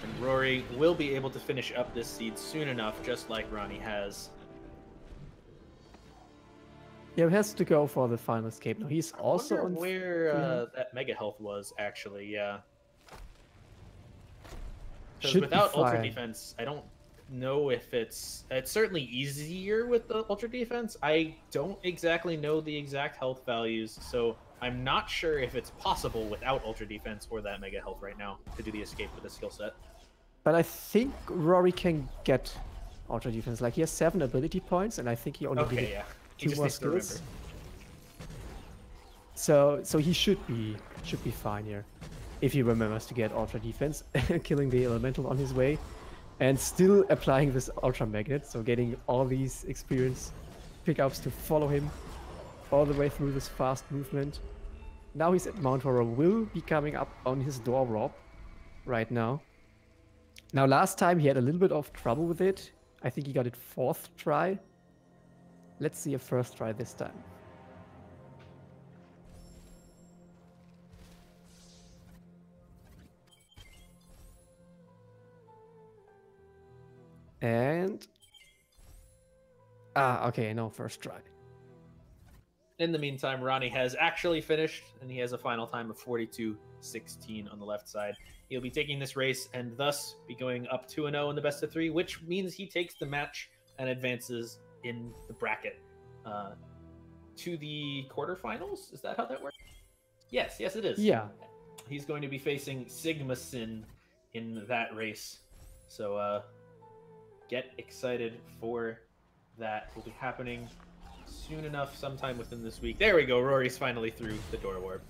[SPEAKER 2] And Rory will be able to finish up this seed soon enough, just like Ronnie has.
[SPEAKER 1] Yeah, he has to go for the final escape. Now he's also
[SPEAKER 2] I
[SPEAKER 1] on
[SPEAKER 2] wonder where that mega health was, actually, yeah. Because without ultra defense, I don't know if it's certainly easier with the ultra defense. I don't exactly know the exact health values, so I'm not sure if it's possible without ultra defense or that mega health right now to do the escape with this skill set.
[SPEAKER 1] But I think Rory can get ultra defense. Like he has 7 ability points, and I think he only needed 2 more skills. So he should be fine here if he remembers to get ultra defense, killing the elemental on his way, and still applying this ultra magnet. So getting all these experience pickups to follow him all the way through this fast movement. Now he's at Mount Horror, will be coming up on his door rob right now. Now last time he had a little bit of trouble with it. I think he got it 4th try. Let's see a 1st try this time. And okay, no, 1st try.
[SPEAKER 2] In the meantime, Ronnie has actually finished, and he has a final time of 42:16 on the left side. He'll be taking this race and thus be going up 2-0 in the best of 3, which means he takes the match and advances in the bracket to the quarterfinals. Is that how that works? Yes, it is.
[SPEAKER 1] Yeah.
[SPEAKER 2] He's going to be facing Sigma Sin in that race. So get excited for that. Will be happening soon enough, sometime within this week. There we go. Rory's finally through the door warp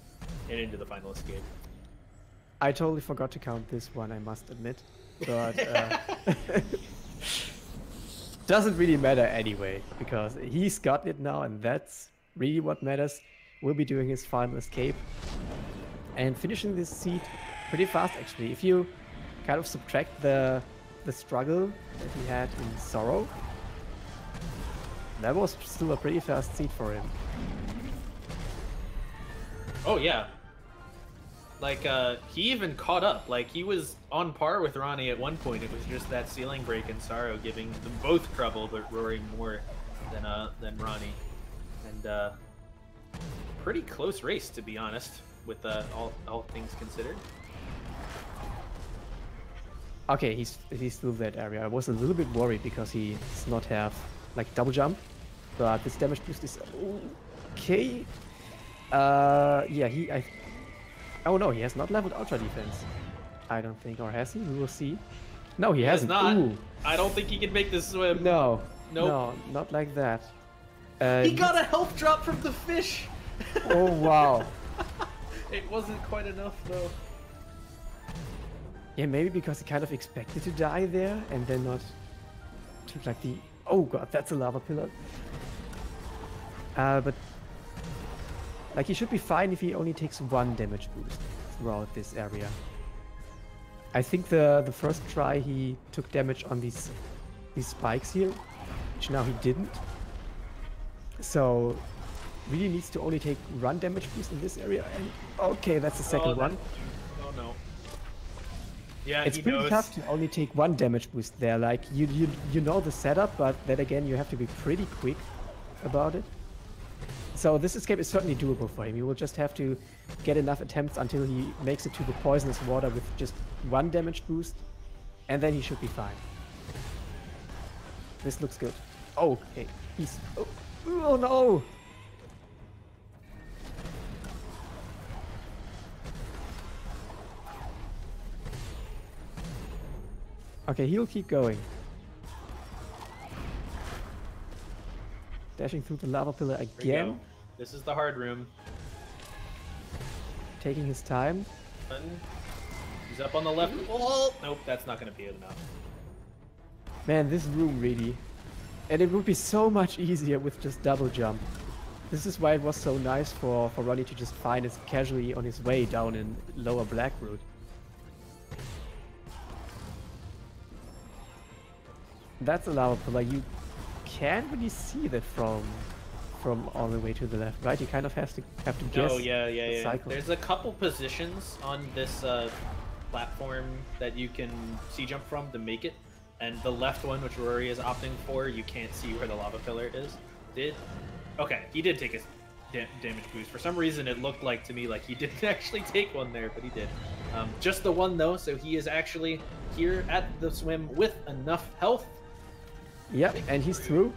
[SPEAKER 2] and into the final escape.
[SPEAKER 1] I totally forgot to count this one, I must admit. But doesn't really matter anyway, because he's got it now, and that's really what matters. Will be doing his final escape and finishing this seed pretty fast, actually. If you kind of subtract the struggle that he had in Sorrow, that was still a pretty fast seed for him.
[SPEAKER 2] Oh yeah. Like, he even caught up. Like, he was on par with Ronnie at one point. It was just that ceiling break and Sorrow giving them both trouble, but Rory more than Ronnie. And, pretty close race, to be honest, with all things considered.
[SPEAKER 1] Okay, he's through that area. I was a little bit worried because he does not have, like, double jump. But this damage boost is okay. Yeah, oh no, he has not leveled Ultra Defense. I don't think, or has he? We will see. No, he hasn't.
[SPEAKER 2] Not.
[SPEAKER 1] Ooh.
[SPEAKER 2] I don't think he can make this swim.
[SPEAKER 1] No.
[SPEAKER 2] Nope.
[SPEAKER 1] No, not like that.
[SPEAKER 2] He got a health drop from the fish!
[SPEAKER 1] Oh, wow.
[SPEAKER 2] It wasn't quite enough, though.
[SPEAKER 1] Yeah, maybe because he kind of expected to die there, and then not took like the... Oh god, that's a lava pillar. But... Like, he should be fine if he only takes 1 damage boost throughout this area. I think the first try he took damage on these spikes here, which now he didn't. So, really needs to only take 1 damage boost in this area. And okay, that's the second one.
[SPEAKER 2] Oh no. Yeah,
[SPEAKER 1] it's pretty tough to only take 1 damage boost there. Like, you know the setup, but then again, you have to be pretty quick about it. So this escape is certainly doable for him. He will just have to get enough attempts until he makes it to the poisonous water with just 1 damage boost, and then he should be fine. This looks good. Oh, okay. He's... Oh no! Okay, he'll keep going. Dashing through the lava pillar again.
[SPEAKER 2] This is the hard room.
[SPEAKER 1] Taking his time.
[SPEAKER 2] He's up on the left wall. Nope, that's not going to be enough.
[SPEAKER 1] Man, this room really... And it would be so much easier with just double jump. This is why it was so nice for Ronnie to just find it casually on his way down in lower Blackroot. That's a lava pillar. You can't really see that from all the way to the left, right? You kind of have to guess.
[SPEAKER 2] Oh yeah.
[SPEAKER 1] Cycle.
[SPEAKER 2] There's a couple positions on this platform that you can sea jump from to make it, and the left one, which Rory is opting for, you can't see where the lava pillar is. Okay, he did take his damage boost. For some reason, it looked like to me like he didn't actually take one there, but he did. Just the one though, so he is actually here at the swim with enough health.
[SPEAKER 1] Yep, and he's through.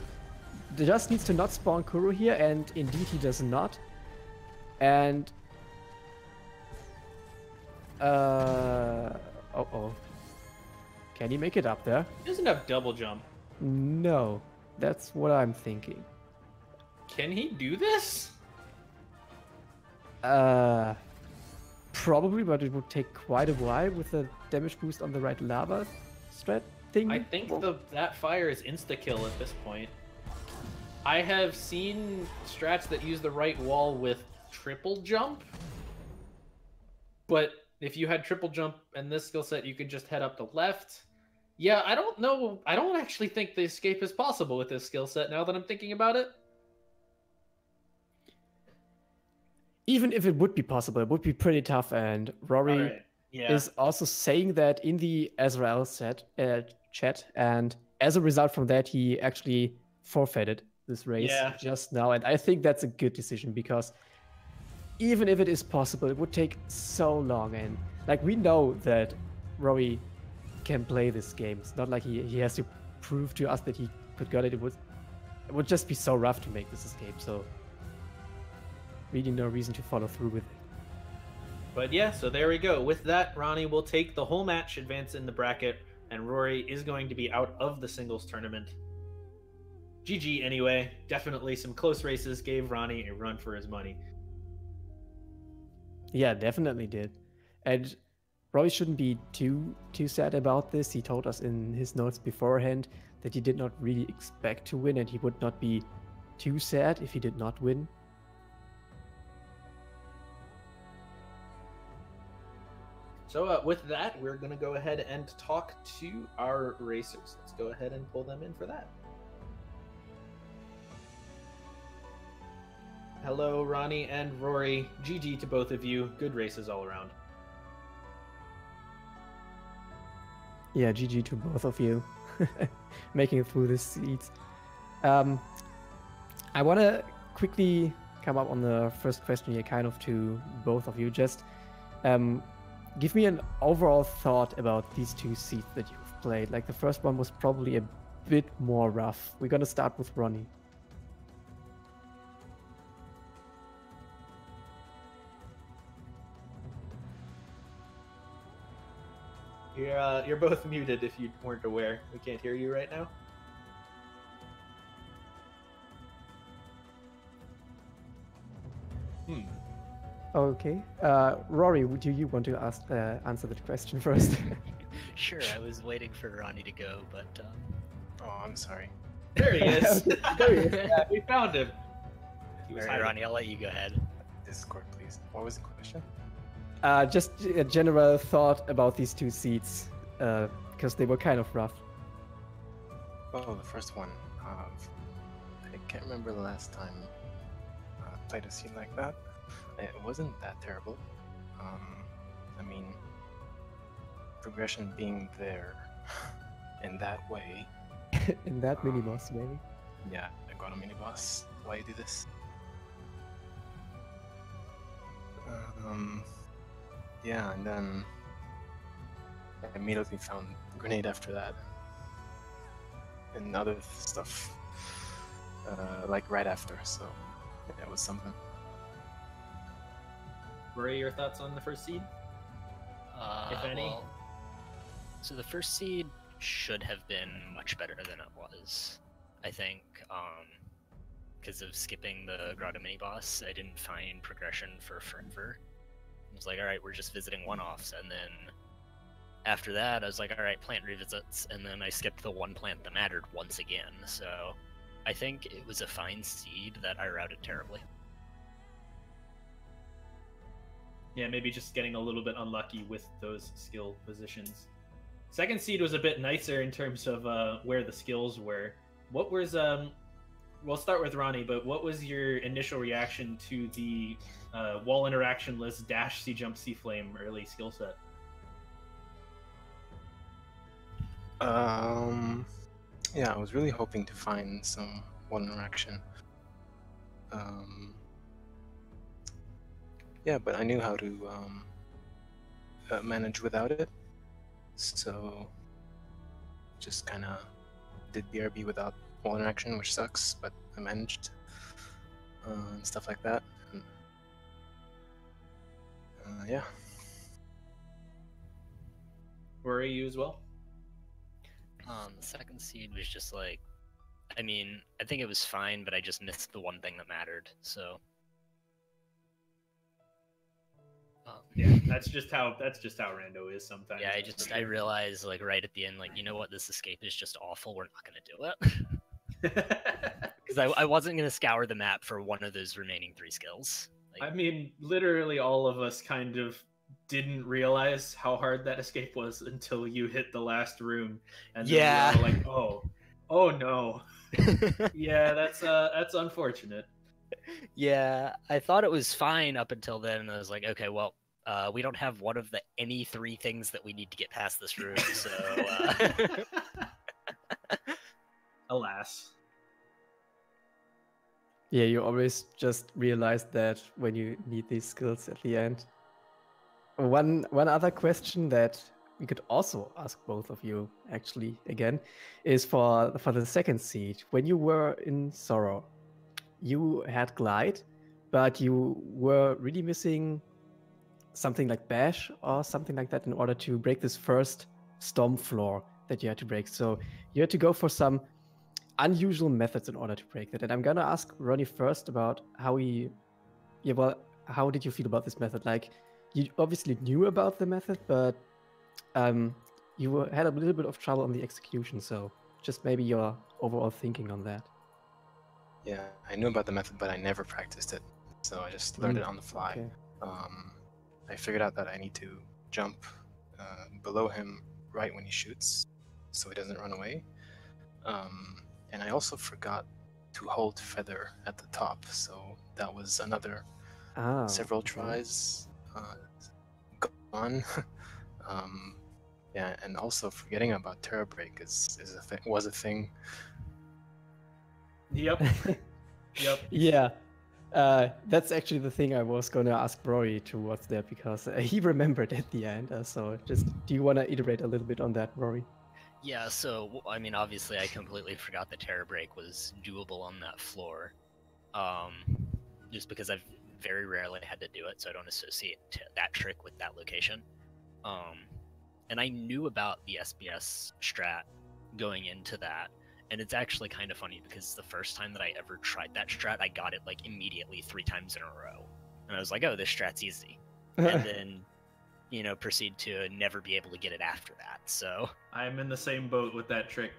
[SPEAKER 1] He just needs to not spawn Kuro here, and indeed he does not. And... Uh-oh. Can he make it up there?
[SPEAKER 2] He doesn't have double jump.
[SPEAKER 1] No, that's what I'm thinking.
[SPEAKER 2] Can he do this?
[SPEAKER 1] Probably, but it would take quite a while with the damage boost on the right lava strat thing.
[SPEAKER 2] I think that fire is insta-kill at this point. I have seen strats that use the right wall with triple jump, but if you had triple jump and this skill set, you could just head up to left. Yeah, I don't know. I don't actually think the escape is possible with this skill set now that I'm thinking about it.
[SPEAKER 1] Even if it would be possible, it would be pretty tough, and Rory is also saying that in the Azrael chat, and as a result from that, he actually forfeited this race just now, and I think that's a good decision, because even if it is possible, it would take so long, and like we know that Rory can play this game. It's not like he has to prove to us that he could get it. It would just be so rough to make this escape, so really no reason to follow through with it.
[SPEAKER 2] But yeah, so there we go. With that, Ronnie will take the whole match, advance in the bracket, and Rory is going to be out of the singles tournament. GG anyway. Definitely some close races gave Ronnie a run for his money.
[SPEAKER 1] Yeah, definitely did. And Rory shouldn't be too sad about this. He told us in his notes beforehand that he did not really expect to win, and he would not be too sad if he did not win?
[SPEAKER 2] So with that, we're going to go ahead and talk to our racers. Let's go ahead and pull them in for that. Hello, Ronnie and Rory. GG to both of you. Good races all around.
[SPEAKER 1] Yeah, GG to both of you. Making it through the seeds. I want to quickly come up on the first question here, kind of to both of you. Just give me an overall thought about these two seeds that you've played. Like, the first one was probably a bit more rough. We're going to start with Ronnie.
[SPEAKER 2] You're both muted if you weren't aware. We can't hear you right now.
[SPEAKER 1] Okay. Rory, do you want to answer that question first?
[SPEAKER 3] Sure, I was waiting for Ronnie to go, but...
[SPEAKER 4] Oh, I'm sorry.
[SPEAKER 2] There he is. There he is. Yeah, we found him.
[SPEAKER 3] Alright, Ronnie, I'll let you go ahead.
[SPEAKER 4] Discord, please. What was the question?
[SPEAKER 1] Just a general thought about these two seeds, because they were kind of rough.
[SPEAKER 4] Oh, the first one. I can't remember the last time I played a scene like that. It wasn't that terrible. I mean, progression being there in that way.
[SPEAKER 1] In that mini-boss, maybe?
[SPEAKER 4] Yeah, I got a mini-boss. Why do this? Yeah, and then I immediately found grenade after that. And other stuff, like right after, so yeah, it was something.
[SPEAKER 2] Rory, your thoughts on the first seed? If any?
[SPEAKER 3] Well, so the first seed should have been much better than it was. I think, because of skipping the Grotto mini-boss, I didn't find progression for forever. I was like, alright, we're just visiting one-offs, and then after that, I was like, alright, plant revisits, and then I skipped the one plant that mattered once again, so I think it was a fine seed that I routed terribly.
[SPEAKER 2] Yeah, maybe just getting a little bit unlucky with those skill positions. Second seed was a bit nicer in terms of where the skills were. What was we'll start with Ronnie, but what was your initial reaction to the wall interaction-less dash C jump C flame early skill set?
[SPEAKER 4] Yeah, I was really hoping to find some wall interaction. Yeah, but I knew how to manage without it, so just kind of did BRB without wall interaction, which sucks, but I managed, and stuff like that. And, yeah.
[SPEAKER 2] Were you as well?
[SPEAKER 3] The second seed was just like, I mean, I think it was fine, but I just missed the one thing that mattered, so...
[SPEAKER 2] Yeah, that's just how Rando is sometimes.
[SPEAKER 3] Yeah, I realized, like, right at the end, like, you know what, this escape is just awful, we're not gonna do it. Because I wasn't gonna scour the map for one of those remaining 3 skills. Like,
[SPEAKER 2] I mean, literally all of us kind of didn't realize how hard that escape was until you hit the last room, and then
[SPEAKER 3] yeah,
[SPEAKER 2] we were like, oh no. Yeah, that's unfortunate.
[SPEAKER 3] Yeah, I thought it was fine up until then, and I was like, okay, well, we don't have one of the any 3 things that we need to get past this room, so...
[SPEAKER 2] Alas.
[SPEAKER 1] Yeah, you always just realize that when you need these skills at the end. One other question that we could also ask both of you, actually, again, is for the second seed. When you were in Sorrow, you had Glide, but you were really missing something like Bash or something like that in order to break this first Storm floor that you had to break. So you had to go for some unusual methods in order to break that. And I'm gonna ask Ronnie first about how how did you feel about this method? Like, you obviously knew about the method, but you had a little bit of trouble on the execution. So just maybe your overall thinking on that.
[SPEAKER 4] Yeah, I knew about the method, but I never practiced it, so I just learned it on the fly.
[SPEAKER 1] Okay.
[SPEAKER 4] I figured out that I need to jump below him right when he shoots, so he doesn't run away. And I also forgot to hold feather at the top, so that was another several tries gone. Yeah, and also forgetting about Terra Break was a thing.
[SPEAKER 2] Yep. Yep.
[SPEAKER 1] Yeah. That's actually the thing I was going to ask Rory towards that, because he remembered at the end. So just, do you want to iterate a little bit on that, Rory?
[SPEAKER 3] Yeah, so, I mean, obviously I completely forgot that Terra Break was doable on that floor. Just because I've very rarely had to do it, so I don't associate that trick with that location. And I knew about the SBS strat going into that, and it's actually kind of funny because the first time that I ever tried that strat, I got it like immediately 3 times in a row. And I was like, oh, this strat's easy. And then, you know, proceed to never be able to get it after that, so...
[SPEAKER 2] I'm in the same boat with that trick.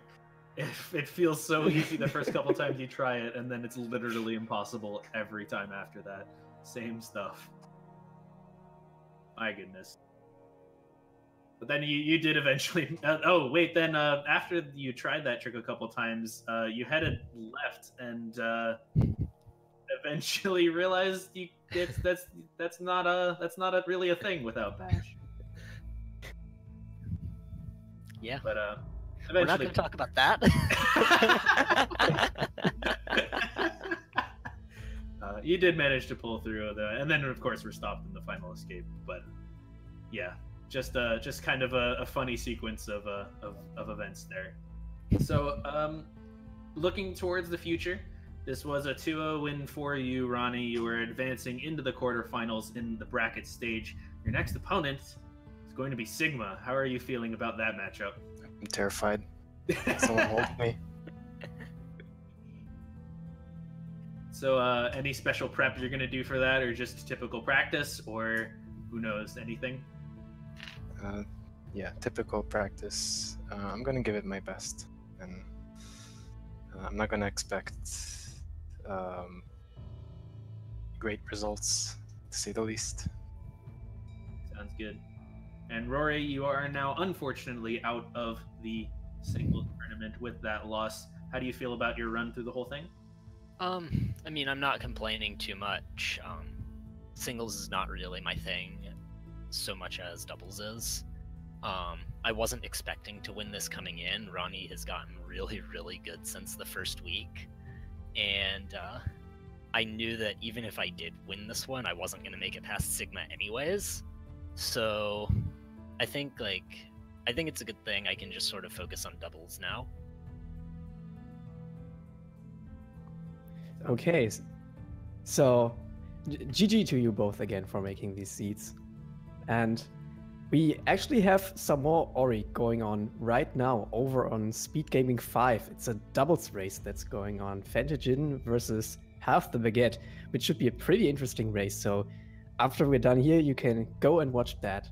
[SPEAKER 2] It feels so easy the first couple times you try it, and then it's literally impossible every time after that. Same stuff. My goodness. But then you did eventually... oh, wait, then after you tried that trick a couple times, you headed left and eventually realized that's not really a thing without bash.
[SPEAKER 3] Yeah.
[SPEAKER 2] But eventually...
[SPEAKER 3] We're not going to talk about that.
[SPEAKER 2] You did manage to pull through, and then of course we're stopped in the final escape. But yeah, just kind of a funny sequence of events there. So looking towards the future, this was a 2-0 win for you, Ronnie. You were advancing into the quarterfinals in the bracket stage. Your next opponent is going to be Sigma. How are you feeling about that matchup?
[SPEAKER 4] I'm terrified. Someone hold me.
[SPEAKER 2] So any special prep you're going to do for that, or just typical practice, or who knows, anything?
[SPEAKER 4] Yeah, typical practice. I'm going to give it my best, and I'm not going to expect great results, to say the least.
[SPEAKER 2] Sounds good. And Rory, you are now unfortunately out of the singles tournament with that loss. How do you feel about your run through the whole thing?
[SPEAKER 3] I mean, I'm not complaining too much. Singles is not really my thing so much as doubles is. I wasn't expecting to win this coming in. Ronnie has gotten really, really good since the first week. And I knew that even if I did win this one, I wasn't going to make it past Sigma anyways. So I think it's a good thing I can just sort of focus on doubles now.
[SPEAKER 1] Okay, so GG to you both again for making these seeds. And we actually have some more Ori going on right now over on Speed Gaming 5. It's a doubles race that's going on. Fantajin versus Half the Baguette, which should be a pretty interesting race. So after we're done here, you can go and watch that.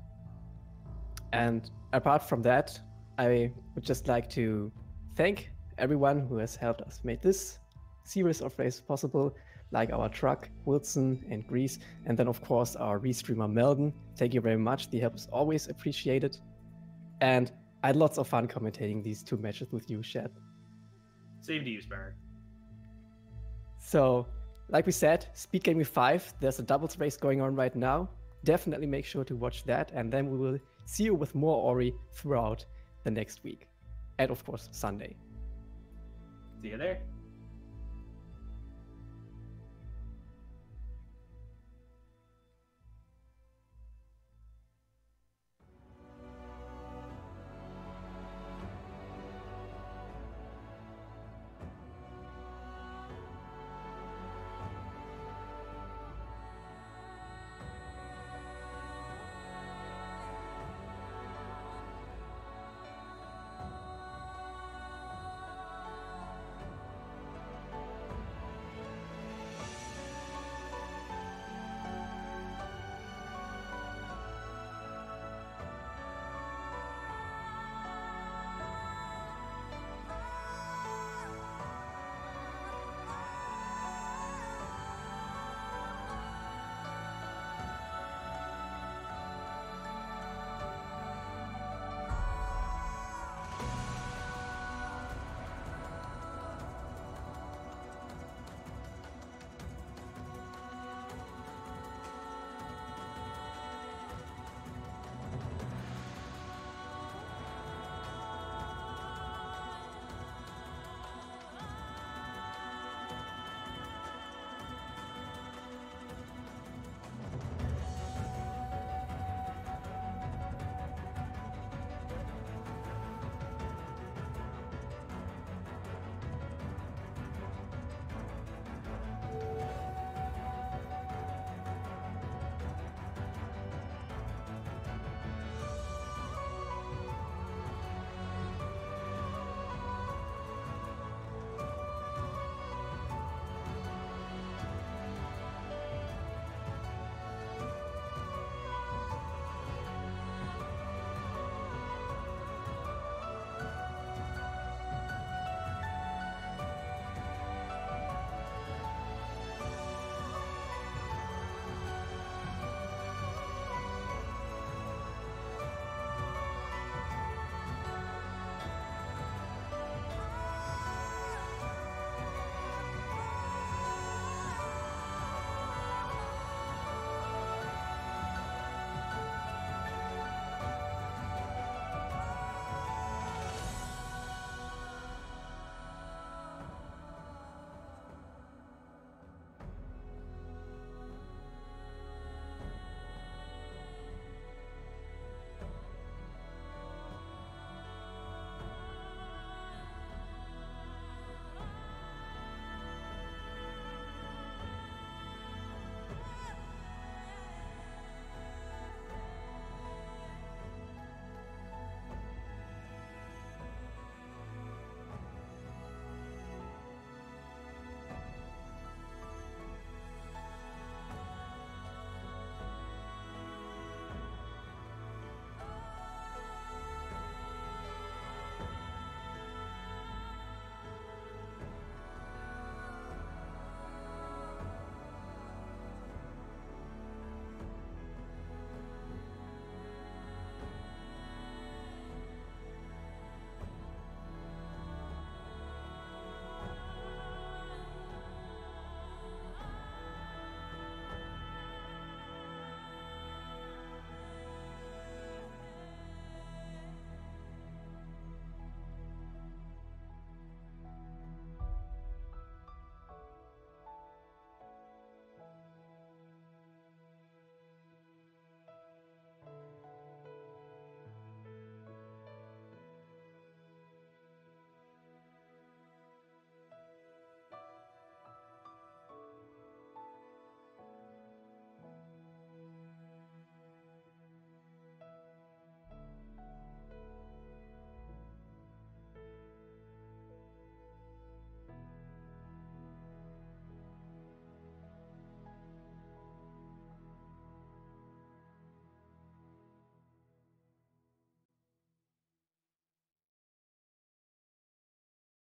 [SPEAKER 1] And apart from that, I would just like to thank everyone who has helped us make this series of races possible, like our truck, Wilson and Grease, and then of course our restreamer Melden. Thank you very much, the help is always appreciated. And I had lots of fun commentating these 2 matches with you, Shad.
[SPEAKER 2] Same to you, Sparrow.
[SPEAKER 1] So, like we said, Speed Gaming 5, there's a doubles race going on right now. Definitely make sure to watch that, and then we will see you with more Ori throughout the next week. And of course, Sunday.
[SPEAKER 2] See you there.